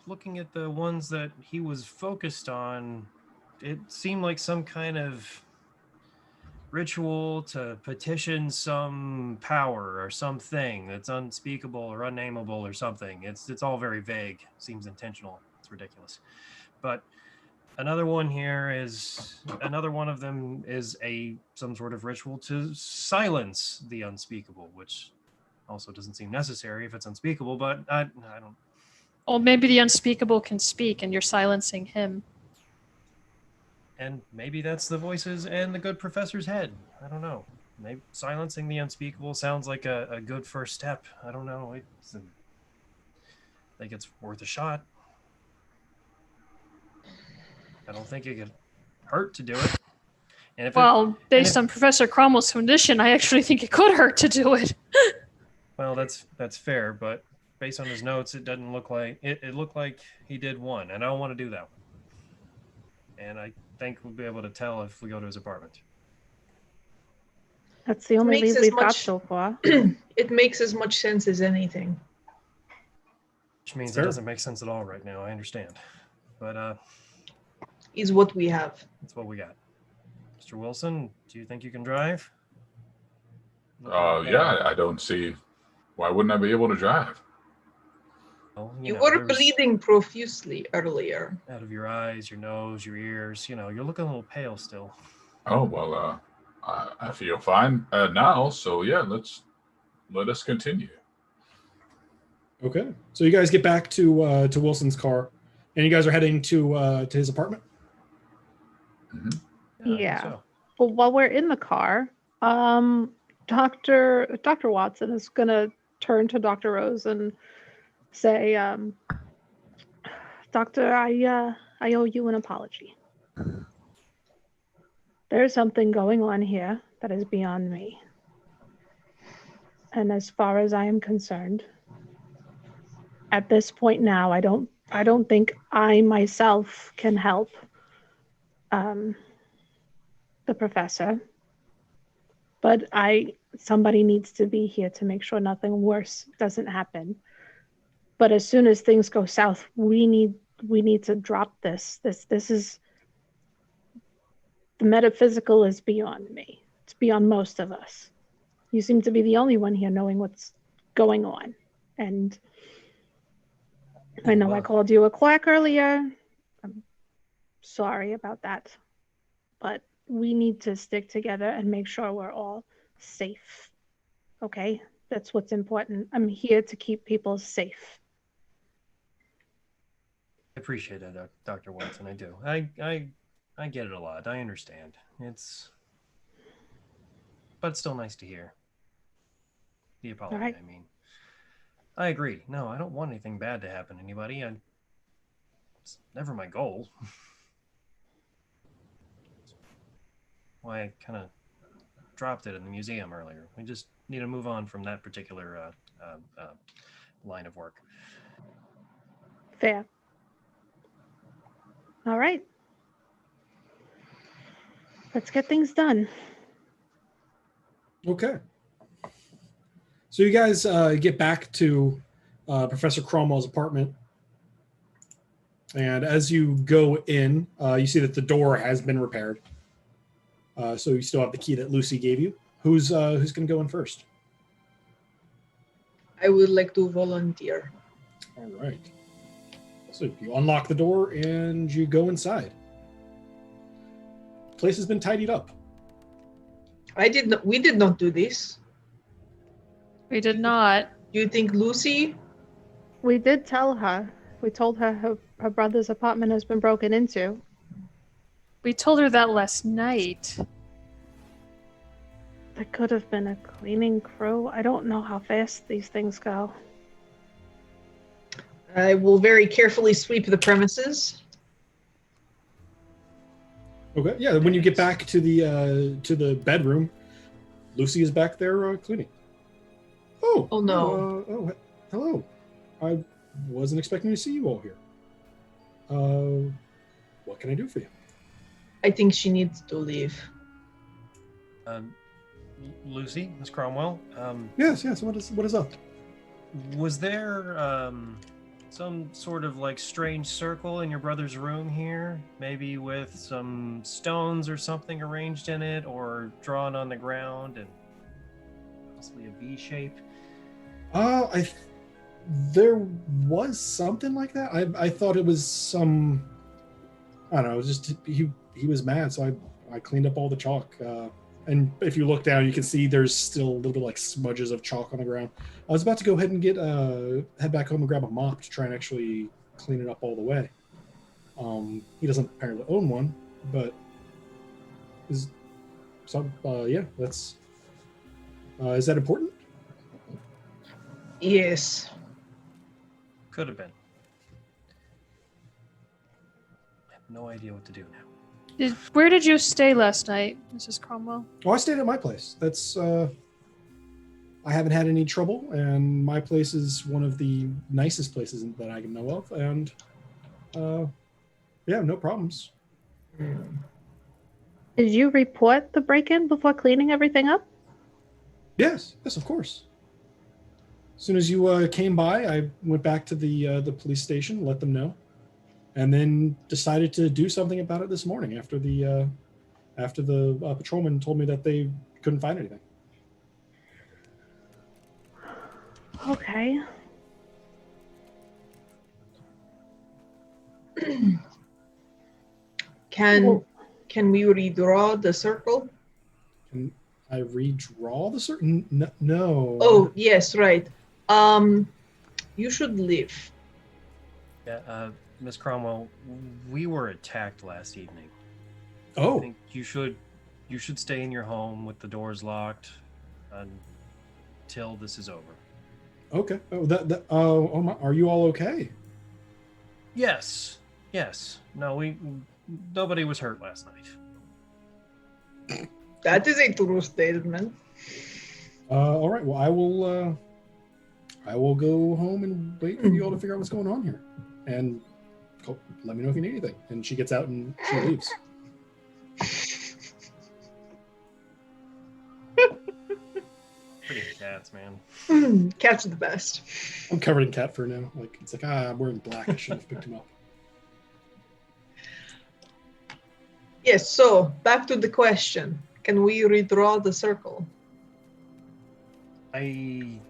Speaker 5: looking at the ones that he was focused on, it seemed like some kind of ritual to petition some power or something that's unspeakable or unnameable or something. It's all very vague. Seems intentional. It's ridiculous. But another one of them is some sort of ritual to silence the unspeakable, which also doesn't seem necessary if it's unspeakable, but I don't.
Speaker 6: Or maybe the unspeakable can speak and you're silencing him.
Speaker 5: And maybe that's the voices and the good professor's head. I don't know. Maybe silencing the unspeakable sounds like a good first step. I don't know. I think it's worth a shot. I don't think it could hurt to do it. And if
Speaker 6: based on Professor Cromwell's condition, I actually think it could hurt to do it.
Speaker 5: Well, that's fair, but based on his notes, it doesn't look like it looked like he did one, and I don't want to do that one. And I think we'll be able to tell if we go to his apartment.
Speaker 3: That's the only lead we've got so far.
Speaker 2: It makes as much sense as anything.
Speaker 5: Which means it doesn't make sense at all right now. I understand, but
Speaker 2: is what we have.
Speaker 5: That's what we got. Mr. Wilson, do you think you can drive?
Speaker 4: Yeah, I don't see why wouldn't I be able to drive.
Speaker 5: Well,
Speaker 2: you were bleeding profusely earlier.
Speaker 5: Out of your eyes, your nose, your ears. You're looking a little pale still.
Speaker 4: Oh well, I feel fine now. So yeah, let us continue.
Speaker 1: Okay, so you guys get back to Wilson's car, and you guys are heading to his apartment.
Speaker 5: Mm-hmm.
Speaker 3: Yeah.
Speaker 5: So.
Speaker 3: Well, while we're in the car, Dr. Watson is gonna turn to Dr. Rose and say, Doctor, I owe you an apology. There's something going on here that is beyond me. And as far as I am concerned, at this point now, I don't think I myself can help the professor. But somebody needs to be here to make sure nothing worse doesn't happen. But as soon as things go south, we need to drop this. This is the metaphysical is beyond me. It's beyond most of us. You seem to be the only one here knowing what's going on. And I know I called you a quack earlier. I'm sorry about that. But we need to stick together and make sure we're all safe. Okay? That's what's important. I'm here to keep people safe.
Speaker 5: I appreciate that, Dr. Watson. I do. I get it a lot. I understand. But it's still nice to hear. The apology, right. I mean. I agree. No, I don't want anything bad to happen to anybody. It's never my goal. Why I kind of dropped it in the museum earlier. We just need to move on from that particular line of work.
Speaker 3: Fair. All right. Let's get things done.
Speaker 1: Okay. So you guys get back to Professor Cromwell's apartment. And as you go in, you see that the door has been repaired. So you still have the key that Lucy gave you. Who's going to go in first?
Speaker 2: I would like to volunteer.
Speaker 1: All right. So you unlock the door and you go inside. Place has been tidied up.
Speaker 2: We did not do this.
Speaker 6: We did not.
Speaker 2: Do you think Lucy?
Speaker 3: We did tell her. We told her her brother's apartment has been broken into.
Speaker 6: We told her that last night.
Speaker 3: There could have been a cleaning crew. I don't know how fast these things go.
Speaker 2: I will very carefully sweep the premises.
Speaker 1: Okay. Yeah. When you get back to the bedroom, Lucy is back there cleaning.
Speaker 2: Oh no.
Speaker 1: Hello. I wasn't expecting to see you all here. What can I do for you?
Speaker 2: I think she needs to leave.
Speaker 5: Lucy, Miss Cromwell.
Speaker 1: Yes. What is up?
Speaker 5: Was there some sort of like strange circle in your brother's room here? Maybe with some stones or something arranged in it, or drawn on the ground, and possibly a V shape?
Speaker 1: There was something like that. I thought it was some. I don't know. It was just he was mad, so I cleaned up all the chalk. And if you look down, you can see there's still a little bit like smudges of chalk on the ground. I was about to go ahead and head back home and grab a mop to try and actually clean it up all the way. He doesn't apparently own one, but that's. Is that important?
Speaker 2: Yes.
Speaker 5: Could have been. I have no idea what to do now.
Speaker 6: Where did you stay last night, Mrs. Cromwell?
Speaker 1: Oh, I stayed at my place. That's I haven't had any trouble, and my place is one of the nicest places that I can know of, and yeah, no problems.
Speaker 3: Did you report the break-in before cleaning everything up?
Speaker 1: Yes, of course. As soon as you came by, I went back to the police station, let them know, and then decided to do something about it this morning after the patrolman told me that they couldn't find anything.
Speaker 3: Okay.
Speaker 2: Can we redraw the circle?
Speaker 1: Can I redraw the certain? No.
Speaker 2: Oh, yes, right. You should leave.
Speaker 5: Yeah, Miss Cromwell, we were attacked last evening.
Speaker 1: Oh.
Speaker 5: I think you should stay in your home with the doors locked until this is over.
Speaker 1: Okay. Oh, oh my, are you all okay?
Speaker 5: Yes. No, nobody was hurt last night.
Speaker 2: That is a true statement.
Speaker 1: All right. Well, I will go home and wait for you all to figure out what's going on here, and let me know if you need anything. And she gets out and she leaves.
Speaker 5: Pretty cats, man.
Speaker 2: Cats are the best.
Speaker 1: I'm covered in cat fur now. Like it's like I'm wearing black. I should have picked him up.
Speaker 2: Yes, so back to the question. Can we redraw the circle?
Speaker 5: Maybe.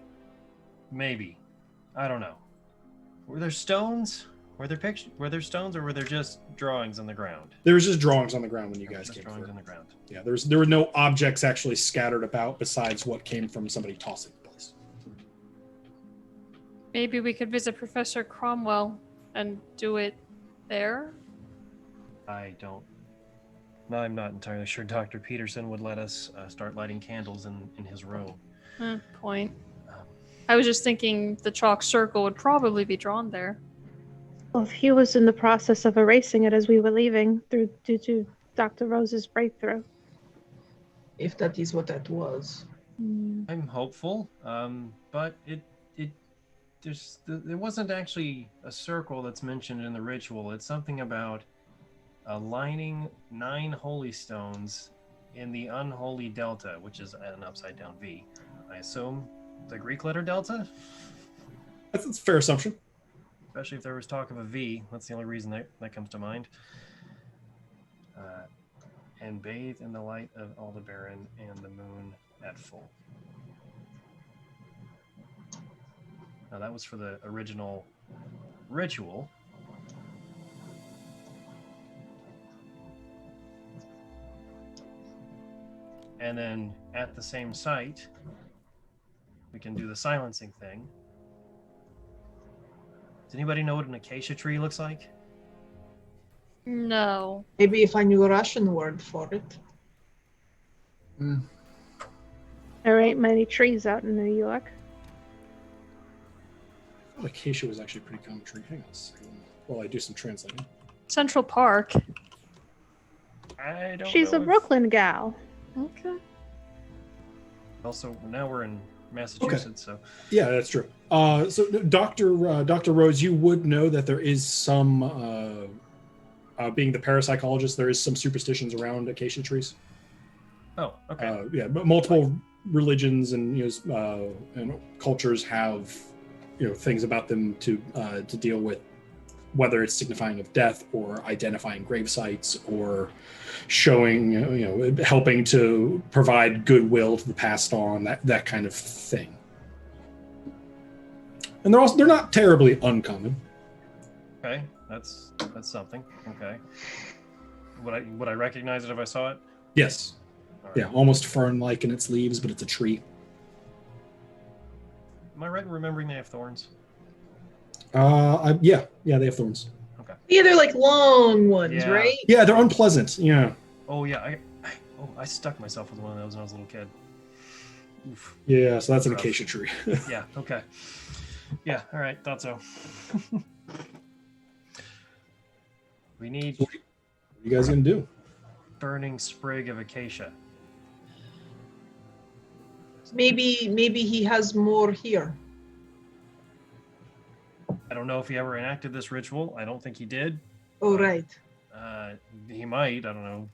Speaker 5: I don't know. Were there stones? Were there stones, or were there just drawings on the ground?
Speaker 1: There was just drawings on the ground when you guys came
Speaker 5: drawings
Speaker 1: through.
Speaker 5: on the ground.
Speaker 1: Yeah, there were no objects actually scattered about besides what came from somebody tossing the place.
Speaker 6: Maybe we could visit Professor Cromwell and do it there?
Speaker 5: No, I'm not entirely sure Dr. Peterson would let us start lighting candles in his room.
Speaker 6: Point. I was just thinking the chalk circle would probably be drawn there.
Speaker 3: Well, if he was in the process of erasing it as we were leaving due to Dr. Rose's breakthrough.
Speaker 2: If that is what that was.
Speaker 5: I'm hopeful, but it wasn't actually a circle that's mentioned in the ritual. It's something about aligning 9 holy stones in the unholy delta, which is an upside down V. I assume the Greek letter delta?
Speaker 1: That's a fair assumption.
Speaker 5: Especially if there was talk of a V. That's the only reason that comes to mind. And bathe in the light of Aldebaran and the moon at full. Now that was for the original ritual. And then at the same site, we can do the silencing thing. Does anybody know what an acacia tree looks like?
Speaker 6: No.
Speaker 2: Maybe if I knew a Russian word for it.
Speaker 3: There ain't many trees out in New York.
Speaker 1: I thought acacia was actually a pretty common tree. Hang on a second while I do some translating.
Speaker 6: Central Park.
Speaker 5: I don't
Speaker 3: She's
Speaker 5: know
Speaker 3: a
Speaker 5: if-
Speaker 3: Brooklyn gal.
Speaker 6: Okay.
Speaker 5: Also, now we're in Massachusetts, so
Speaker 1: Yeah, that's true. So Dr. Rose, you would know that there is some, being the parapsychologist, there is some superstitions around acacia trees.
Speaker 5: oh, okay.
Speaker 1: Yeah, but multiple religions and and cultures have things about them to deal with, whether it's signifying of death or identifying grave sites or showing helping to provide goodwill to the passed on, that kind of thing. And they're not terribly uncommon.
Speaker 5: Okay, that's something. Okay. Would I recognize it if I saw it?
Speaker 1: Yes.
Speaker 5: All right.
Speaker 1: Yeah, almost fern-like in its leaves, but it's a tree.
Speaker 5: Am I right in remembering they have thorns?
Speaker 1: Yeah, they have thorns.
Speaker 5: Okay.
Speaker 2: Yeah, they're like long ones,
Speaker 5: Yeah.
Speaker 2: right?
Speaker 1: Yeah, they're unpleasant. Yeah.
Speaker 5: Oh yeah, I stuck myself with one of those when I was a little kid. Oof.
Speaker 1: Yeah, so that's an
Speaker 5: Rough.
Speaker 1: acacia tree.
Speaker 5: Yeah. Okay. Yeah. All right. Thought so. We need.
Speaker 1: What are you guys gonna do?
Speaker 5: burning sprig of acacia.
Speaker 2: Maybe he has more here.
Speaker 5: I don't know if he ever enacted this ritual. I don't think he did.
Speaker 2: Oh, right.
Speaker 5: He might. I don't know.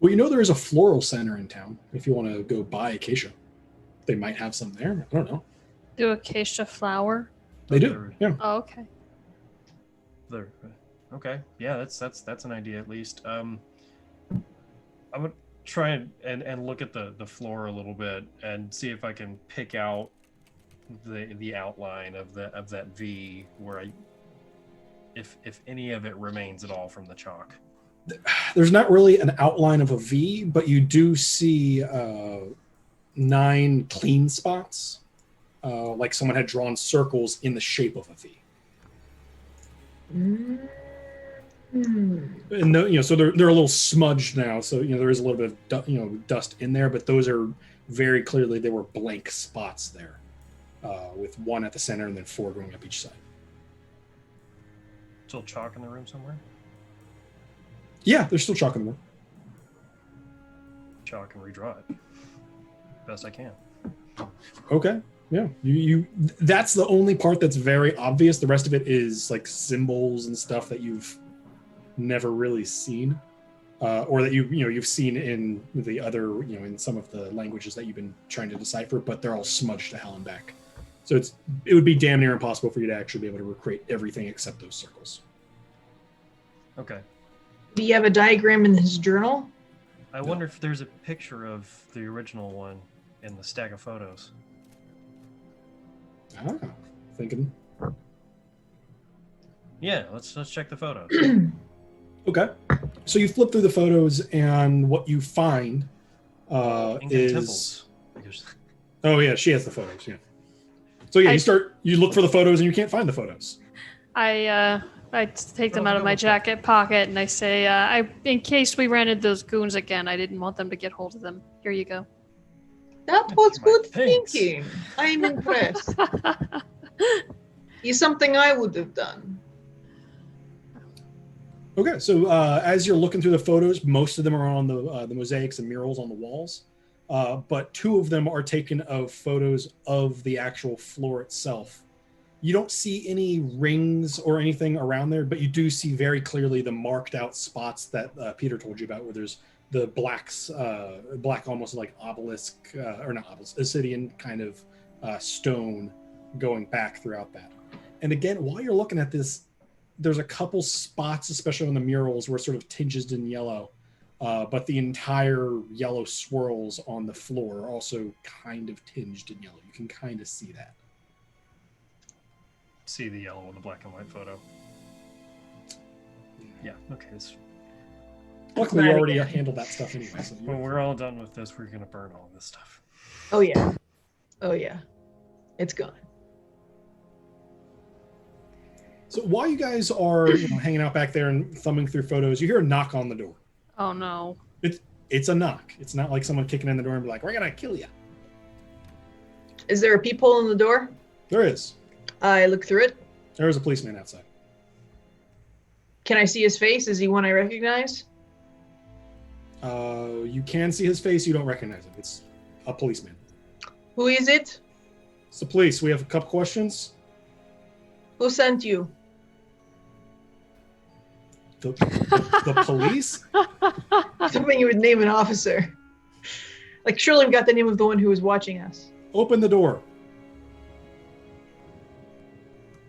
Speaker 1: Well, you know there is a floral center in town. If you want to go buy acacia, they might have some there. I don't know.
Speaker 6: Do acacia flower?
Speaker 1: They do. Yeah.
Speaker 6: Oh, okay.
Speaker 5: Okay. Yeah, that's an idea at least. I'm gonna try and look at the floor a little bit and see if I can pick out the outline of that V where if any of it remains at all from the chalk.
Speaker 1: There's not really an outline of a V, but you do see 9 clean spots, like someone had drawn circles in the shape of a V. And so they're a little smudged now. So there is a little bit of dust in there, but those are very clearly they were blank spots there, with 1 at the center and then 4 going up each side.
Speaker 5: Still chalk in the room somewhere?
Speaker 1: Yeah, there's still chalk in the room.
Speaker 5: Chalk and redraw it best I can.
Speaker 1: Okay. Yeah. You that's the only part that's very obvious. The rest of it is like symbols and stuff that you've never really seen, or that you've seen in the other in some of the languages that you've been trying to decipher, but they're all smudged to hell and back. So it would be damn near impossible for you to actually be able to recreate everything except those circles.
Speaker 5: Okay.
Speaker 2: Do you have a diagram in his journal?
Speaker 5: I wonder if there's a picture of the original one in the stack of photos.
Speaker 1: Thinking.
Speaker 5: Yeah, let's check the photos.
Speaker 1: Okay. So you flip through the photos, and what you find
Speaker 5: Incan
Speaker 1: is
Speaker 5: temples.
Speaker 1: Oh yeah, she has the photos. Yeah. So yeah, you look for the photos, and you can't find the photos.
Speaker 6: I take them out of my jacket pocket and I say, in case we ran into those goons again, I didn't want them to get hold of them. Here you go.
Speaker 2: That was good
Speaker 5: Thanks.
Speaker 2: thinking. I'm impressed. It's something I would have done.
Speaker 1: Okay, so as you're looking through the photos, most of them are on the mosaics and murals on the walls, but 2 of them are taken of photos of the actual floor itself. You don't see any rings or anything around there, but you do see very clearly the marked out spots that Peter told you about, where there's the black almost like obelisk, or not obelisk, obsidian kind of stone going back throughout that. And again, while you're looking at this, there's a couple spots, especially on the murals, where it sort of tinges in yellow, but the entire yellow swirls on the floor are also kind of tinged in yellow. You can kind of see that.
Speaker 5: See the yellow in the black and white photo. Yeah, okay.
Speaker 1: Luckily, you already handled that stuff anyway. So
Speaker 5: When we're all done with this, we're going to burn all this stuff.
Speaker 2: Oh yeah. It's gone.
Speaker 1: So while you guys are hanging out back there and thumbing through photos, you hear a knock on the door.
Speaker 6: Oh no.
Speaker 1: It's a knock. It's not like someone kicking in the door and be like, "We're gonna kill you."
Speaker 2: Is there a peephole in the door?
Speaker 1: There is.
Speaker 2: I look through it.
Speaker 1: There is a policeman outside.
Speaker 2: Can I see his face? Is he one I recognize?
Speaker 1: You can see his face. You don't recognize him. It's a policeman.
Speaker 2: Who is it?
Speaker 1: It's the police. We have a couple questions.
Speaker 2: Who sent you?
Speaker 1: The police?
Speaker 2: Something you would name an officer. Like surely we got the name of the one who was watching us.
Speaker 1: Open the door.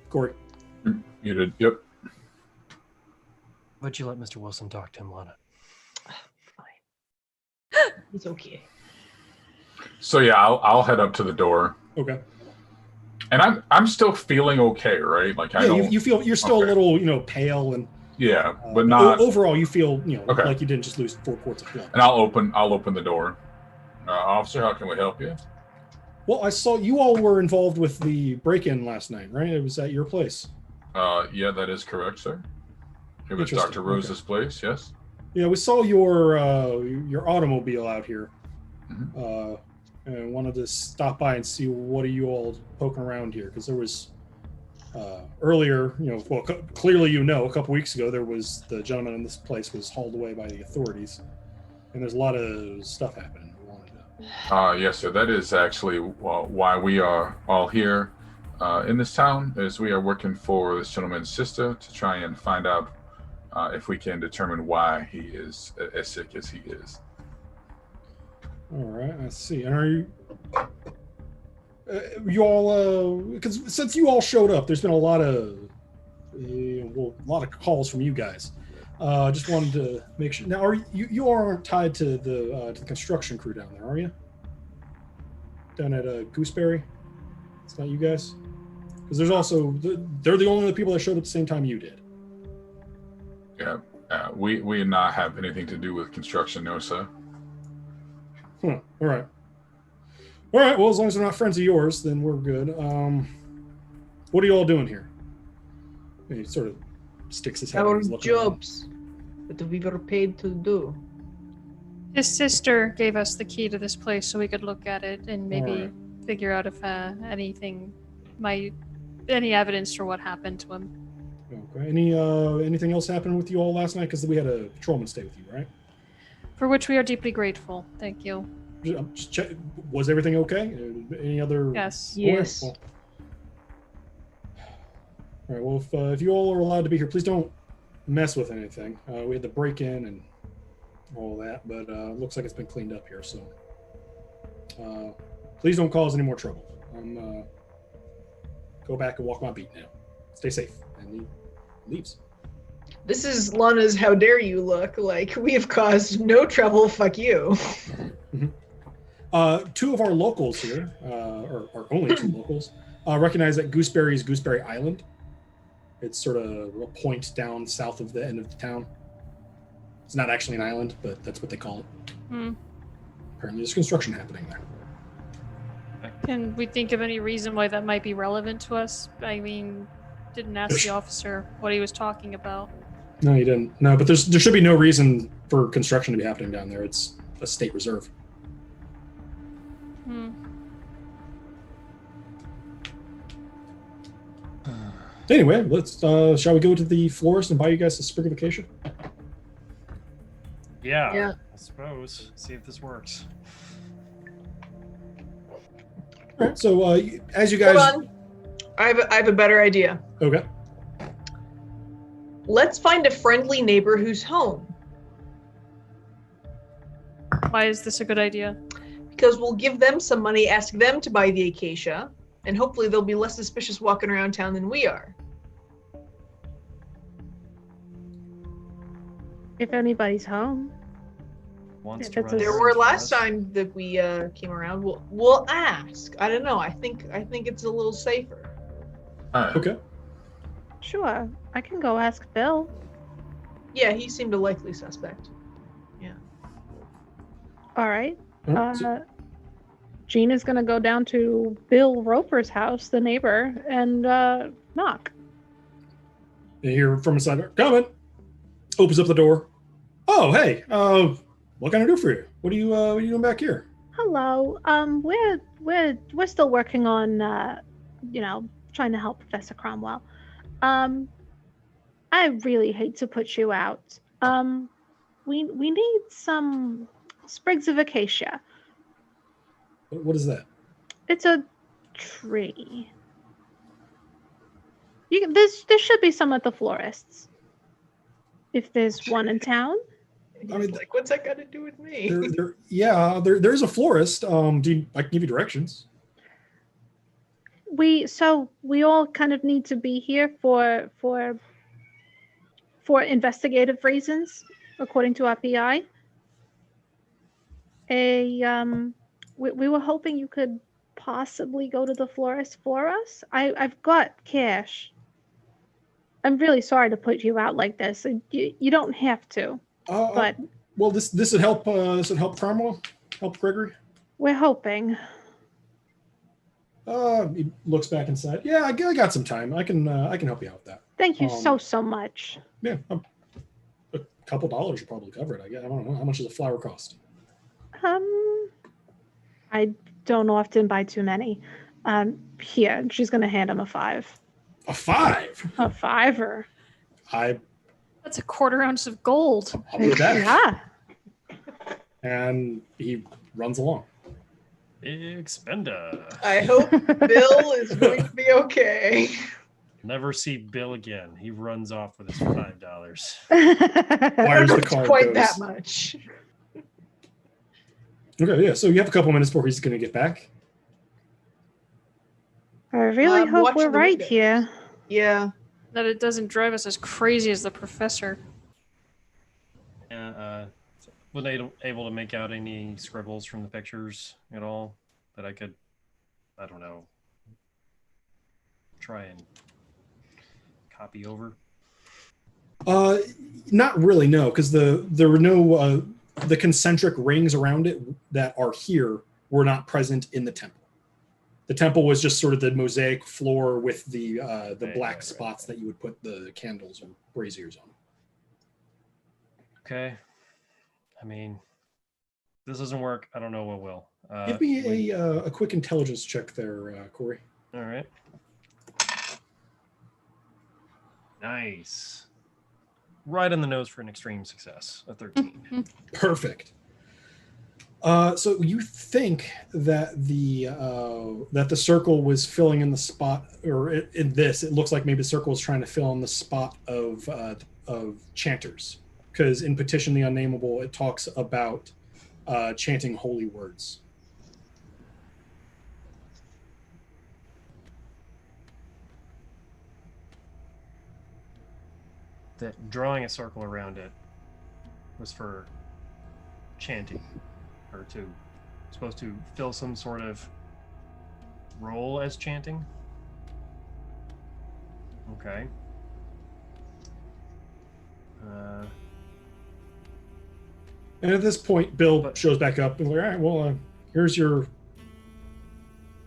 Speaker 1: Corey.
Speaker 4: You did. Yep.
Speaker 5: Would you let Mr. Wilson talk to him, Lana?
Speaker 2: Fine. It's okay.
Speaker 4: So yeah, I'll head up to the door.
Speaker 1: Okay.
Speaker 4: And I'm still feeling okay, right? Like I don't.
Speaker 1: You feel you're still a little pale and.
Speaker 4: Yeah, but not
Speaker 1: overall. You feel
Speaker 4: okay.
Speaker 1: Like you didn't just lose 4 quarts of blood.
Speaker 4: And I'll open the door. Officer, how can we help you?
Speaker 1: Well, I saw you all were involved with the break-in last night, right? It was at your place.
Speaker 4: Yeah, that is correct, sir. It was Dr. Rose's place, yes.
Speaker 1: Yeah, we saw your automobile out here.
Speaker 4: Mm-hmm.
Speaker 1: And wanted to stop by and see what are you all poking around here, because there was Earlier, clearly a couple weeks ago, there was the gentleman in this place was hauled away by the authorities, and there's a lot of stuff happening.
Speaker 4: Yes, sir. That is actually why we are all here in this town, is we are working for this gentleman's sister to try and find out if we can determine why he is as sick as he is.
Speaker 1: All right, I see. And are you all? Because since you all showed up, there's been a lot of calls from you guys. Just wanted to make sure. Now, you aren't tied to the construction crew down there, are you? Down at Gooseberry? It's not you guys? Because there's also they're the only people that showed up at the same time you did.
Speaker 4: Yeah, we not have anything to do with construction, no, sir.
Speaker 1: All right. Well, as long as they're not friends of yours, then we're good. What are you all doing here? And he sort of sticks his head.
Speaker 2: Our jobs that we were paid to do.
Speaker 6: His sister gave us the key to this place so we could look at it and maybe figure out if any evidence for what happened to him.
Speaker 1: Okay. Anything else happened with you all last night? Because we had a patrolman stay with you, right?
Speaker 6: For which we are deeply grateful. Thank you.
Speaker 1: Just check, was everything okay? Any other?
Speaker 6: Yes.
Speaker 2: Yes.
Speaker 1: All right. Well, if you all are allowed to be here, please don't mess with anything. We had to break in and all that, but it looks like it's been cleaned up here. So please don't cause any more trouble. Go back and walk my beat now. Stay safe. And he leaves.
Speaker 2: This is Lana's "How dare you" look. Like, we have caused no trouble. Fuck you.
Speaker 1: Two of our locals here, or only two locals, recognize that Gooseberry is Gooseberry Island. It's sort of a point down south of the end of the town. It's not actually an island, but that's what they call it. Apparently there's construction happening there.
Speaker 6: Can we think of any reason why that might be relevant to us? I mean, didn't ask the officer what he was talking about.
Speaker 1: No, you didn't. No, but there should be no reason for construction to be happening down there. It's a state reserve. Anyway, let's. Shall we go to the florist and buy you guys a sprig of vacation?
Speaker 5: Yeah. I suppose. See if this works.
Speaker 1: All right. So, as you guys.
Speaker 2: Hold on. I have a better idea.
Speaker 1: Okay.
Speaker 2: Let's find a friendly neighbor who's home.
Speaker 6: Why is this a good idea?
Speaker 2: Because we'll give them some money, ask them to buy the acacia, and hopefully they'll be less suspicious walking around town than we are.
Speaker 3: If anybody's home.
Speaker 2: There were last time that we came around. We'll ask. I don't know. I think it's a little safer.
Speaker 1: Okay.
Speaker 3: Sure. I can go ask Bill.
Speaker 2: Yeah, he seemed a likely suspect. Yeah.
Speaker 3: All right. Gina's gonna go down to Bill Roper's house, the neighbor, and knock.
Speaker 1: You hear from inside there, coming. Opens up the door. Oh, hey. What can I do for you? What are you doing back here?
Speaker 3: Hello. We're still working on trying to help Professor Cromwell. I really hate to put you out. We need some sprigs of acacia.
Speaker 1: What is that?
Speaker 3: It's a tree. There should be some at the florist's. If there's one in town.
Speaker 2: I mean, like, what's that got to do with me?
Speaker 1: There's a florist. I can give you directions.
Speaker 3: We all kind of need to be here for investigative reasons, according to our PI. We were hoping you could possibly go to the florist for us. I've got cash. I'm really sorry to put you out like this. You don't have to. But
Speaker 1: well, this would help. This would help Cromwell. Help Gregory.
Speaker 3: We're hoping.
Speaker 1: He looks back inside. Yeah, I got some time. I can help you out with that.
Speaker 3: Thank you so much.
Speaker 1: Yeah, a couple dollars will probably cover it. I guess. I don't know how much does a flower cost.
Speaker 3: I don't often buy too many. Here, she's gonna hand him a $5.
Speaker 1: A 5.
Speaker 3: A 5er.
Speaker 6: That's a quarter ounce of gold.
Speaker 1: I'll put that.
Speaker 3: Yeah.
Speaker 1: And he runs along.
Speaker 5: Expenda.
Speaker 2: I hope Bill is going to be okay.
Speaker 5: Never see Bill again. He runs off with his $5.
Speaker 1: Wires the
Speaker 2: It's
Speaker 1: card
Speaker 2: quite
Speaker 1: goes.
Speaker 2: that much.
Speaker 1: Okay, yeah. So you have a couple minutes before he's going to get back.
Speaker 3: I really
Speaker 2: I'm
Speaker 3: hope
Speaker 2: watching
Speaker 3: we're
Speaker 2: the
Speaker 3: right
Speaker 2: windows.
Speaker 3: here.
Speaker 2: Yeah.
Speaker 6: That it doesn't drive us as crazy as the professor.
Speaker 5: Was able to make out any scribbles from the pictures at all that I could, I don't know, try and copy over?
Speaker 1: Not really, no, because there were no the concentric rings around it that are here were not present in the temple. The temple was just sort of the mosaic floor with the black spots that you would put the candles or braziers on.
Speaker 5: Okay. I mean, this doesn't work. I don't know what will.
Speaker 1: Give me a quick intelligence check there, Corey.
Speaker 5: All right. Nice. Right on the nose for an extreme success. A 13.
Speaker 1: Perfect. So you think that the circle was filling in the spot, or in this, it looks like maybe the circle was trying to fill in the spot of chanters, because in Petition the Unnameable, it talks about chanting holy words.
Speaker 5: That drawing a circle around it was for chanting, or supposed to fill some sort of role as chanting. Okay.
Speaker 1: And at this point, Bill
Speaker 5: But-
Speaker 1: shows back up and like, all right, well, here's your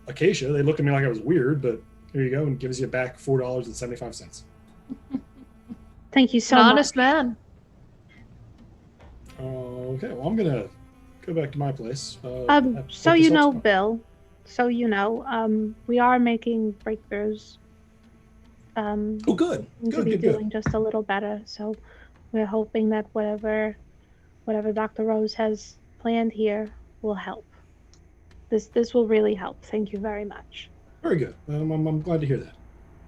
Speaker 1: acacia. They looked at me like I was weird, but here you go, and gives you back $4.75.
Speaker 3: Thank you so
Speaker 6: An
Speaker 3: much.
Speaker 6: honest man.
Speaker 1: Okay, well, I'm gonna go back to my place.
Speaker 3: So you know, Bill. So you know, we are making breakthroughs.
Speaker 1: Oh, good.
Speaker 3: Seem to
Speaker 1: Good,
Speaker 3: be
Speaker 1: good, good.
Speaker 3: doing just a little better. So we're hoping that whatever Dr. Rose has planned here will help. This will really help. Thank you very much.
Speaker 1: Very good. I'm glad to hear that.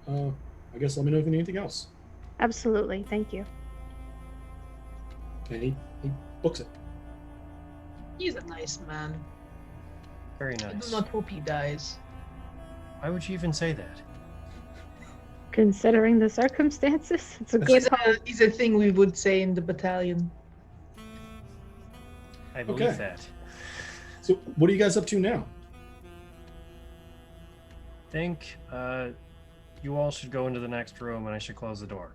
Speaker 1: I guess let me know if you need anything else.
Speaker 3: Absolutely. Thank you.
Speaker 1: And he books it.
Speaker 2: He's a nice man.
Speaker 5: Very
Speaker 2: I do
Speaker 5: nice.
Speaker 2: not hope he dies.
Speaker 5: Why would you even say that?
Speaker 3: Considering the circumstances, it's a good hope.
Speaker 2: He's a thing we would say in the battalion.
Speaker 5: I believe
Speaker 1: Okay.
Speaker 5: that.
Speaker 1: So what are you guys up to now?
Speaker 5: Think you all should go into the next room and I should close the door.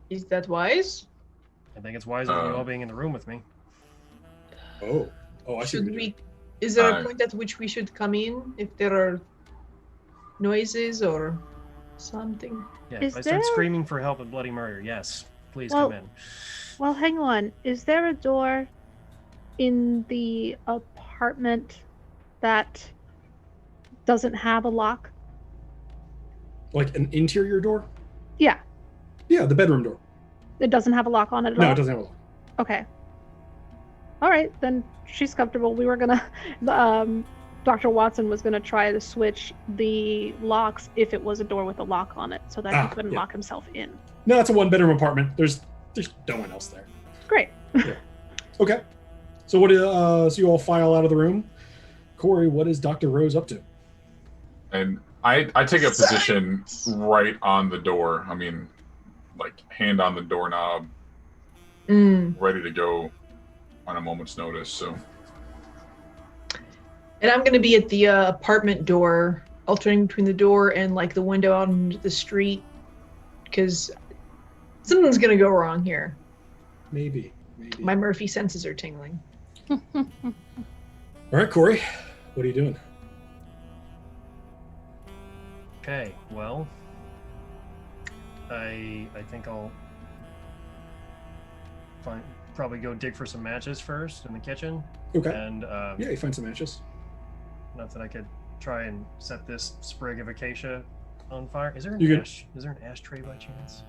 Speaker 2: Is that wise?
Speaker 5: I think it's wiser than you all being in the room with me.
Speaker 1: Oh, I see.
Speaker 2: Should
Speaker 1: what you're
Speaker 2: we? Is there a
Speaker 4: Aye.
Speaker 2: point at which we should come in if there are noises or something?
Speaker 5: Yeah,
Speaker 3: Is
Speaker 5: if I start
Speaker 3: there-
Speaker 5: screaming for help and bloody murder, yes, please
Speaker 3: Well-
Speaker 5: come in.
Speaker 3: Well, hang on. Is there a door in the apartment that doesn't have a lock?
Speaker 1: Like an interior door?
Speaker 3: Yeah,
Speaker 1: Yeah, the bedroom door.
Speaker 3: it doesn't have a lock on it at
Speaker 1: No,
Speaker 3: all.
Speaker 1: it doesn't have a lock.
Speaker 3: Okay. All right, then she's comfortable. We were gonna, Dr. Watson was gonna try to switch the locks if it was a door with a lock on it, so that he couldn't
Speaker 1: yeah.
Speaker 3: lock himself in.
Speaker 1: No, it's a one-bedroom apartment. There's no one else there.
Speaker 3: Great.
Speaker 1: Okay. So so you all file out of the room. Corey, what is Dr. Rose up to?
Speaker 4: And I take a position right on the door. I mean, like hand on the doorknob, ready to go on a moment's notice. So
Speaker 2: And I'm gonna be at the apartment door, alternating between the door and like the window out into the street, because something's gonna go wrong here.
Speaker 1: Maybe.
Speaker 2: My Murphy senses are tingling.
Speaker 1: All right, Corey, what are you doing?
Speaker 5: Okay, well, I think I'll probably go dig for some matches first in the kitchen,
Speaker 1: Okay.
Speaker 5: and
Speaker 1: Yeah, you find some matches.
Speaker 5: not that I could try and set this sprig of acacia on fire. Is there an
Speaker 1: You
Speaker 5: Is there an ashtray by chance?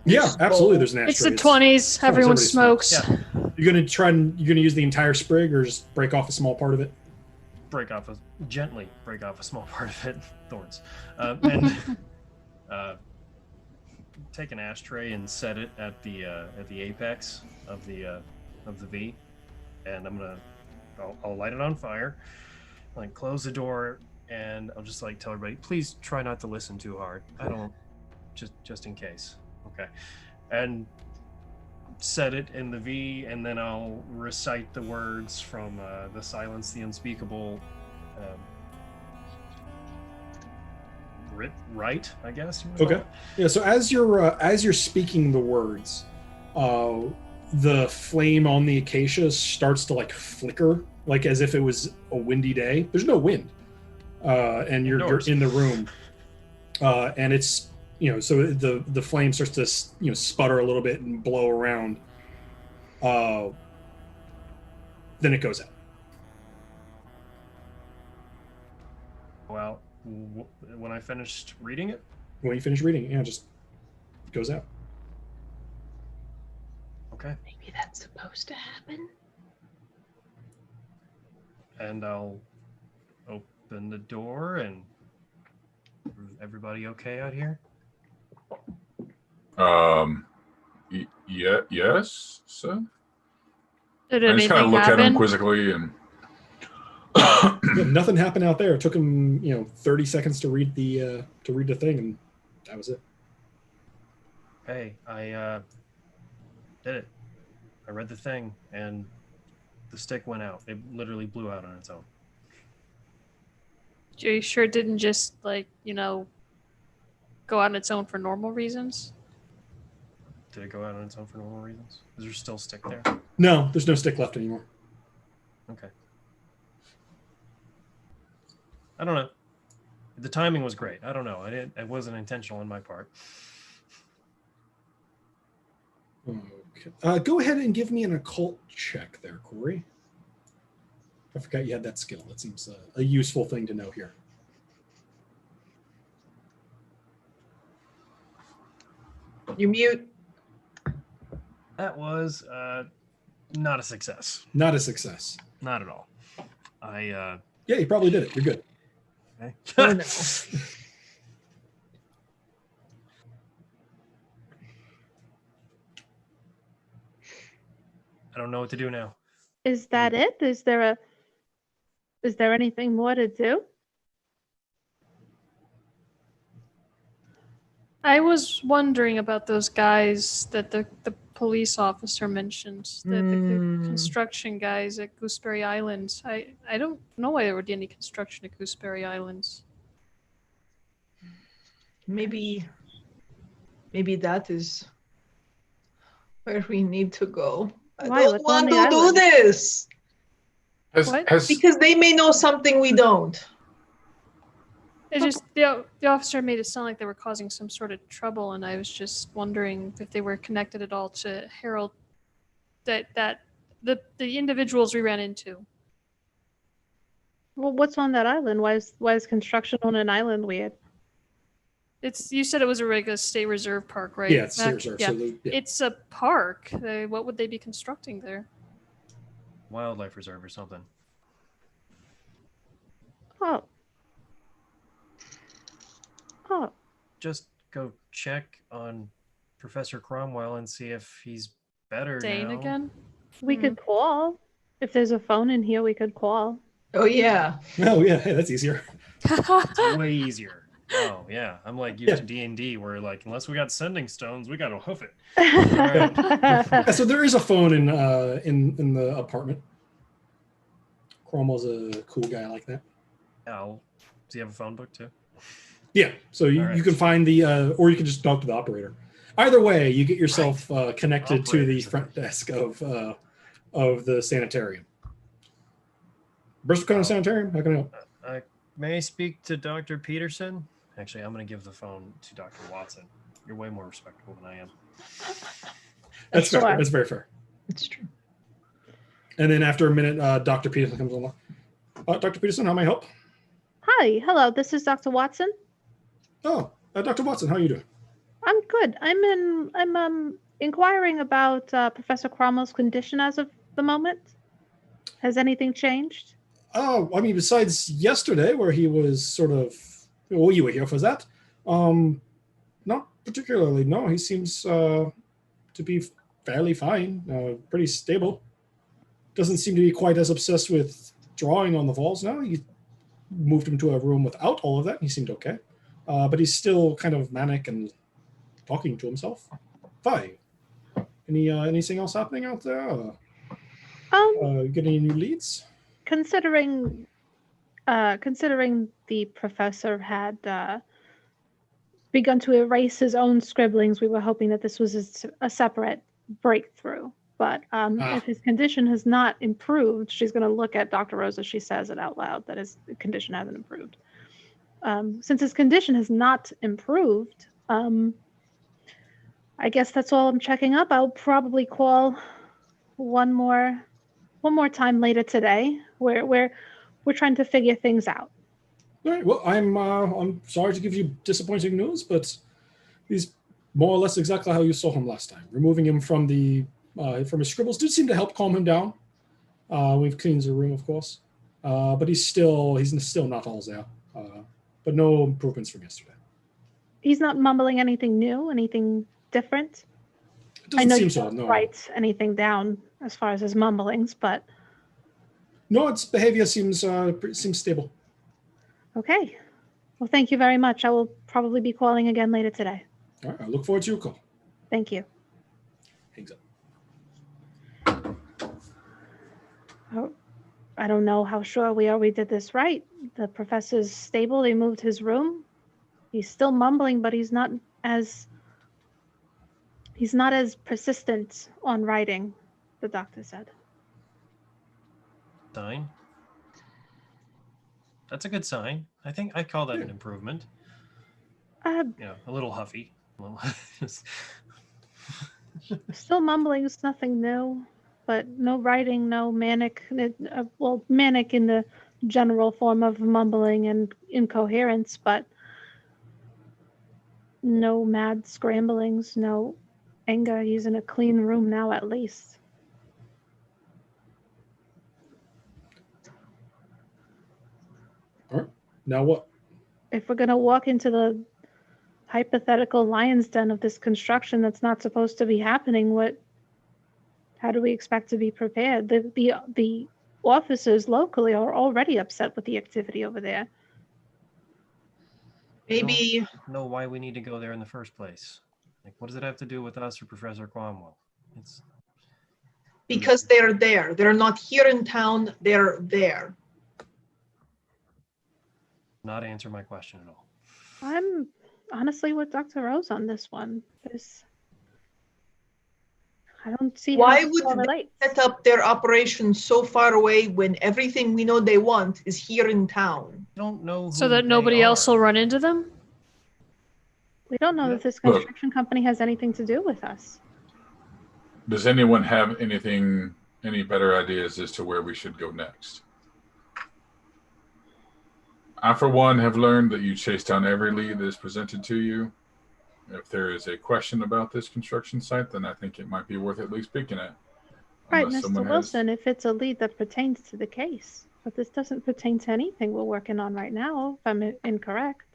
Speaker 1: Yeah, absolutely. There's an ashtray.
Speaker 6: It's the 20s. Everyone
Speaker 1: everybody
Speaker 6: smokes.
Speaker 5: Yeah.
Speaker 1: You're gonna use the entire sprig or just break off a small part of it?
Speaker 5: Gently break off a small part of it. Thorns. And take an ashtray and set it at the apex of the V, and I'll light it on fire, like close the door, and I'll just like tell everybody, please try not to listen too hard. I don't, just in case. Okay, and set it in the V, and then I'll recite the words from the Silence the Unspeakable. Right, I guess.
Speaker 1: Okay. Yeah. So as you're speaking the words, the flame on the acacia starts to like flicker, like as if it was a windy day. There's no wind, and you're in the room, and it's so the flame starts to sputter a little bit and blow around. Then it goes out.
Speaker 5: Well, when I finished reading it?
Speaker 1: When you finish reading it, it just goes out.
Speaker 5: Okay.
Speaker 2: Maybe that's supposed to happen.
Speaker 5: And I'll open the door, and everybody okay out here?
Speaker 4: Yes, sir.
Speaker 6: Did
Speaker 4: I just kind of
Speaker 6: anything
Speaker 4: look at him
Speaker 6: happen?
Speaker 4: quizzically and.
Speaker 1: Yeah, nothing happened out there. It took him 30 seconds to read the thing, and that was it.
Speaker 5: Hey, I did it. I read the thing, and the stick went out. It literally blew out on its own.
Speaker 6: Are you sure it didn't just go out on its own for normal reasons?
Speaker 5: Did it go out on its own for normal reasons? Is there still stick there?
Speaker 1: No, there's no stick left anymore.
Speaker 5: Okay. I don't know. The timing was great. I don't know. It wasn't intentional on my part.
Speaker 1: Okay. Go ahead and give me an occult check there, Corey. I forgot you had that skill. That seems a useful thing to know here.
Speaker 2: You mute.
Speaker 5: That was not a success.
Speaker 1: Not a success.
Speaker 5: Not at all.
Speaker 1: Yeah, you probably did it. You're good.
Speaker 5: Okay.
Speaker 2: Oh, no.
Speaker 5: I don't know what to do now.
Speaker 3: Is that it? Is there anything more to do?
Speaker 6: I was wondering about those guys that the police officer mentioned, the construction guys at Gooseberry Islands. I don't know why there would be any construction at Gooseberry Islands.
Speaker 2: Maybe that is where we need to go.
Speaker 3: Why?
Speaker 2: I don't
Speaker 3: What's on
Speaker 2: want
Speaker 3: the
Speaker 2: to do
Speaker 3: island?
Speaker 2: this
Speaker 6: What?
Speaker 2: because they may know something we don't.
Speaker 6: It just the officer made it sound like they were causing some sort of trouble, and I was just wondering if they were connected at all to Harold, that the individuals we ran into.
Speaker 3: Well, what's on that island? Why is construction on an island weird?
Speaker 6: You said it was a state reserve park, right?
Speaker 1: Yeah, it's state
Speaker 6: Mac?
Speaker 1: reserve.
Speaker 6: Yeah.
Speaker 1: So
Speaker 6: It's a park. What would they be constructing there?
Speaker 5: Wildlife reserve or something.
Speaker 3: Oh.
Speaker 5: Just go check on Professor Cromwell and see if he's better
Speaker 6: Dane
Speaker 5: now.
Speaker 6: again?
Speaker 3: We could call. If there's a phone in here, we could call.
Speaker 2: Oh yeah.
Speaker 1: oh yeah, hey, that's easier.
Speaker 5: It's way easier. Oh yeah, I'm like used to D&D where like unless we got sending stones, we gotta hoof it.
Speaker 1: Yeah, so there is a phone in the apartment. Cromwell's a cool guy like that.
Speaker 5: Does he have a phone book too?
Speaker 1: Yeah, so you can find or you can just talk to the operator. Either way, you get yourself connected to the front desk of the sanitarium. Bristol County Sanitarium, how can I help?
Speaker 5: May I speak to Dr. Peterson? Actually, I'm going to give the phone to Dr. Watson. You're way more respectable than I am.
Speaker 1: That's fair. That's very fair.
Speaker 2: It's true.
Speaker 1: And then after a minute, Dr. Peterson comes along. Dr. Peterson, how may I help?
Speaker 3: Hi, hello. This is Dr. Watson.
Speaker 1: Oh, Dr. Watson, how are you doing?
Speaker 3: I'm good. I'm inquiring about Professor Cromwell's condition as of the moment. Has anything changed?
Speaker 1: Oh, I mean, besides yesterday, where he was sort of, well, you were here for that. Not particularly. No, he seems to be fairly fine, pretty stable. Doesn't seem to be quite as obsessed with drawing on the walls now. You moved him to a room without all of that. And he seemed okay, but he's still kind of manic and talking to himself. Fine. Anything else happening out there? Get any new leads?
Speaker 3: Considering the professor had begun to erase his own scribblings, we were hoping that this was a separate breakthrough. But if his condition has not improved, she's going to look at Dr. Rose as she says it out loud, that his condition hasn't improved. Since his condition has not improved, I guess that's all I'm checking up. I'll probably call one more time later today. We're trying to figure things out.
Speaker 1: All right. Well, I'm sorry to give you disappointing news, but he's more or less exactly how you saw him last time. Removing him from his scribbles did seem to help calm him down. We've cleaned the room, of course, but he's still not all there. But no improvements from yesterday.
Speaker 3: He's not mumbling anything new, anything different.
Speaker 1: It doesn't
Speaker 3: I know
Speaker 1: seem
Speaker 3: you
Speaker 1: so.
Speaker 3: don't
Speaker 1: No.
Speaker 3: write anything down as far as his mumblings, but
Speaker 1: No, its behavior seems stable.
Speaker 3: okay. Well, thank you very much. I will probably be calling again later today.
Speaker 1: All right. I look forward to your call.
Speaker 3: Thank you.
Speaker 1: Hangs up.
Speaker 3: I don't know how sure we are we did this right. The professor's stable. They moved his room. He's still mumbling, but he's not as persistent on writing, the doctor said.
Speaker 5: Sign. That's a good sign. I think I call that an improvement. A little huffy.
Speaker 3: Still mumbling is nothing new, but no writing, no manic. Manic in the general form of mumbling and incoherence, but no mad scramblings, no anger. He's in a clean room now, at least.
Speaker 1: All right. Now what?
Speaker 3: If we're gonna walk into the hypothetical lion's den of this construction that's not supposed to be happening, how do we expect to be prepared? The officers locally are already upset with the activity over there.
Speaker 2: Maybe
Speaker 5: I don't know why we need to go there in the first place. Like, what does it have to do with us or Professor Cromwell? It's
Speaker 2: because they're there. They're not here in town. They're there.
Speaker 5: not answer my question at all.
Speaker 3: I'm honestly with Dr. Rose on this one. I don't see
Speaker 2: Why
Speaker 3: how
Speaker 2: would
Speaker 3: it all
Speaker 2: they
Speaker 3: relates.
Speaker 2: set up their operation so far away when everything we know they want is here in town?
Speaker 5: I don't know who
Speaker 6: So that nobody
Speaker 5: they
Speaker 6: else
Speaker 5: are.
Speaker 6: will run into them?
Speaker 3: We don't know that this construction company has anything to do with us.
Speaker 4: Does anyone have any better ideas as to where we should go next? I, for one, have learned that you chase down every lead that is presented to you. If there is a question about this construction site, then I think it might be worth at least speaking at.
Speaker 3: Right,
Speaker 4: Unless
Speaker 3: Mr.
Speaker 4: someone
Speaker 3: Wilson, if it's a lead that pertains to the case. But this doesn't pertain to anything we're working on right now, if I'm incorrect.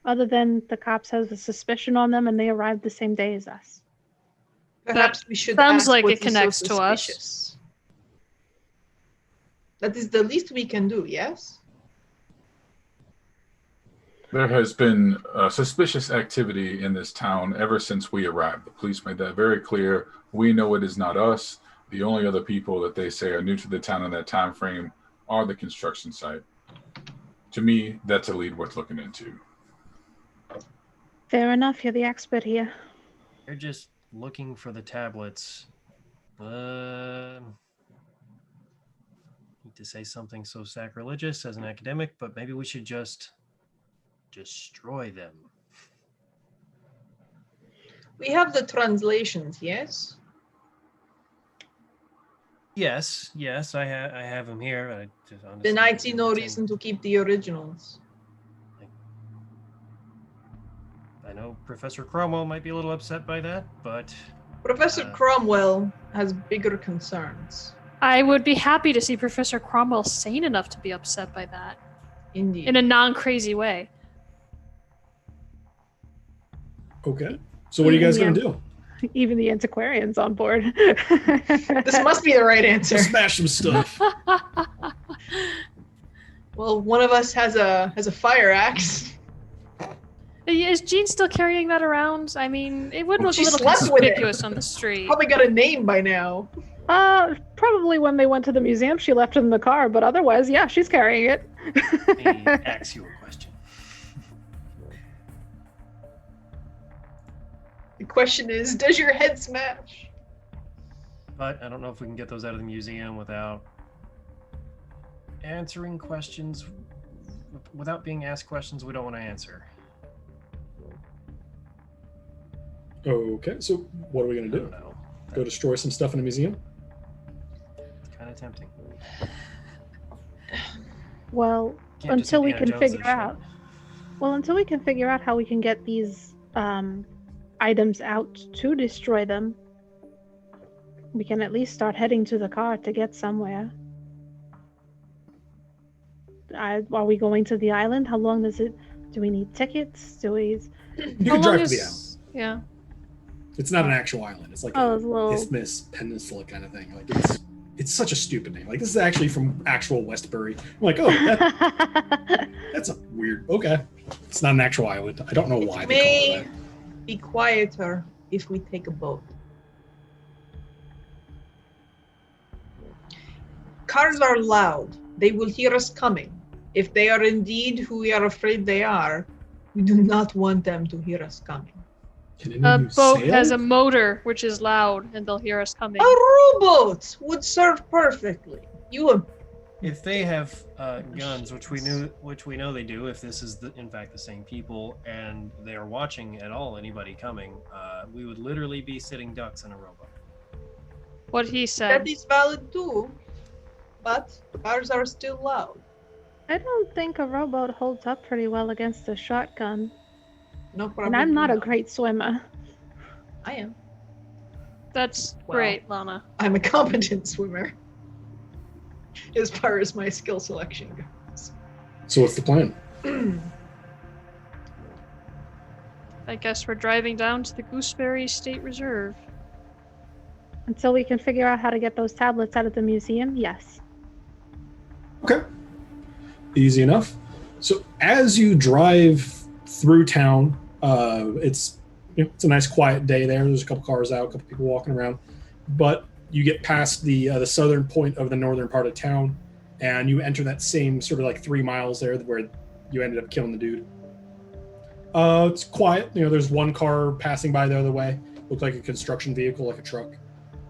Speaker 3: Other than the cops have a suspicion on them and they arrived the same day as us.
Speaker 2: Perhaps we should
Speaker 6: sounds
Speaker 2: ask
Speaker 6: like
Speaker 2: what
Speaker 6: it
Speaker 2: is so
Speaker 6: connects to us.
Speaker 2: suspicious. That is the least we can do, yes?
Speaker 4: There has been suspicious activity in this town ever since we arrived. The police made that very clear. We know it is not us. The only other people that they say are new to the town in that time frame are the construction site. To me, that's a lead worth looking into.
Speaker 3: Fair enough, you're the expert here.
Speaker 5: They're just looking for the tablets. Need to say something so sacrilegious as an academic, but maybe we should just destroy them.
Speaker 2: We have the translations, yes?
Speaker 5: Yes, I have them here. I just honestly
Speaker 2: Then I see no
Speaker 5: didn't
Speaker 2: reason to keep the originals.
Speaker 5: I know Professor Cromwell might be a little upset by that, but
Speaker 2: Professor Cromwell has bigger concerns.
Speaker 6: I would be happy to see Professor Cromwell sane enough to be upset by that.
Speaker 2: Indeed.
Speaker 6: In a non-crazy way.
Speaker 1: Okay. So what are you guys going to do?
Speaker 3: Even the antiquarian's on board.
Speaker 2: This must be the right answer.
Speaker 1: Smash some stuff.
Speaker 2: Well, one of us has a fire axe.
Speaker 6: Is Jean still carrying that around? I mean, it would look
Speaker 2: She
Speaker 6: a little
Speaker 2: slept with it.
Speaker 6: conspicuous on the street.
Speaker 2: Probably got a name by now.
Speaker 3: Probably when they went to the museum, she left it in the car, but otherwise, yeah, she's carrying it.
Speaker 5: let me ask you a question.
Speaker 2: The question is, does your head smash?
Speaker 5: But I don't know if we can get those out of the museum without answering questions, without being asked questions we don't want to answer.
Speaker 1: Okay, so what are we going to do?
Speaker 5: No,
Speaker 1: Go destroy some stuff in the museum?
Speaker 5: it's kind of tempting.
Speaker 3: Well,
Speaker 5: Can't just
Speaker 3: until we
Speaker 5: Indiana
Speaker 3: can
Speaker 5: Jones
Speaker 3: figure
Speaker 5: this
Speaker 3: out. Well, until we can figure out how we can get these items out to destroy them, we can at least start heading to the car to get somewhere. Are we going to the island? How long does it? Do we need tickets? Do we?
Speaker 1: You can drive to the island.
Speaker 6: Yeah.
Speaker 1: It's not an actual island. It's like
Speaker 3: it's a little
Speaker 1: isthmus peninsula kind of thing. Like it's such a stupid name. Like this is actually from actual Westbury. I'm like, oh, that's a weird. Okay, it's not an actual island. I don't know why
Speaker 2: It
Speaker 1: they call
Speaker 2: may
Speaker 1: it that.
Speaker 2: be quieter if we take a boat. Cars are loud. They will hear us coming. If they are indeed who we are afraid they are, we do not want them to hear us coming.
Speaker 1: Can
Speaker 6: A
Speaker 1: anyone
Speaker 6: boat
Speaker 1: sail?
Speaker 6: has a motor, which is loud, and they'll hear us coming.
Speaker 2: A rowboat would serve perfectly.
Speaker 5: If they have guns, which we know they do, if this is in fact the same people, and they are watching at all anybody coming, we would literally be sitting ducks in a rowboat.
Speaker 6: What he said.
Speaker 2: That is valid too, but cars are still loud.
Speaker 3: I don't think a rowboat holds up pretty well against a shotgun.
Speaker 2: No problem.
Speaker 3: And I'm not a great swimmer.
Speaker 2: I am.
Speaker 6: That's
Speaker 2: Well.
Speaker 6: great, Lana.
Speaker 2: I'm a competent swimmer. As far as my skill selection goes.
Speaker 1: So what's the plan?
Speaker 6: I guess we're driving down to the Gooseberry State Reserve.
Speaker 3: Until we can figure out how to get those tablets out of the museum, yes.
Speaker 1: Okay. Easy enough. So as you drive through town, it's a nice quiet day there. There's a couple cars out, a couple people walking around, but you get past the southern point of the northern part of town, and you enter that same sort of like 3 miles there where you ended up killing the dude. It's quiet. There's one car passing by the other way. Looked like a construction vehicle, like a truck.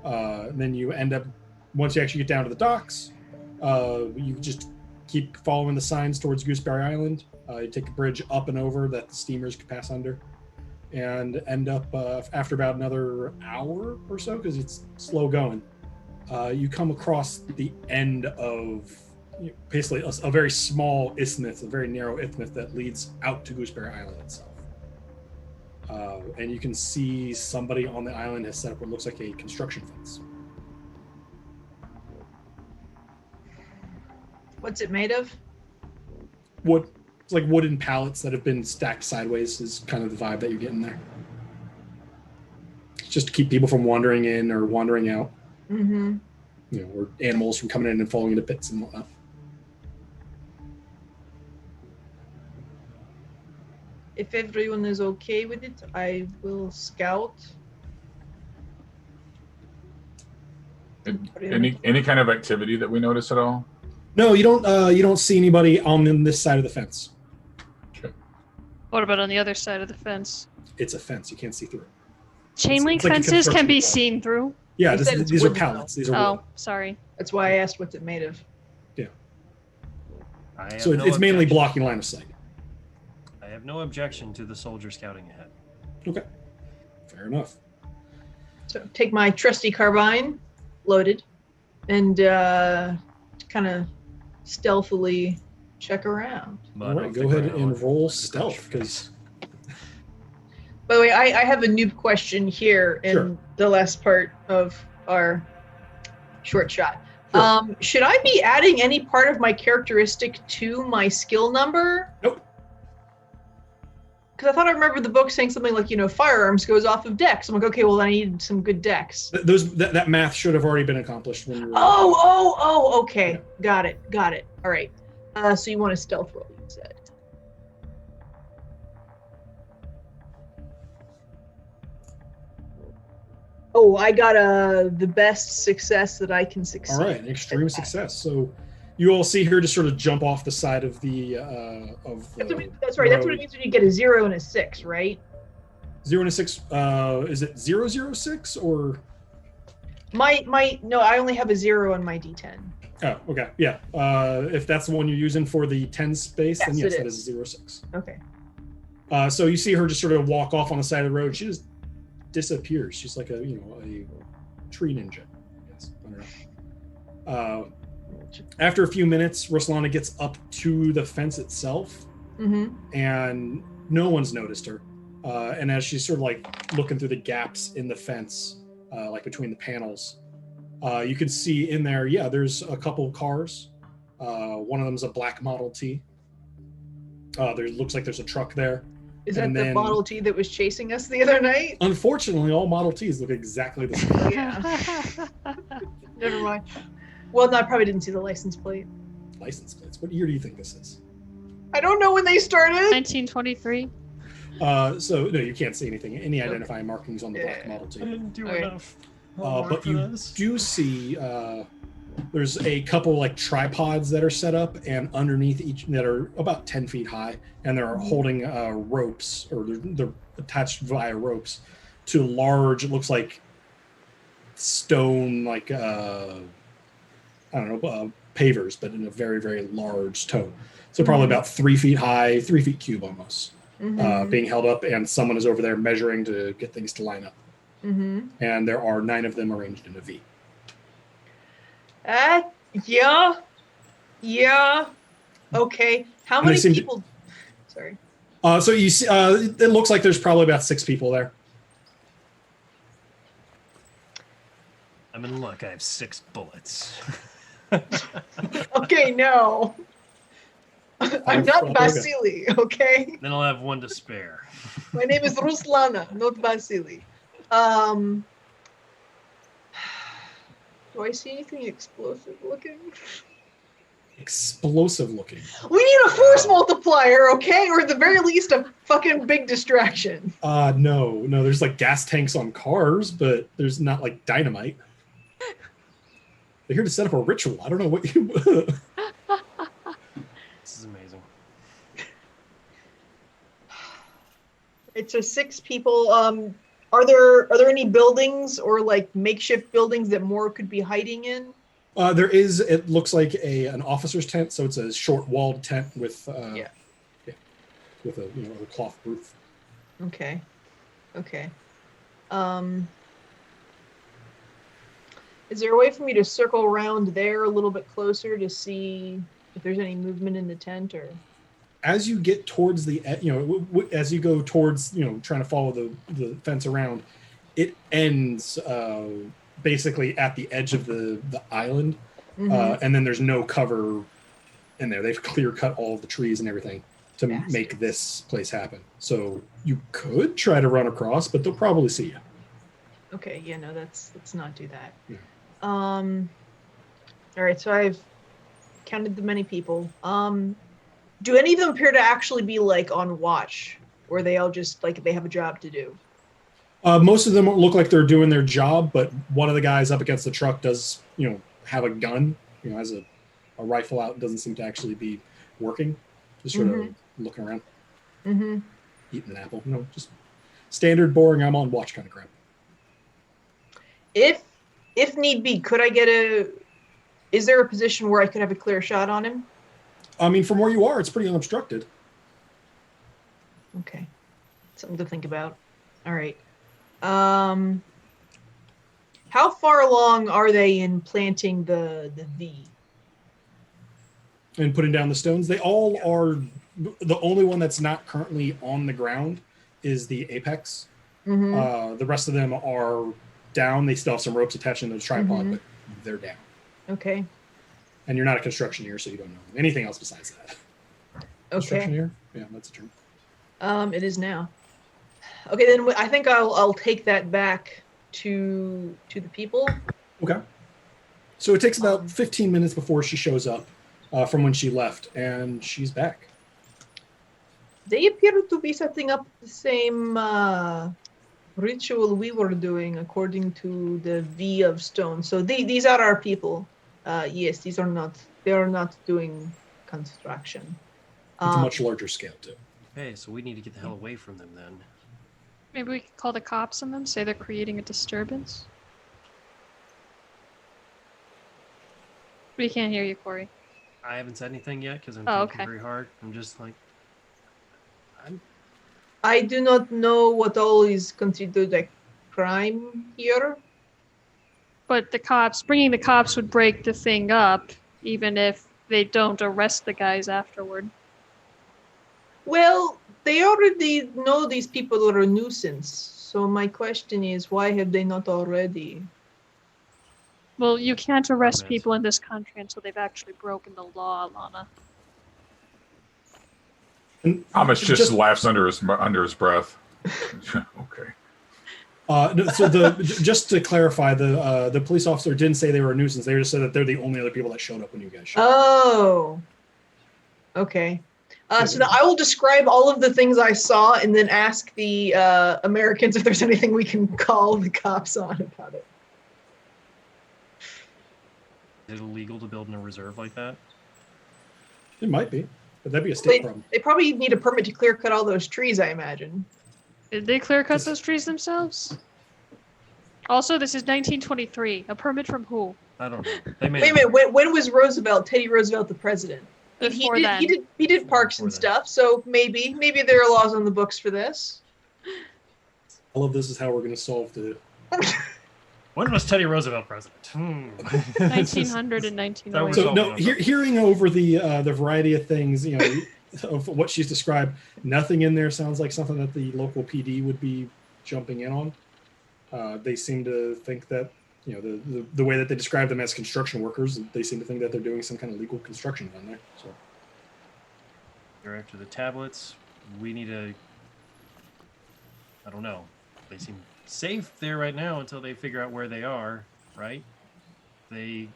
Speaker 1: And then you end up, once you actually get down to the docks, you just keep following the signs towards Gooseberry Island. You take a bridge up and over that the steamers can pass under, and end up after about another hour or so, because it's slow going, you come across the end of basically a very small isthmus, a very narrow isthmus that leads out to Gooseberry Island itself. And you can see somebody on the island has set up what looks like a construction fence.
Speaker 2: What's it made of?
Speaker 1: Wood. It's like wooden pallets that have been stacked sideways is kind of the vibe that you're getting there. Just to keep people from wandering in or wandering out.
Speaker 2: Mm-hmm.
Speaker 1: Or animals from coming in and falling into pits and whatnot.
Speaker 2: If everyone is okay with it, I will scout.
Speaker 4: Any kind of activity that we notice at all?
Speaker 1: No, you don't see anybody on this side of the fence.
Speaker 6: What about on the other side of the fence?
Speaker 1: It's a fence. You can't see through it.
Speaker 6: Chain link
Speaker 1: like a
Speaker 6: fences can be
Speaker 1: construction
Speaker 6: seen through.
Speaker 1: Yeah,
Speaker 2: You said it's
Speaker 1: these are
Speaker 2: wooden,
Speaker 1: pallets. These are
Speaker 6: Oh,
Speaker 1: wood.
Speaker 6: sorry.
Speaker 2: That's why I asked what's it made of.
Speaker 1: So it's mainly blocking line of sight.
Speaker 5: I have no objection to the soldier scouting ahead.
Speaker 1: Okay. Fair enough.
Speaker 2: So take my trusty carbine, loaded, and kind of stealthily check around.
Speaker 5: But
Speaker 1: All
Speaker 5: I
Speaker 1: right,
Speaker 5: don't
Speaker 1: go
Speaker 5: think
Speaker 1: ahead
Speaker 5: we're
Speaker 1: and
Speaker 5: going
Speaker 1: roll
Speaker 5: to
Speaker 1: stealth, because
Speaker 2: By the way, I have a noob question here in the last part of our short shot.
Speaker 1: Sure.
Speaker 2: Should I be adding any part of my characteristic to my skill number?
Speaker 1: Nope.
Speaker 2: Because I thought I remember the book saying something like, firearms goes off of dex. I'm like, okay, well, I need some good dex.
Speaker 1: That math should have already been accomplished when you were...
Speaker 2: Oh, okay.
Speaker 1: Yeah.
Speaker 2: Got it. All right. So you want a stealth roll, you said. Oh, I got the best success that I can succeed.
Speaker 1: All right, extreme success. So you all see her just sort of jump off the side of the
Speaker 2: That's right. That's what it means when you get a 0 and a 6, right?
Speaker 1: 0 and a 6. Is it 006 or?
Speaker 2: No, I only have a 0 on my D10.
Speaker 1: Oh, okay, yeah. If that's the one you're using for the 10 space, then yes, that is 06.
Speaker 2: Okay.
Speaker 1: So you see her just sort of walk off on the side of the road. She just disappears. She's like a tree ninja. Yes, I don't know. After a few minutes, Ruslana gets up to the fence itself, and no one's noticed her. And as she's sort of like looking through the gaps in the fence, like between the panels, you can see in there, there's a couple of cars. One of them is a black Model T. There looks like there's a truck there.
Speaker 2: Is that the Model T that was chasing us the other night?
Speaker 1: Unfortunately, all Model Ts look exactly the same.
Speaker 2: Yeah. Never mind. Well, no, I probably didn't see the license plate.
Speaker 1: License plates? What year do you think this is?
Speaker 2: I don't know when they started.
Speaker 6: 1923.
Speaker 1: So, no, you can't see anything. Any identifying markings on the black Model T.
Speaker 5: I didn't do enough.
Speaker 1: But you do see there's a couple like tripods that are set up, and underneath each that are about 10 feet high, and they're holding ropes, or they're attached via ropes to large, it looks like stone, like pavers, but in a very, very large tone. So probably about 3 feet high, 3 feet cube almost, being held up, and someone is over there measuring to get things to line up. And there are 9 of them arranged in a V.
Speaker 2: Yeah. Okay. How many people? Sorry.
Speaker 1: So you see, it looks like there's probably about 6 people there.
Speaker 5: I'm in luck. I have 6 bullets.
Speaker 2: Okay, no. I'm not Vasily, okay?
Speaker 5: Then I'll have 1 to spare.
Speaker 2: My name is Ruslana, not Vasily. Do I see anything explosive looking?
Speaker 1: Explosive looking.
Speaker 2: We need a force multiplier, okay? Or at the very least, a fucking big distraction.
Speaker 1: No. There's like gas tanks on cars, but there's not like dynamite. They're here to set up a ritual. I don't know what you...
Speaker 5: This is amazing.
Speaker 2: It's a 6 people. Are there any buildings or like makeshift buildings that more could be hiding in?
Speaker 1: There is. It looks like an officer's tent, so it's a short-walled tent with with a cloth roof.
Speaker 2: Okay. Is there a way for me to circle around there a little bit closer to see if there's any movement in the tent, or?
Speaker 1: As you get towards the, as you go towards, trying to follow the fence around, it ends basically at the edge of the island, and then there's no cover in there. They've clear cut all of the trees and everything to make this place happen. So you could try to run across, but they'll probably see you.
Speaker 2: Okay, let's not do that.
Speaker 1: Yeah.
Speaker 2: All right, so I've counted the many people. Do any of them appear to actually be like on watch, or they all just like they have a job to do?
Speaker 1: Most of them look like they're doing their job, but one of the guys up against the truck does, have a gun, has a rifle out, and doesn't seem to actually be working. Just sort of looking around, eating an apple, just standard, boring, I'm on watch kind of crap.
Speaker 2: If need be, could I is there a position where I could have a clear shot on him?
Speaker 1: I mean, from where you are, it's pretty unobstructed.
Speaker 2: Okay. Something to think about. All right. How far along are they in planting the V?
Speaker 1: And putting down the stones? They all are. The only one that's not currently on the ground is the apex.
Speaker 2: Mm-hmm.
Speaker 1: The rest of them are down. They still have some ropes attached to the tripod, but they're down.
Speaker 2: Okay.
Speaker 1: And you're not a constructioneer, so you don't know anything else besides that.
Speaker 2: Okay.
Speaker 1: Constructioneer? Yeah, that's a term.
Speaker 2: It is now. Okay, then I think I'll take that back to the people.
Speaker 1: Okay. So it takes about 15 minutes before she shows up from when she left, and she's back.
Speaker 2: They appear to be setting up the same ritual we were doing, according to the V of Stone. So these are our people. Yes, they are not doing construction.
Speaker 1: It's a much larger scale, too.
Speaker 5: Hey, so we need to get the hell away from them then.
Speaker 6: Maybe we could call the cops on them, say they're creating a disturbance. We can't hear you, Corey.
Speaker 5: I haven't said anything yet because I'm thinking very hard. I'm just like,
Speaker 2: I do not know what all is considered a crime here.
Speaker 6: But bringing the cops would break the thing up, even if they don't arrest the guys afterward.
Speaker 2: Well, they already know these people are a nuisance. So my question is, why have they not already?
Speaker 6: Well, you can't arrest people in this country until they've actually broken the law, Alana.
Speaker 4: Thomas just laughs under his breath. Okay.
Speaker 1: So just to clarify, the police officer didn't say they were a nuisance. They just said that they're the only other people that showed up when you guys showed up.
Speaker 2: Oh. Okay. So now I will describe all of the things I saw and then ask the Americans if there's anything we can call the cops on about it.
Speaker 5: Is it illegal to build in a reserve like that?
Speaker 1: It might be, but that'd be a state problem.
Speaker 2: They probably need a permit to clear cut all those trees, I imagine.
Speaker 6: Did they clear cut those trees themselves? Also, this is 1923. A permit from who?
Speaker 5: I don't know. Wait a
Speaker 2: minute. When was Teddy Roosevelt the president? He did parks and stuff, so maybe there are laws on the books for this.
Speaker 1: All of this is how we're going to solve the...
Speaker 5: When was Teddy Roosevelt president?
Speaker 6: 1900 and 1908.
Speaker 1: So no, hearing over the variety of things, of what she's described, nothing in there sounds like something that the local PD would be jumping in on. They seem to think that, the way that they describe them as construction workers, they seem to think that they're doing some kind of legal construction down there. So
Speaker 5: they're after the tablets. We need to... I don't know. They seem safe there right now until they figure out where they are, right? They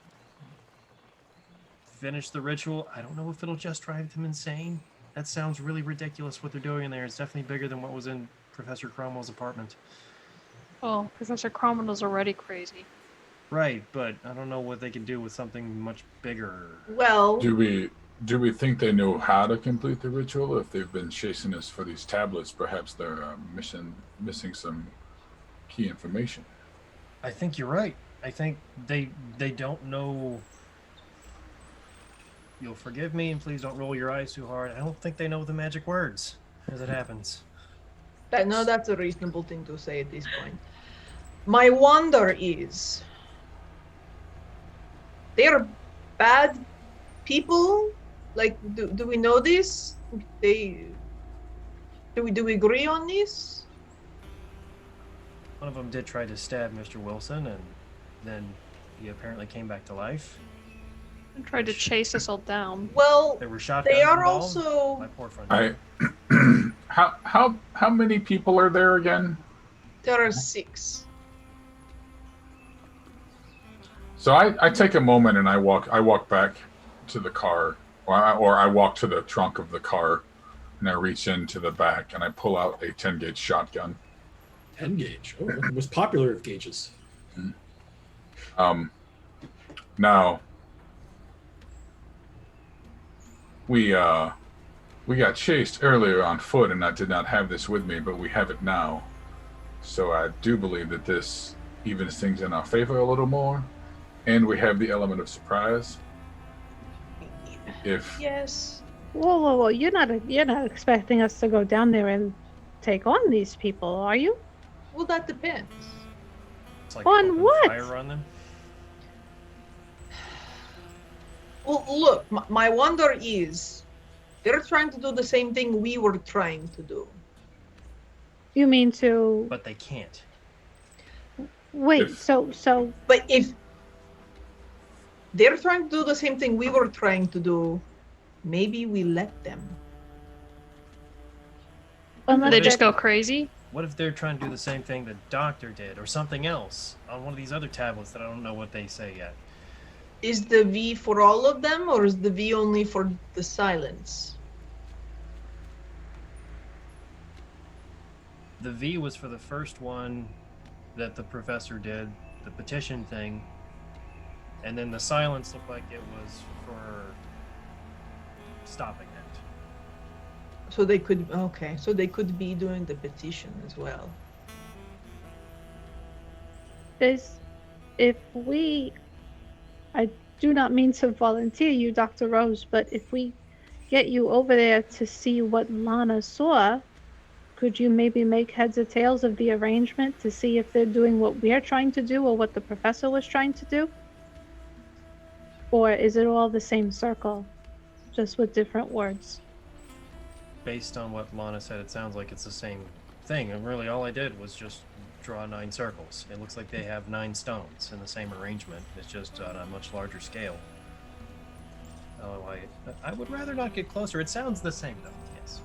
Speaker 5: finish the ritual. I don't know if it'll just drive them insane. That sounds really ridiculous what they're doing in there. It's definitely bigger than what was in Professor Cromwell's apartment.
Speaker 6: Oh, Professor Cromwell's already crazy.
Speaker 5: Right, but I don't know what they can do with something much bigger.
Speaker 2: Well...
Speaker 4: Do we think they know how to complete the ritual? If they've been chasing us for these tablets, perhaps they're missing some key information.
Speaker 5: I think you're right. I think they don't know. You'll forgive me, and please don't roll your eyes too hard. I don't think they know the magic words as it happens.
Speaker 2: That's a reasonable thing to say at this point. My wonder is, they are bad people. Like, do we know this? Do we agree on this?
Speaker 5: One of them did try to stab Mr. Wilson, and then he apparently came back to life.
Speaker 6: And tried to chase us all down.
Speaker 2: Well,
Speaker 5: they were shot.
Speaker 2: They are also.
Speaker 5: My poor friend.
Speaker 4: How many people are there again?
Speaker 2: There are 6.
Speaker 4: So I take a moment and I walk back to the car, or I walk to the trunk of the car, and I reach into the back and I pull out a 10 gauge shotgun.
Speaker 1: 10 gauge. Oh, it was popular of gauges.
Speaker 4: Now we got chased earlier on foot, and I did not have this with me, but we have it now. So I do believe that this evens things in our favor a little more, and we have the element of surprise.
Speaker 2: Yes.
Speaker 3: Whoa! You're not expecting us to go down there and take on these people, are you?
Speaker 2: Well, that depends.
Speaker 5: It's like
Speaker 3: on what?
Speaker 5: Fire on them?
Speaker 2: Well, look, my wonder is, they're trying to do the same thing we were trying to do.
Speaker 3: You mean to
Speaker 5: But they can't.
Speaker 3: wait?
Speaker 4: If-
Speaker 3: So
Speaker 2: But if they're trying to do the same thing we were trying to do, maybe we let them.
Speaker 3: unless
Speaker 6: They just
Speaker 3: they're-
Speaker 6: go crazy.
Speaker 5: What if they're trying to do the same thing the doctor did, or something else on one of these other tablets that I don't know what they say yet?
Speaker 2: Is the V for all of them, or is the V only for the silence?
Speaker 5: The V was for the first one that the professor did, the petition thing, and then the silence looked like it was for stopping it.
Speaker 2: So they could be doing the petition as well.
Speaker 3: I do not mean to volunteer you, Dr. Rose, but if we get you over there to see what Lana saw, could you maybe make heads or tails of the arrangement to see if they're doing what we're trying to do or what the professor was trying to do? Or is it all the same circle, just with different words?
Speaker 5: Based on what Lana said, it sounds like it's the same thing. And really, all I did was just draw 9 circles. It looks like they have 9 stones in the same arrangement. It's just on a much larger scale. Oh, I would rather not get closer. It sounds the same, though. Yes.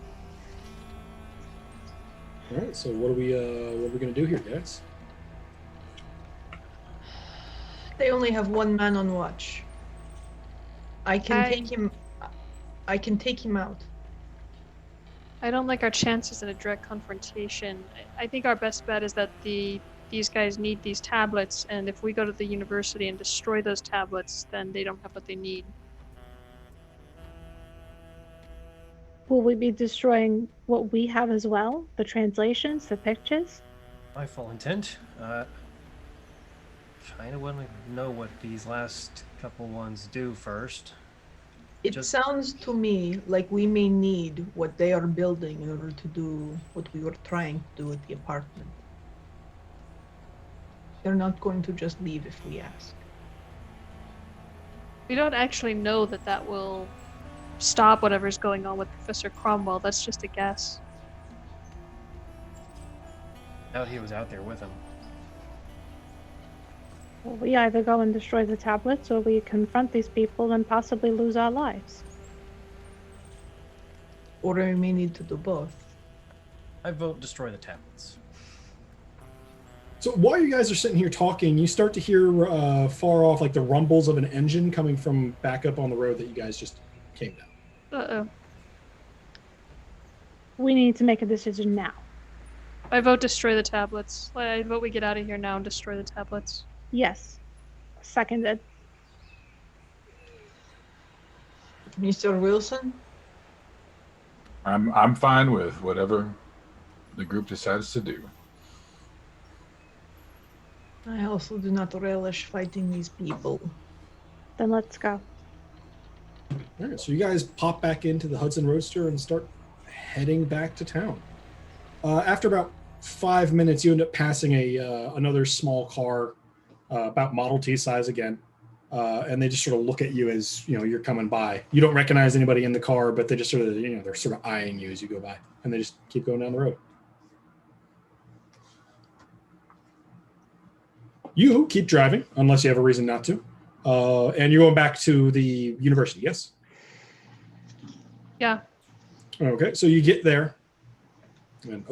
Speaker 1: All right. So what are we gonna do here, guys?
Speaker 2: They only have one man on watch. I can take him out.
Speaker 6: I don't like our chances in a direct confrontation. I think our best bet is that these guys need these tablets, and if we go to the university and destroy those tablets, then they don't have what they need.
Speaker 3: Will we be destroying what we have as well? The translations, the pictures?
Speaker 5: My full intent. Kind of want to know what these last couple ones do first.
Speaker 2: It sounds to me like we may need what they are building in order to do what we were trying to do at the apartment. They're not going to just leave if we ask.
Speaker 6: We don't actually know that will stop whatever's going on with Professor Cromwell. That's just a guess.
Speaker 5: Doubt he was out there with him.
Speaker 3: Well, we either go and destroy the tablets or we confront these people and possibly lose our lives.
Speaker 2: Or we may need to do both.
Speaker 5: I vote destroy the tablets.
Speaker 1: So while you guys are sitting here talking, you start to hear far off like the rumbles of an engine coming from back up on the road that you guys just came down.
Speaker 6: Uh-oh.
Speaker 3: We need to make a decision now.
Speaker 6: I vote destroy the tablets. I vote we get out of here now and destroy the tablets.
Speaker 3: Yes. Seconded.
Speaker 2: Mr. Wilson?
Speaker 4: I'm fine with whatever the group decides to do.
Speaker 2: I also do not relish fighting these people.
Speaker 3: Then let's go.
Speaker 1: All right, so you guys pop back into the Hudson Roadster and start heading back to town. After about 5 minutes, you end up passing another small car, about Model T size again, and they just sort of look at you as you're coming by. You don't recognize anybody in the car, but they just sort of they're sort of eyeing you as you go by, and they just keep going down the road. You keep driving unless you have a reason not to, and you're going back to the university. Yes.
Speaker 6: Yeah.
Speaker 1: Okay, so you get there, and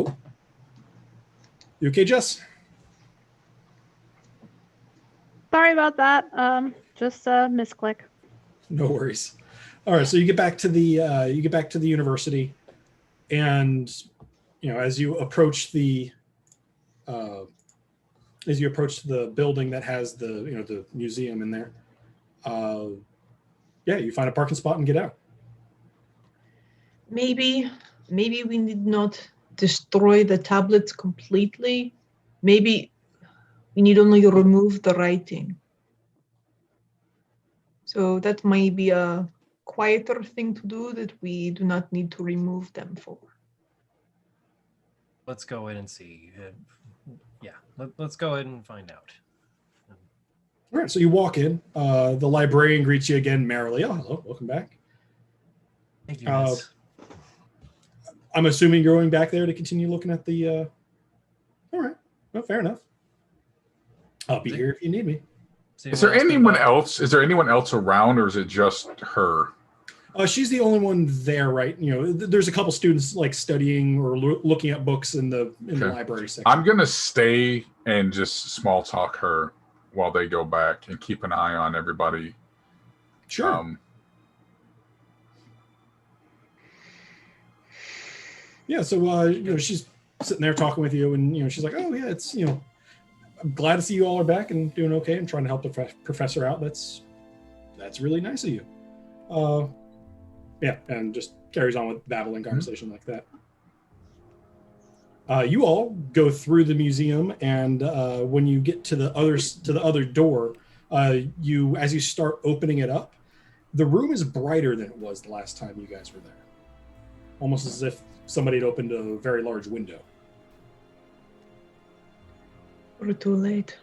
Speaker 1: you okay, Jess?
Speaker 3: Sorry about that. Just a misclick.
Speaker 1: No worries. All right, so you get back to the university, and as you approach the building that has the museum in there, you find a parking spot and get out.
Speaker 2: Maybe we need not destroy the tablets completely. Maybe we need only remove the writing. So that might be a quieter thing to do that we do not need to remove them for.
Speaker 5: Let's go in and see. Let's go ahead and find out.
Speaker 1: All right, so you walk in. The librarian greets you again merrily. Oh, hello, welcome back.
Speaker 5: Thank you, miss.
Speaker 1: I'm assuming you're going back there to continue looking at the All right. Well, fair enough. I'll be here if you need me.
Speaker 4: Is there anyone else? Is there anyone else around, or is it just her?
Speaker 1: She's the only one there, right? There's a couple students like studying or looking at books in the library section.
Speaker 4: I'm gonna stay and just small talk her while they go back and keep an eye on everybody.
Speaker 1: Sure. Yeah. So she's sitting there talking with you, and she's like, "Oh yeah, it's I'm glad to see you all are back and doing okay. I'm trying to help the professor out. That's really nice of you." Yeah, and just carries on with babbling conversation like that. You all go through the museum, and when you get to the other door, as you start opening it up, the room is brighter than it was the last time you guys were there. Almost as if somebody had opened a very large window.
Speaker 2: We're too late.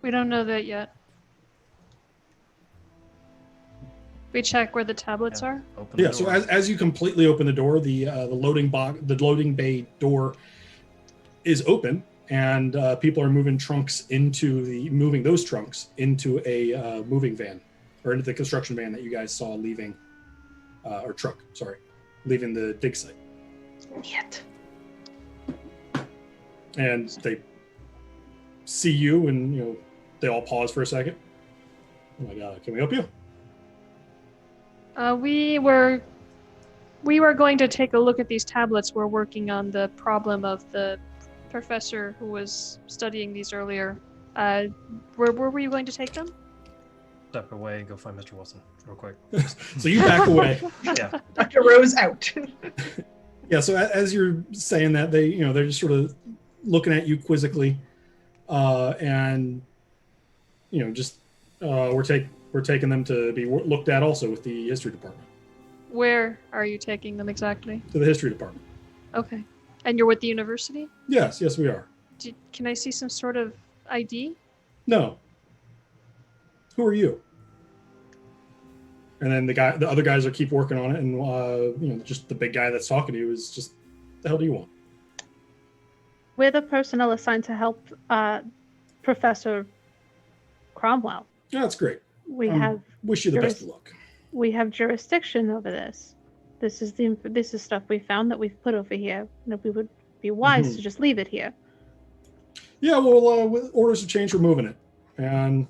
Speaker 6: We don't know that yet. We check where the tablets are.
Speaker 1: Yeah. So as you completely open the door, the loading bay door is open, and people are moving those trunks into a moving van, or into the construction van that you guys saw leaving, leaving the dig site.
Speaker 2: Yet.
Speaker 1: And they see you, and they all pause for a second. Oh my God, can we help you?
Speaker 6: We were going to take a look at these tablets. We're working on the problem of the professor who was studying these earlier. Where were you going to take them?
Speaker 5: Step away and go find Mr. Wilson real quick.
Speaker 1: So you back away.
Speaker 5: Yeah.
Speaker 2: Dr. Rose out.
Speaker 1: Yeah. So as you're saying that, they're just sort of looking at you quizzically, and we're taking them to be looked at also with the history department.
Speaker 6: Where are you taking them exactly?
Speaker 1: To the history department.
Speaker 6: Okay. And you're with the university?
Speaker 1: Yes, we are.
Speaker 6: Can I see some sort of ID?
Speaker 1: No. Who are you? And then the other guys keep working on it, and just the big guy that's talking to you is just, the hell do you want?
Speaker 3: We're the personnel assigned to help Professor Cromwell.
Speaker 1: Yeah, that's great.
Speaker 3: We
Speaker 1: wish you the best of luck.
Speaker 3: We have jurisdiction over this. This is stuff we found that we've put over here. And we would be wise to just leave it here.
Speaker 1: Yeah, well, with orders to change, we're moving it, and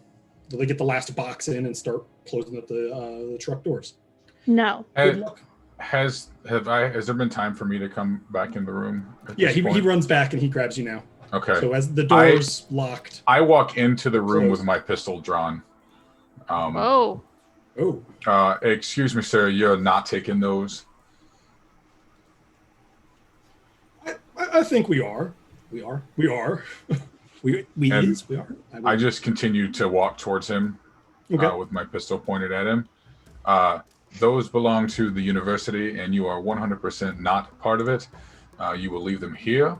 Speaker 1: they get the last box in and start closing up the truck doors.
Speaker 3: No.
Speaker 1: Good luck.
Speaker 4: Has there been time for me to come back in the room?
Speaker 1: Yeah, he runs back and he grabs you now.
Speaker 4: Okay.
Speaker 1: So as the door's locked,
Speaker 4: I walk into the room with my pistol drawn.
Speaker 6: Oh.
Speaker 4: Excuse me, sir, you're not taking those.
Speaker 1: I think we are. We are. we are.
Speaker 4: I just continue to walk towards him with my pistol pointed at him. Those belong to the university, and you are 100% not part of it. You will leave them here,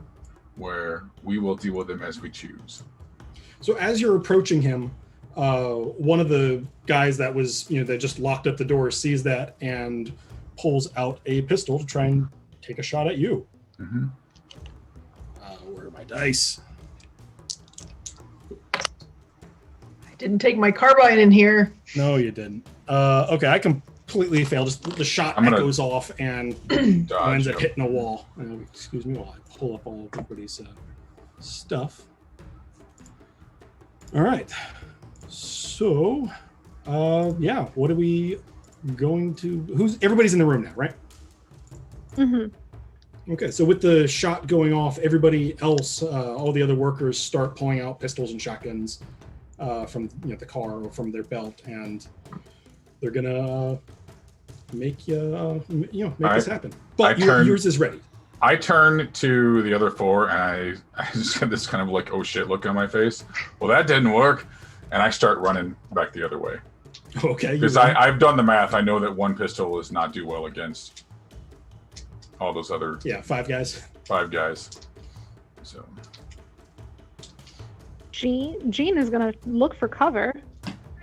Speaker 4: where we will deal with them as we choose.
Speaker 1: So as you're approaching him, one of the guys that was, that just locked up the door sees that and pulls out a pistol to try and take a shot at you.
Speaker 4: Mm-hmm.
Speaker 1: Where are my dice?
Speaker 2: I didn't take my carbine in here.
Speaker 1: No, you didn't. Okay, I completely failed. Just the shot goes off and ends up hitting a wall. Excuse me while I pull up all of everybody's stuff. All right. So, what are we going to? Everybody's in the room now, right?
Speaker 3: Mm-hmm.
Speaker 1: Okay, so with the shot going off, everybody else, all the other workers start pulling out pistols and shotguns from the car or from their belt, and they're gonna make this happen. But yours is ready.
Speaker 4: I turn to the other four, and I just have this kind of like, oh shit look on my face. Well, that didn't work, and I start running back the other way.
Speaker 1: Okay.
Speaker 4: Because I've done the math. I know that one pistol does not do well against all those other...
Speaker 1: Yeah, 5 guys.
Speaker 4: 5 guys. So...
Speaker 3: Jean is going to look for cover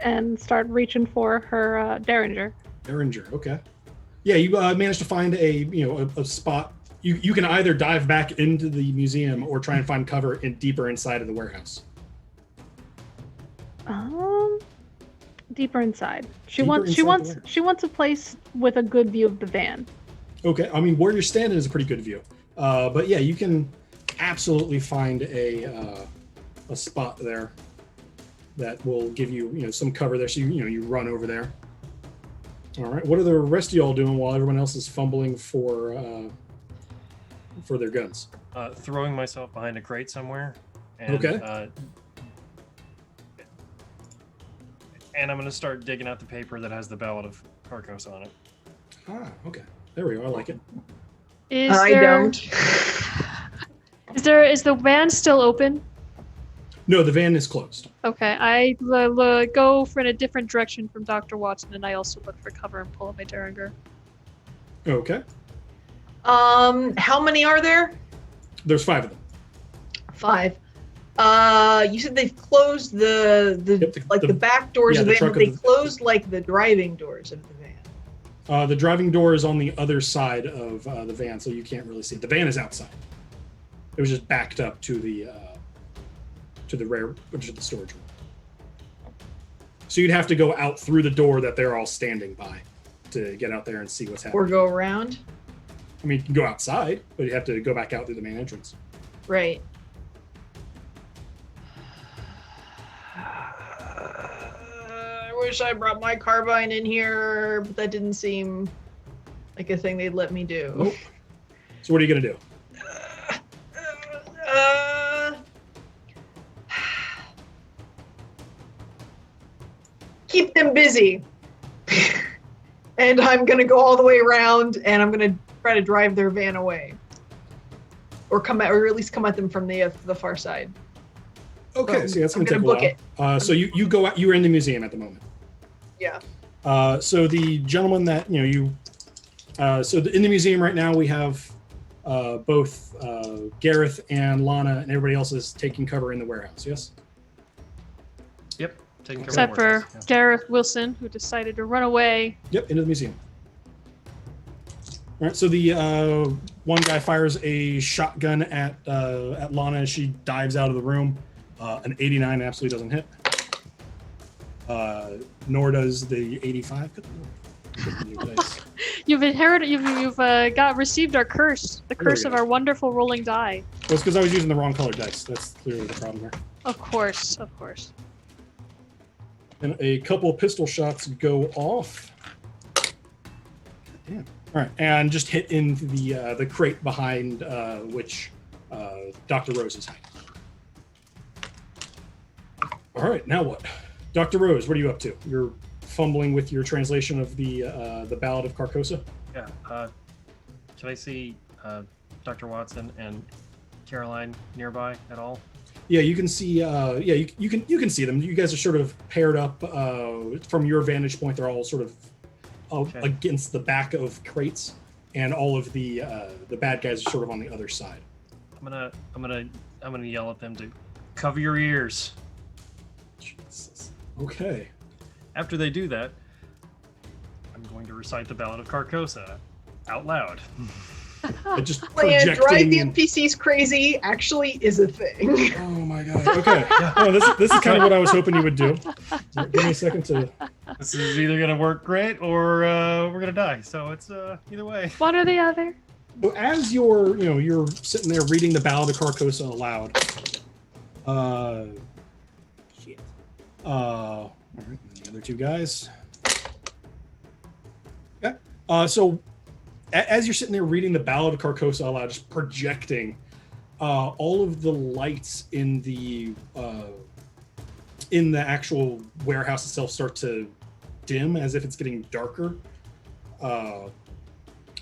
Speaker 3: and start reaching for her Derringer.
Speaker 1: Derringer, okay. Yeah, you managed to find a spot you can either dive back into the museum or try and find cover deeper inside of the warehouse.
Speaker 3: Deeper inside. She
Speaker 1: Deeper
Speaker 3: wants
Speaker 1: inside
Speaker 3: she wants a place with a good view of the van.
Speaker 1: Okay, I mean where you're standing is a pretty good view, but yeah, you can absolutely find a spot there that will give you some cover there. So you run over there. All right, what are the rest of y'all doing while everyone else is fumbling for their guns?
Speaker 5: Throwing myself behind a crate somewhere. And,
Speaker 1: Okay.
Speaker 5: And I'm going to start digging out the paper that has the Ballad of Carcosa on it.
Speaker 1: Ah, okay. There we go. I like it.
Speaker 2: Don't.
Speaker 6: Is the van still open?
Speaker 1: No, the van is closed.
Speaker 6: Okay, I go in a different direction from Dr. Watson, and I also look for cover and pull up my Derringer.
Speaker 1: Okay.
Speaker 2: How many are there?
Speaker 1: There's 5 of them.
Speaker 2: 5. You said they've closed the back doors of the van, but they closed like the driving doors of the van.
Speaker 1: The driving door is on the other side of the van, so you can't really see it. The van is outside. It was just backed up to the storage room. So you'd have to go out through the door that they're all standing by to get out there and see what's happening.
Speaker 2: Or go around.
Speaker 1: I mean, you can go outside, but you have to go back out through the main entrance.
Speaker 2: Right. I wish I brought my carbine in here, but that didn't seem like a thing they'd let me do.
Speaker 1: Nope. So what are you going to do?
Speaker 2: Keep them busy. And I'm going to go all the way around, and I'm going to try to drive their van away. Or at least come at them from the far side.
Speaker 1: Okay, so that's going to take a while. So you go out. You're in the museum at the moment.
Speaker 2: Yeah.
Speaker 1: So the gentleman that in the museum right now we have both Gareth and Lana, and everybody else is taking cover in the warehouse. Yes.
Speaker 5: Yep. Taking cover.
Speaker 6: Except for Gareth Wilson, who decided to run away.
Speaker 1: Yep, into the museum. All right. So the one guy fires a shotgun at Lana as she dives out of the room. An 89 absolutely doesn't hit. Nor does the 85.
Speaker 6: You've inherited. You've received our curse. The curse of our wonderful rolling die.
Speaker 1: Well, it's because I was using the wrong colored dice. That's clearly the problem here.
Speaker 6: Of course.
Speaker 1: And a couple of pistol shots go off. Damn. All right, and just hit into the crate behind which Dr. Rose is hiding. All right, now what? Dr. Rose, what are you up to? You're fumbling with your translation of the Ballad of Carcosa?
Speaker 5: Yeah. Can I see Dr. Watson and Caroline nearby at all?
Speaker 1: Yeah, you can see. You can see them. You guys are sort of paired up from your vantage point. They're all sort of against the back of crates, and all of the bad guys are sort of on the other side.
Speaker 5: I'm gonna yell at them to cover your ears.
Speaker 1: Jesus. Okay.
Speaker 5: After they do that, I'm going to recite the Ballad of Carcosa out loud.
Speaker 1: Just
Speaker 2: and drive the NPCs crazy actually is a thing.
Speaker 1: Oh my god. Okay. No, this is kind of what I was hoping you would do. Give me a second to.
Speaker 5: This is either gonna work great or we're gonna die. So it's either way.
Speaker 6: One or the other.
Speaker 1: So as you're sitting there reading the Ballad of Carcosa aloud. All right, the other two guys. Okay. So as you're sitting there reading the Ballad of Carcosa aloud, just projecting, all of the lights in the actual warehouse itself start to dim as if it's getting darker.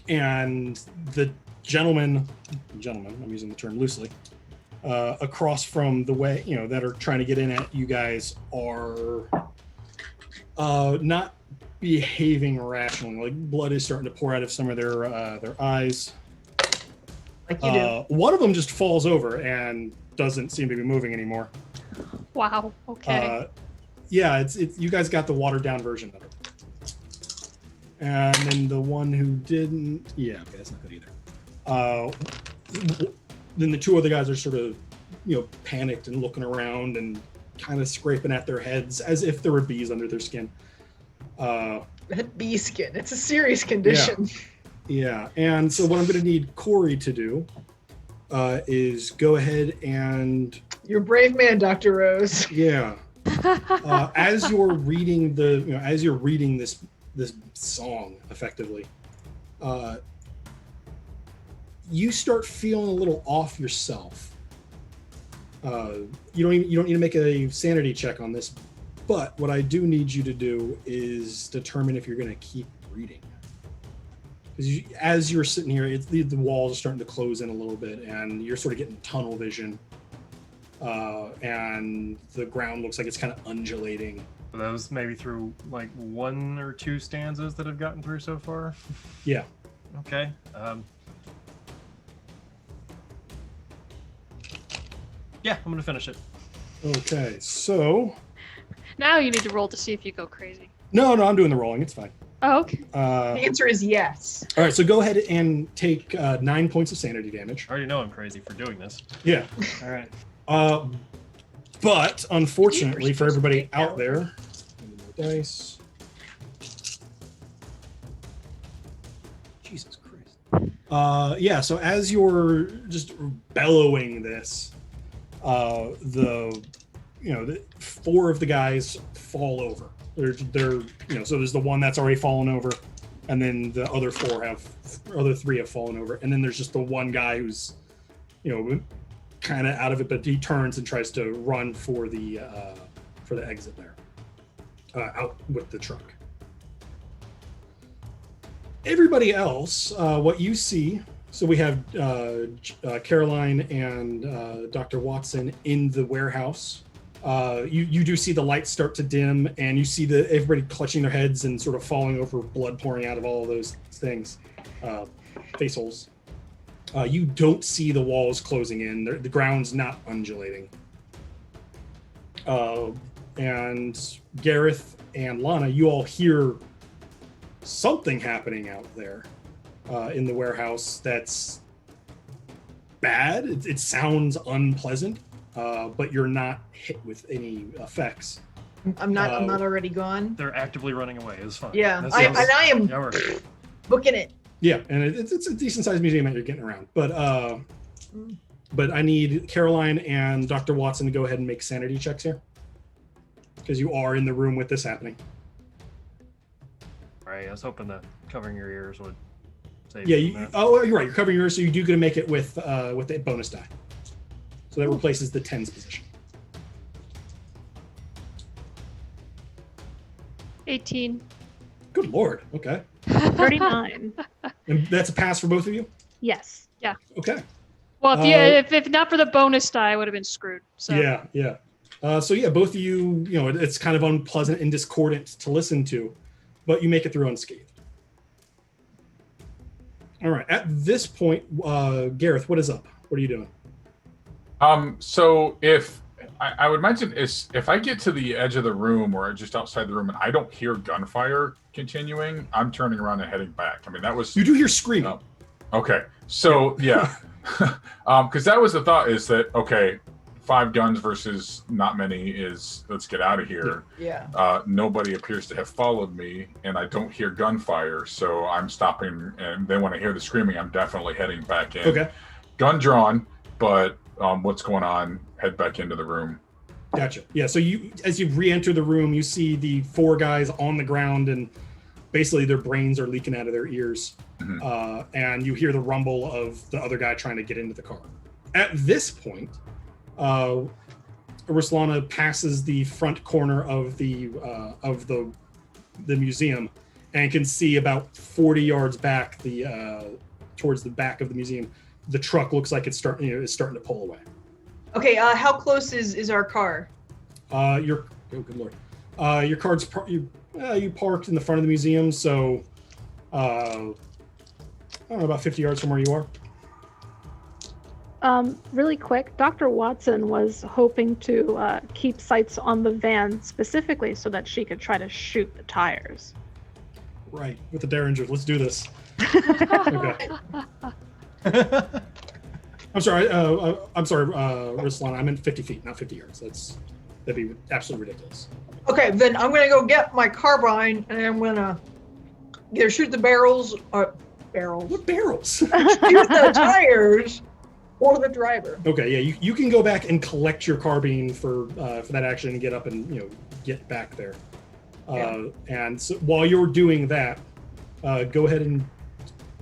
Speaker 1: And the gentleman, I'm using the term loosely, across from the way, that are trying to get in at you guys are not behaving rationally. Like blood is starting to pour out of some of their eyes.
Speaker 2: Like you do.
Speaker 1: One of them just falls over and doesn't seem to be moving anymore.
Speaker 6: Wow. Okay.
Speaker 1: Yeah, it's you guys got the watered down version of it. And then the one who didn't, okay, that's not good either. Then the two other guys are sort of, panicked and looking around and kind of scraping at their heads as if there were bees under their skin.
Speaker 2: That bee skin, it's a serious condition.
Speaker 1: Yeah, and so what I'm going to need Corey to do is go ahead and...
Speaker 2: You're a brave man, Dr. Rose.
Speaker 1: Yeah. As you're reading this song, effectively, you start feeling a little off yourself. You don't need to make a sanity check on this, but what I do need you to do is determine if you're going to keep reading. Because as you're sitting here, the walls are starting to close in a little bit, and you're sort of getting tunnel vision. And the ground looks like it's kind of undulating.
Speaker 5: That was maybe through like 1 or 2 stanzas that I've gotten through so far.
Speaker 1: Yeah.
Speaker 5: Okay. Yeah, I'm gonna finish it.
Speaker 1: Okay, so
Speaker 6: Now you need to roll to see if you go crazy.
Speaker 1: no, I'm doing the rolling. It's fine.
Speaker 6: Oh, okay.
Speaker 2: The answer is yes.
Speaker 1: All right, so go ahead and take 9 points of sanity damage.
Speaker 5: I already know I'm crazy for doing this.
Speaker 1: Yeah.
Speaker 5: All right.
Speaker 1: But unfortunately for everybody out there, more dice. Jesus Christ. Yeah. So as you're just bellowing this, the 4 of the guys fall over. They're so there's the one that's already fallen over, and then the other 3 have fallen over, and then there's just the one guy who's kind of out of it, but he turns and tries to run for the exit there, out with the truck. Everybody else, what you see, so we have Caroline and Dr. Watson in the warehouse. You do see the lights start to dim, and you see everybody clutching their heads and sort of falling over, blood pouring out of all of those things, face holes. You don't see the walls closing in. The ground's not undulating. And Gareth and Lana, you all hear something happening out there in the warehouse that's bad. It sounds unpleasant, but you're not hit with any effects.
Speaker 2: I'm not already gone.
Speaker 5: They're actively running away. It's fine.
Speaker 2: Yeah, I am booking it.
Speaker 1: Yeah, and it's a decent sized museum that you're getting around. But I need Caroline and Dr. Watson to go ahead and make sanity checks here, because you are in the room with this happening.
Speaker 5: All right, I was hoping that covering your ears would save
Speaker 1: Yeah,
Speaker 5: you from that.
Speaker 1: you're right. You're covering yours, so you do get to make it with the bonus die. So that replaces the 10s position.
Speaker 6: 18.
Speaker 1: Good Lord. Okay.
Speaker 3: 39.
Speaker 1: And that's a pass for both of you?
Speaker 3: Yes.
Speaker 1: Okay.
Speaker 6: Well, if not for the bonus die, I would have been screwed. So.
Speaker 1: Yeah. So both of you, it's kind of unpleasant and discordant to listen to, but you make it through unscathed. All right. At this point, Gareth, what is up? What are you doing?
Speaker 4: So if I would mention is if I get to the edge of the room or just outside the room and I don't hear gunfire continuing, I'm turning around and heading back. I mean, that was...
Speaker 1: You do hear screaming.
Speaker 4: Okay. So, yeah. Because that was the thought, is that, okay, 5 guns versus not many is, let's get out of here.
Speaker 2: Yeah.
Speaker 4: Nobody appears to have followed me, and I don't hear gunfire, so I'm stopping. And then when I hear the screaming, I'm definitely heading back in.
Speaker 1: Okay.
Speaker 4: Gun drawn, but what's going on? Head back into the room.
Speaker 1: Gotcha. Yeah, so as you re-enter the room, you see the 4 guys on the ground, and basically their brains are leaking out of their ears. Mm-hmm. And you hear the rumble of the other guy trying to get into the car. At this point, Ruslana passes the front corner of the museum and can see about 40 yards back, towards the back of the museum. The truck looks like it's starting to pull away.
Speaker 2: Okay, how close is our car?
Speaker 1: Good Lord. Your car's you parked in the front of the museum, so I don't know, about 50 yards from where you are.
Speaker 3: Really quick, Dr. Watson was hoping to keep sights on the van specifically so that she could try to shoot the tires.
Speaker 1: Right, with the Derringer. Let's do this. Okay. I'm sorry, Ruslan. I meant 50 feet, not 50 yards. That'd be absolutely ridiculous.
Speaker 2: Okay, then I'm gonna go get my carbine and I'm gonna either shoot the barrels or barrels.
Speaker 1: What barrels?
Speaker 2: Shoot the tires or the driver.
Speaker 1: Okay, yeah, you can go back and collect your carbine for that action and get up and get back there. And so while you're doing that, go ahead and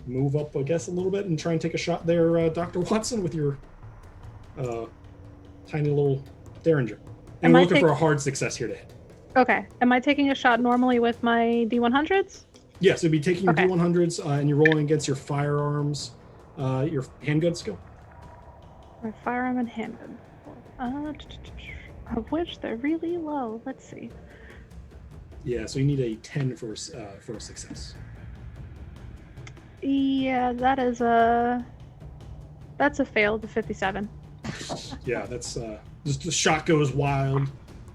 Speaker 1: move up, I guess, a little bit and try and take a shot there, Dr. Watson, with your tiny little Derringer. And we're looking for a hard success here to hit.
Speaker 3: Okay. Am I taking a shot normally with my D100s?
Speaker 1: Yes, it'd be taking your D100s and you're rolling against your firearms, your handgun skill.
Speaker 3: My firearm and handgun. Of which they're really low. Let's see.
Speaker 1: Yeah, so you need a 10 for a success.
Speaker 3: Yeah, that's a fail to 57.
Speaker 1: Yeah, that's just the shot goes wild,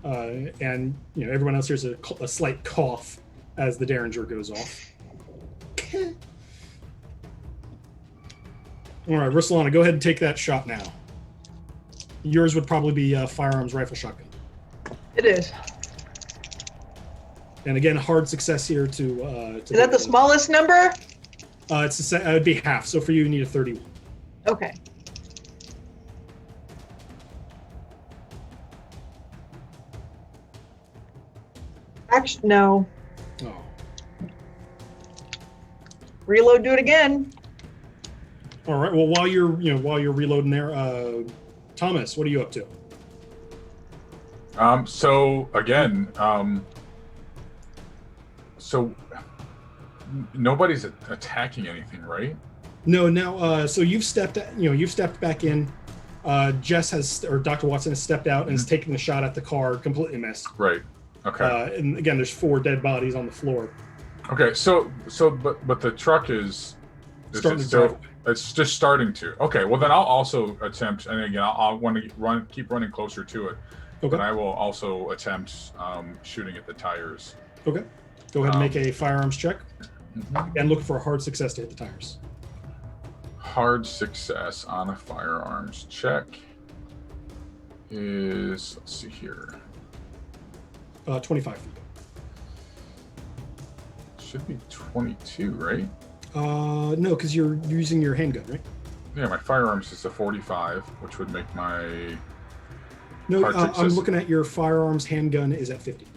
Speaker 1: and everyone else hears a slight cough as the Derringer goes off. All right, Ruslan, go ahead and take that shot now. Yours would probably be a firearms rifle shotgun.
Speaker 2: It is.
Speaker 1: And again, hard success here to
Speaker 2: Is that the smallest number?
Speaker 1: It'd be half. So for you need a 31.
Speaker 2: Okay. Actually, no.
Speaker 1: Oh.
Speaker 2: Reload. Do it again.
Speaker 1: All right. Well, while you're reloading there, Thomas, what are you up to?
Speaker 4: So again, so nobody's attacking anything, right?
Speaker 1: No. Now, so you've stepped back in. Jess or Dr. Watson has stepped out and is taking the shot at the car, completely missed.
Speaker 4: Right. Okay.
Speaker 1: And again, there's 4 dead bodies on the floor.
Speaker 4: Okay. But the truck is
Speaker 1: Starting to drive.
Speaker 4: It's just starting to. Okay. Well, then I'll also attempt, and again, I'll want to keep running closer to it.
Speaker 1: Okay.
Speaker 4: And I will also attempt shooting at the tires.
Speaker 1: Okay. Go ahead and make a firearms check.
Speaker 4: Mm-hmm.
Speaker 1: And look for a hard success to hit the tires.
Speaker 4: Hard success on a firearms check is, let's see here.
Speaker 1: 25 feet.
Speaker 4: Should be 22, right?
Speaker 1: No, because you're using your handgun, right?
Speaker 4: Yeah, my firearms is a 45, which would make my
Speaker 1: No, I'm looking at your firearms. Handgun is at 50.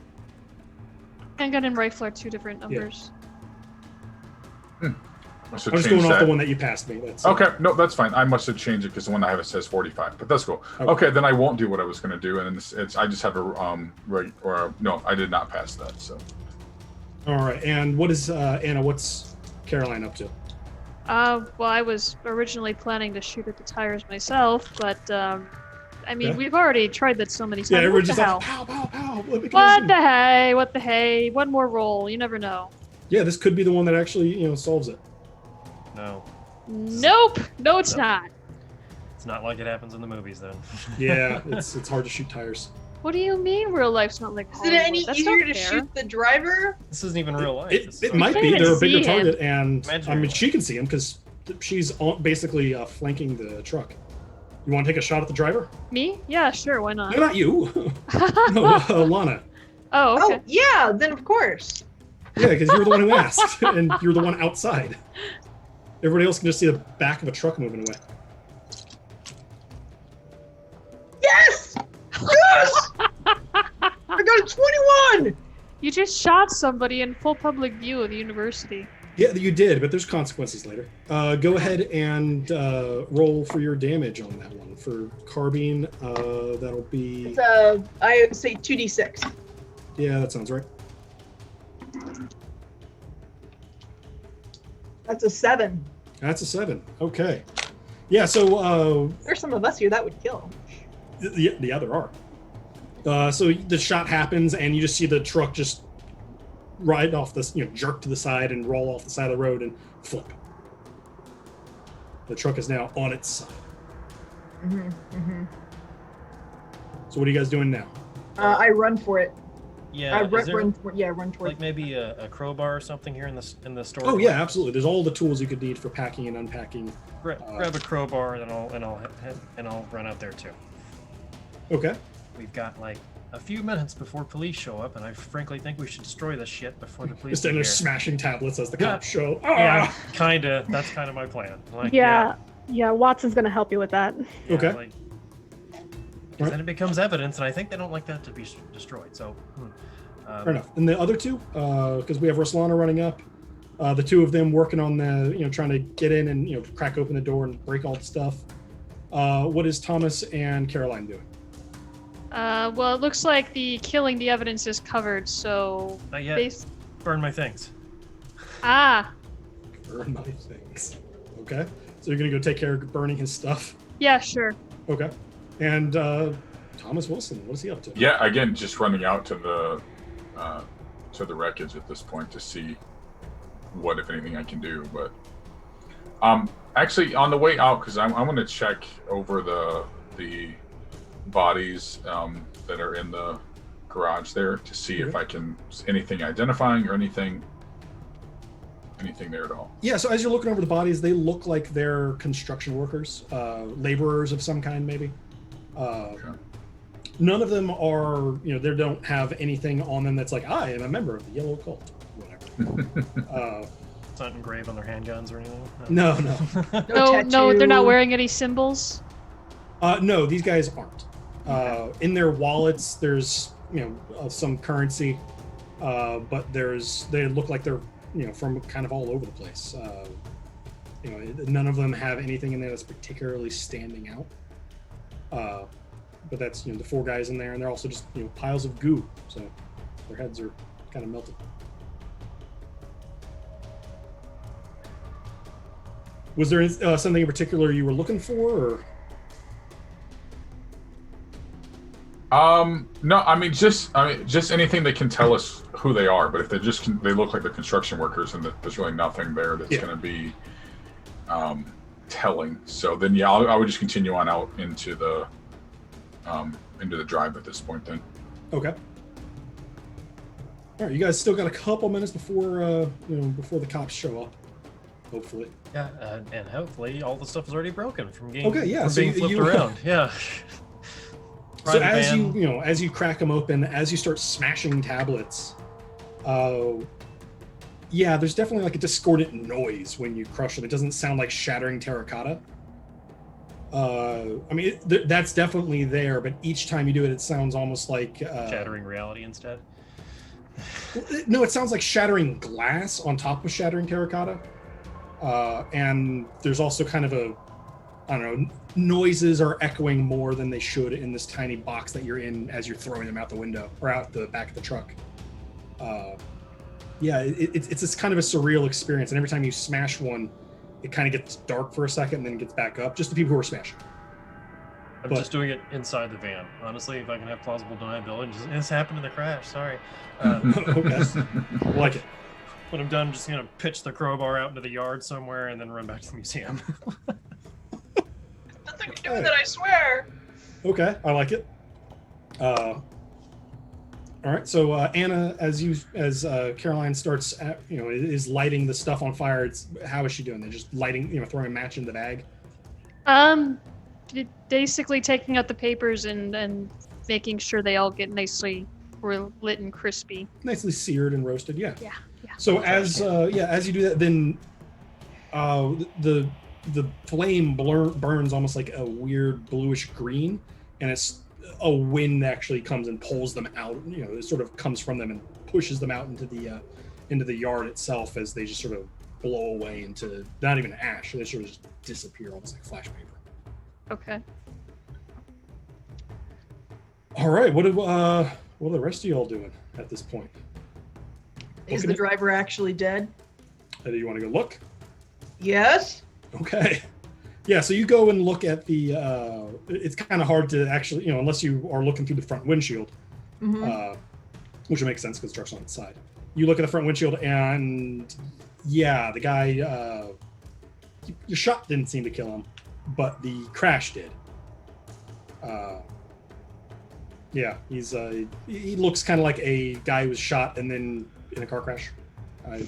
Speaker 6: Handgun and rifle are 2 different numbers.
Speaker 1: I'm just going off the one that you passed me.
Speaker 4: Okay, no, that's fine. I must have changed it because the one I have it says 45, but that's cool. Okay, then I won't do what I was going to do, and I just have no, I did not pass that. So.
Speaker 1: All right, and what is Anna? What's Caroline up to?
Speaker 6: Well, I was originally planning to shoot at the tires myself, but I mean, we've already tried that so many times.
Speaker 1: Yeah, everyone's
Speaker 6: just
Speaker 1: like, pow, pow, pow.
Speaker 6: What the hey? One more roll. You never know.
Speaker 1: Yeah, this could be the one that actually, solves it.
Speaker 5: No.
Speaker 6: Nope. No, it's not.
Speaker 5: It's not like it happens in the movies, then.
Speaker 1: Yeah, it's hard to shoot tires.
Speaker 6: What do you mean real life's not like
Speaker 2: Is
Speaker 6: Hollywood?
Speaker 2: it any
Speaker 6: That's
Speaker 2: easier
Speaker 6: not
Speaker 2: to
Speaker 6: fair.
Speaker 2: shoot the driver?
Speaker 5: This isn't even real life.
Speaker 1: It might be.
Speaker 6: even
Speaker 1: They're a bigger
Speaker 6: see
Speaker 1: target, and
Speaker 5: Imaginary.
Speaker 1: I mean, she can see him because she's basically flanking the truck. You want to take a shot at the driver?
Speaker 6: Me? Yeah, sure. Why not?
Speaker 1: No, not you. No, Lana.
Speaker 6: Oh, okay.
Speaker 2: Oh, yeah, then of course.
Speaker 1: Yeah, because you're the one who asked, and you're the one outside. Everybody else can just see the back of a truck moving away.
Speaker 2: Yes! Yes! I got a 21!
Speaker 6: You just shot somebody in full public view of the university.
Speaker 1: Yeah, you did, but there's consequences later. Go ahead and roll for your damage on that one. For carbine, that'll be...
Speaker 2: It's I say 2d6.
Speaker 1: Yeah, that sounds right.
Speaker 2: That's a 7.
Speaker 1: That's a 7. Okay. Yeah, so...
Speaker 2: There's some of us here that would kill.
Speaker 1: Yeah, there are. So the shot happens, and you just see the truck just ride off this, jerk to the side and roll off the side of the road and flip. The truck is now on its side.
Speaker 2: Mm-hmm, mm-hmm.
Speaker 1: So what are you guys doing now?
Speaker 2: I run for it.
Speaker 5: Yeah,
Speaker 2: run towards.
Speaker 5: like maybe a crowbar or something here in the store?
Speaker 1: Oh yeah, absolutely. There's all the tools you could need for packing and unpacking.
Speaker 5: Grab a crowbar and I'll run out there too.
Speaker 1: Okay.
Speaker 5: We've got like a few minutes before police show up, and I frankly think we should destroy this shit before the police
Speaker 1: Just
Speaker 5: get
Speaker 1: stand there
Speaker 5: here.
Speaker 1: smashing tablets as the cops show.
Speaker 5: Yeah, kinda. That's kind of my plan. Like,
Speaker 3: Yeah, Watson's gonna help you with that.
Speaker 1: Okay.
Speaker 5: Like, 'cause then it becomes evidence, and I think they don't like that to be destroyed. So,
Speaker 1: Fair enough. And the other two, because we have Ruslana running up, the two of them working on the, trying to get in and, crack open the door and break all the stuff. What is Thomas and Caroline doing?
Speaker 6: Well, it looks like killing the evidence is covered, so...
Speaker 5: not yet. Burn my things.
Speaker 6: Ah!
Speaker 1: Burn my things. Okay. So you're going to go take care of burning his stuff?
Speaker 6: Yeah, sure.
Speaker 1: Okay. And Thomas Wilson, what is he up to?
Speaker 4: Yeah, again, just running out to the wreckage at this point to see what, if anything, I can do. But actually, on the way out, because I'm going to check over the bodies that are in the garage there to see if I can anything identifying or anything there at all.
Speaker 1: Yeah, so as you're looking over the bodies, they look like they're construction workers, laborers of some kind, maybe.
Speaker 4: Okay.
Speaker 1: None of them are, they don't have anything on them that's like, I am a member of the Yellow Cult, whatever.
Speaker 5: It's not engraved on their handguns or anything?
Speaker 1: No.
Speaker 6: No, they're not wearing any symbols?
Speaker 1: No, these guys aren't. In their wallets, there's, some currency, but they look like they're, from kind of all over the place. None of them have anything in there that's particularly standing out. But that's, the four guys in there, and they're also just, piles of goo. So their heads are kind of melted. Was there something in particular you were looking for, or?
Speaker 4: No, just anything that can tell us who they are. But if they look like they're construction workers, and there's really nothing there that's going to be telling. So then, I would just continue on out into the drive at this point. Then. Okay. All right, you guys still got a couple minutes before the cops show up. Hopefully.
Speaker 5: Yeah, and hopefully all the stuff is already broken from being flipped around. Yeah.
Speaker 1: So as you crack them open, as you start smashing tablets, there's definitely like a discordant noise when you crush them. It doesn't sound like shattering terracotta. That's definitely there, but each time you do it, it sounds almost like
Speaker 5: shattering reality instead.
Speaker 1: No, it sounds like shattering glass on top of shattering terracotta. And there's also kind of noises are echoing more than they should in this tiny box that you're in as you're throwing them out the window or out the back of the truck. It's this kind of a surreal experience, and every time you smash one, it kind of gets dark for a second and then gets back up. Just the people who are smashing.
Speaker 5: I'm just doing it inside the van. Honestly, if I can have plausible deniability, this happened in the crash. Sorry.
Speaker 1: Okay. Like it.
Speaker 5: When I'm done, I'm just gonna pitch the crowbar out into the yard somewhere and then run back to the museum.
Speaker 2: Nothing to do with it, I swear.
Speaker 1: Okay, I like it. All right, so Anna, as Caroline starts, is lighting the stuff on fire. How is she doing? They're just lighting, throwing a match in the bag.
Speaker 6: Basically taking out the papers and making sure they all get nicely lit and crispy,
Speaker 1: nicely seared and roasted. Yeah.
Speaker 6: Yeah.
Speaker 1: So as you do that, then the flame burns almost like a weird bluish green, and it's a wind actually comes and pulls them out. It sort of comes from them and pushes them out into the yard itself as they just sort of blow away into not even ash. They sort of just disappear, almost like flash paper.
Speaker 6: Okay.
Speaker 1: All right. What are the rest of y'all doing at this point?
Speaker 2: Is the driver actually dead?
Speaker 1: Do you want to go look?
Speaker 2: Yes.
Speaker 1: Okay. Yeah, so you go and look at the it's kind of hard to actually, unless you are looking through the front windshield, which would make sense because the truck's on its side. You look at the front windshield and the guy, your shot didn't seem to kill him, but the crash did. Yeah, he looks kind of like a guy who was shot and then in a car crash. I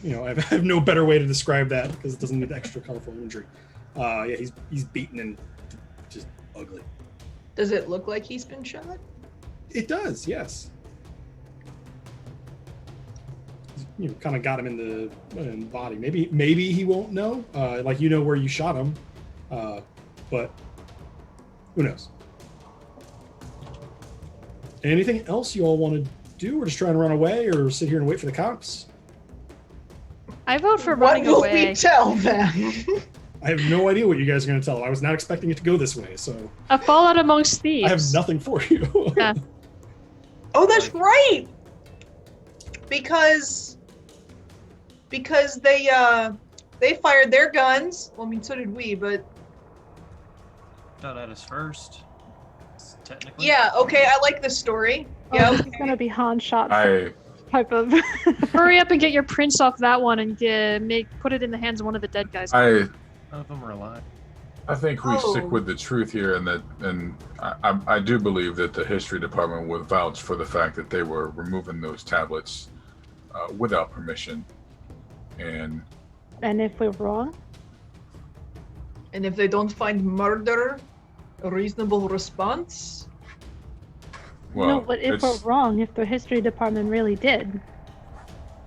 Speaker 1: have no better way to describe that because it doesn't need extra colorful imagery. Yeah, he's beaten and just ugly.
Speaker 2: Does it look like he's been shot?
Speaker 1: It does, yes. Kind of got him in the body. Maybe he won't know, like where you shot him, but who knows? Anything else you all want to do? We're just trying to run away, or sit here and wait for the cops?
Speaker 6: I vote for running away.
Speaker 2: What will we tell them?
Speaker 1: I have no idea what you guys are going to tell them. I was not expecting it to go this way, so...
Speaker 6: A fallout amongst thieves.
Speaker 1: I have nothing for you.
Speaker 6: Yeah.
Speaker 2: Oh, that's right! Because they fired their guns. Well, I mean, so did we, but...
Speaker 5: Shot at us first. Technically.
Speaker 2: Yeah, okay, I like this story.
Speaker 3: Oh,
Speaker 2: Yeah,
Speaker 3: this
Speaker 2: okay.
Speaker 3: is gonna be Han shot
Speaker 4: I
Speaker 3: type of.
Speaker 6: Hurry up and get your prints off that one and put it in the hands of one of the dead guys.
Speaker 5: None of them are alive.
Speaker 4: I think we
Speaker 2: Oh.
Speaker 4: stick with the truth here, and I do believe that the history department would vouch for the fact that they were removing those tablets without permission. And
Speaker 3: And if we're wrong,
Speaker 2: And if they don't find murder a reasonable response?
Speaker 4: well,
Speaker 3: no, but if we're wrong, if the history department really did,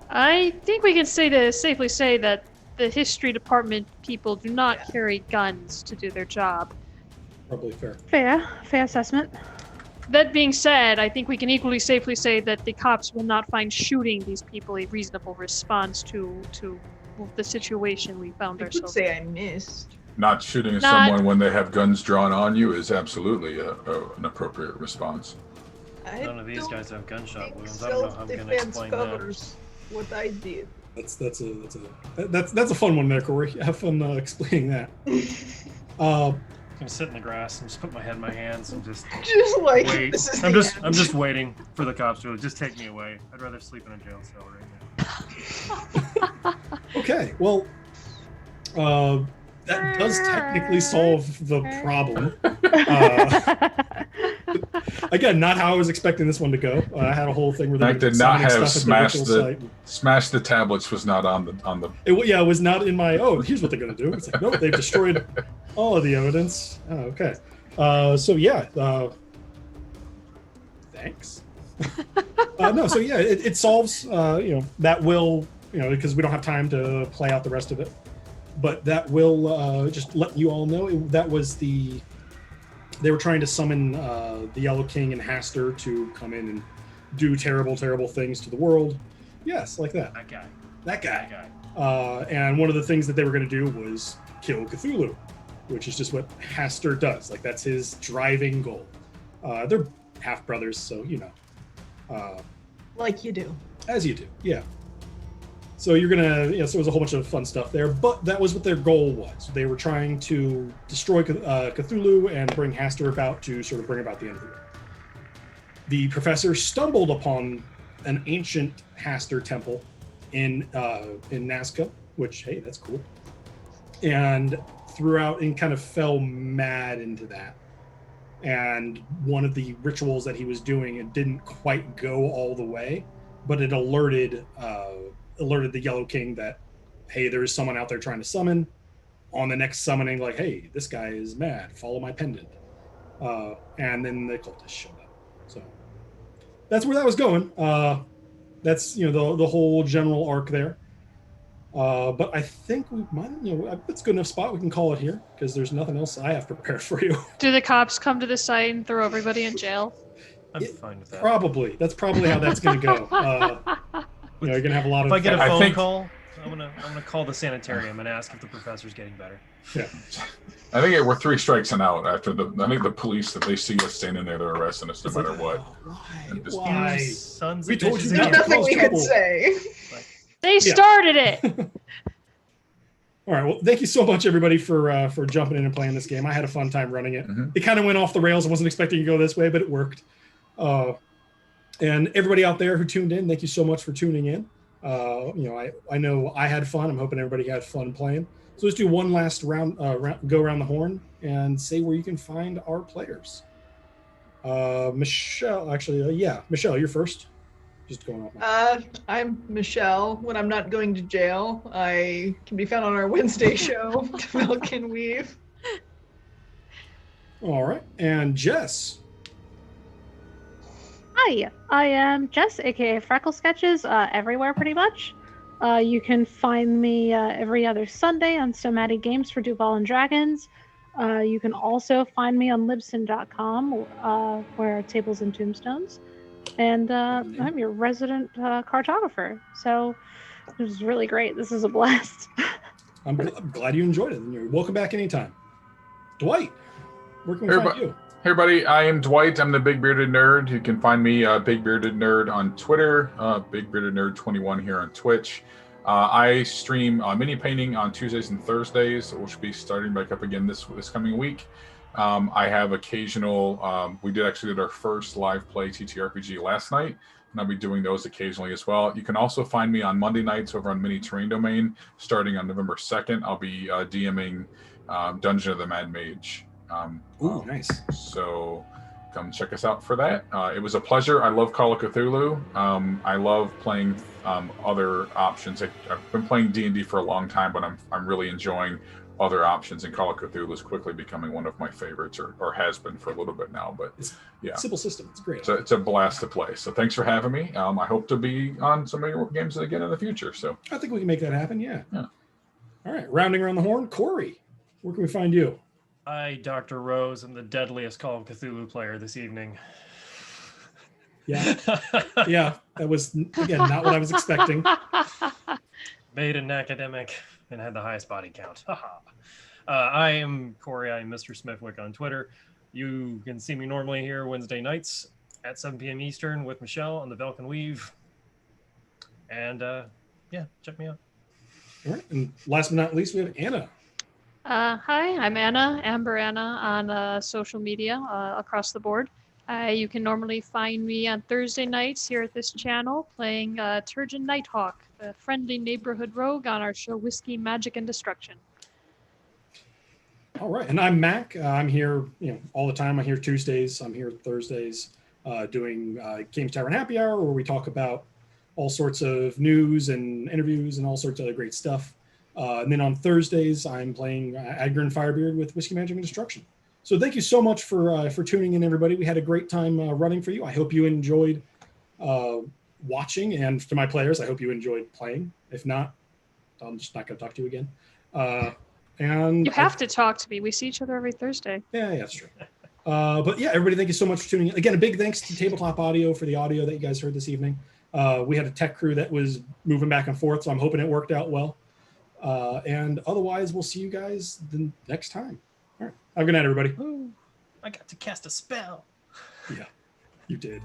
Speaker 6: I think we can safely say that the history department people do not carry guns to do their job.
Speaker 1: Probably fair.
Speaker 3: fair assessment.
Speaker 6: That being said, I think we can equally safely say that the cops will not find shooting these people a reasonable response to the situation we found
Speaker 2: I could
Speaker 6: ourselves
Speaker 2: say
Speaker 6: in.
Speaker 2: I missed.
Speaker 4: not shooting at
Speaker 6: Not-
Speaker 4: someone when they have guns drawn on you is absolutely an appropriate response.
Speaker 5: None of these guys have gunshot
Speaker 2: think
Speaker 5: wounds. I don't know how I'm going to
Speaker 2: self-defense
Speaker 5: explain that.
Speaker 2: covers what I did.
Speaker 1: That's a fun one there, Corey. Have fun explaining that.
Speaker 5: I'm gonna sit in the grass and just put my head in my hands and just
Speaker 2: Just like
Speaker 5: wait.
Speaker 2: this is
Speaker 5: I'm
Speaker 2: the
Speaker 5: just
Speaker 2: end.
Speaker 5: waiting for the cops to just take me away. I'd rather sleep in a jail cell right now.
Speaker 1: Okay, well, that does technically solve the problem. Again, not how I was expecting this one to go. I had a whole thing where they
Speaker 4: I
Speaker 1: were
Speaker 4: did not
Speaker 1: summoning
Speaker 4: have
Speaker 1: stuff at the
Speaker 4: smashed
Speaker 1: virtual
Speaker 4: the
Speaker 1: site.
Speaker 4: smash the tablets was not on the.
Speaker 1: It was not in my. Oh, here's what they're gonna do. It's like, nope, they've destroyed all of the evidence. Oh, okay. So yeah. Thanks. No. So yeah, it solves. That will. Because we don't have time to play out the rest of it. But that will just let you all know that was the. They were trying to summon the Yellow King and Haster to come in and do terrible, terrible things to the world. Yes, like that.
Speaker 5: That guy.
Speaker 1: That guy.
Speaker 5: That guy.
Speaker 1: And one of the things that they were going to do was kill Cthulhu, which is just what Haster does. Like, that's his driving goal. They're half brothers, so
Speaker 2: Like you do.
Speaker 1: as you do, yeah. So you're gonna, so there was a whole bunch of fun stuff there, but that was what their goal was. They were trying to destroy Cthulhu and bring Haster about to sort of bring about the end of the world. The professor stumbled upon an ancient Haster temple in Nazca, which, hey, that's cool, and threw out and kind of fell mad into that. And one of the rituals that he was doing, it didn't quite go all the way, but it alerted the Yellow King that, hey, there's someone out there trying to summon. On the next summoning, like, hey, this guy is mad, follow my pendant. And then the cultists showed up. So that's where that was going. That's the whole general arc there. But I think we might, it's a good enough spot. We can call it here because there's nothing else I have prepared for you.
Speaker 6: Do the cops come to the site and throw everybody in jail?
Speaker 5: I'm fine with that.
Speaker 1: Probably. That's probably how that's going to go. You're going to have a lot of.
Speaker 5: If I get a
Speaker 4: I
Speaker 5: phone
Speaker 4: think-
Speaker 5: call, I'm gonna call the sanitarium and ask if the professor's getting better.
Speaker 1: Yeah.
Speaker 4: I think we're 3 strikes and out after I think the police, if they see us standing there, they're arresting us no
Speaker 1: It's
Speaker 4: matter
Speaker 1: like,
Speaker 4: what.
Speaker 1: oh,
Speaker 4: And just-
Speaker 1: why?
Speaker 5: You sons
Speaker 1: We
Speaker 5: of
Speaker 1: told
Speaker 5: bitches
Speaker 1: you
Speaker 2: There's
Speaker 1: not
Speaker 5: again.
Speaker 1: to
Speaker 2: nothing
Speaker 1: cause
Speaker 2: we could
Speaker 1: trouble.
Speaker 2: say.
Speaker 6: They started it.
Speaker 1: All right. Well, thank you so much, everybody, for jumping in and playing this game. I had a fun time running it.
Speaker 4: Mhm.
Speaker 1: It kind of went off the rails. I wasn't expecting to go this way, but it worked. And everybody out there who tuned in, thank you so much for tuning in. I know I had fun. I'm hoping everybody had fun playing. So let's do one last round, go around the horn and say where you can find our players. Michelle, actually, yeah, Michelle, you're first. Just going off.
Speaker 2: I'm Michelle. When I'm not going to jail, I can be found on our Wednesday show, Milk and Weave.
Speaker 1: All right, and Jess.
Speaker 3: Hi, I am Jess, aka Freckle Sketches, everywhere pretty much. You can find me every other Sunday on So Matty Games for Duval and Dragons. You can also find me on Libsyn.com, where Tables and Tombstones. And I'm your resident cartographer. So it was really great. This is a blast.
Speaker 1: I'm glad you enjoyed it. You're welcome back anytime. Dwight, where can we find you?
Speaker 4: Hey everybody, I am Dwight. I'm the Big Bearded Nerd. You can find me Big Bearded Nerd on Twitter, Big Bearded Nerd 21 here on Twitch. I stream mini painting on Tuesdays and Thursdays, which will be starting back up again this coming week. I have occasional. We did our first live play TTRPG last night, and I'll be doing those occasionally as well. You can also find me on Monday nights over on Mini Terrain Domain. Starting on November 2nd, I'll be DMing Dungeon of the Mad Mage.
Speaker 1: Ooh, nice.
Speaker 4: So come check us out for that. It was a pleasure. I love Call of Cthulhu. I love playing other options. I've been playing D&D for a long time, but I'm really enjoying other options, and Call of Cthulhu is quickly becoming one of my favorites, or has been for a little bit now. But yeah,
Speaker 1: simple system. It's great.
Speaker 4: So it's a blast to play. So thanks for having me. I hope to be on some of your games again in the future. So
Speaker 1: I think we can make that happen. Yeah. All right. Rounding around the horn, Corey, where can we find you?
Speaker 5: I, Dr. Rose, am the deadliest Call of Cthulhu player this evening.
Speaker 1: Yeah. Yeah. That was, again, not what I was expecting.
Speaker 5: Made an academic and had the highest body count. I am Corey. I'm Mr. Smithwick on Twitter. You can see me normally here Wednesday nights at 7 p.m. Eastern with Michelle on the Velk and Weave. And yeah, check me out.
Speaker 1: All right. And last but not least, we have Anna.
Speaker 6: Hi, I'm Anna, Amber Anna, on social media across the board. You can normally find me on Thursday nights here at this channel playing Turgeon Nighthawk, the friendly neighborhood rogue on our show Whiskey, Magic, and Destruction.
Speaker 1: All right, and I'm Mac. I'm here, all the time. I'm here Tuesdays. I'm here Thursdays, doing Games Tavern Happy Hour, where we talk about all sorts of news and interviews and all sorts of other great stuff. And then on Thursdays, I'm playing Adger and Firebeard with Whiskey, Magic, and Destruction. So thank you so much for tuning in, everybody. We had a great time running for you. I hope you enjoyed watching, and to my players, I hope you enjoyed playing. If not, I'm just not going to talk to you again. And
Speaker 6: you have to talk to me. We see each other every Thursday.
Speaker 1: Yeah, that's true. But yeah, everybody, thank you so much for tuning in. Again, a big thanks to Tabletop Audio for the audio that you guys heard this evening. We had a tech crew that was moving back and forth, so I'm hoping it worked out well. And otherwise, we'll see you guys the next time. All right. Have a good night, everybody.
Speaker 5: Ooh, I got to cast a spell.
Speaker 1: Yeah, you did.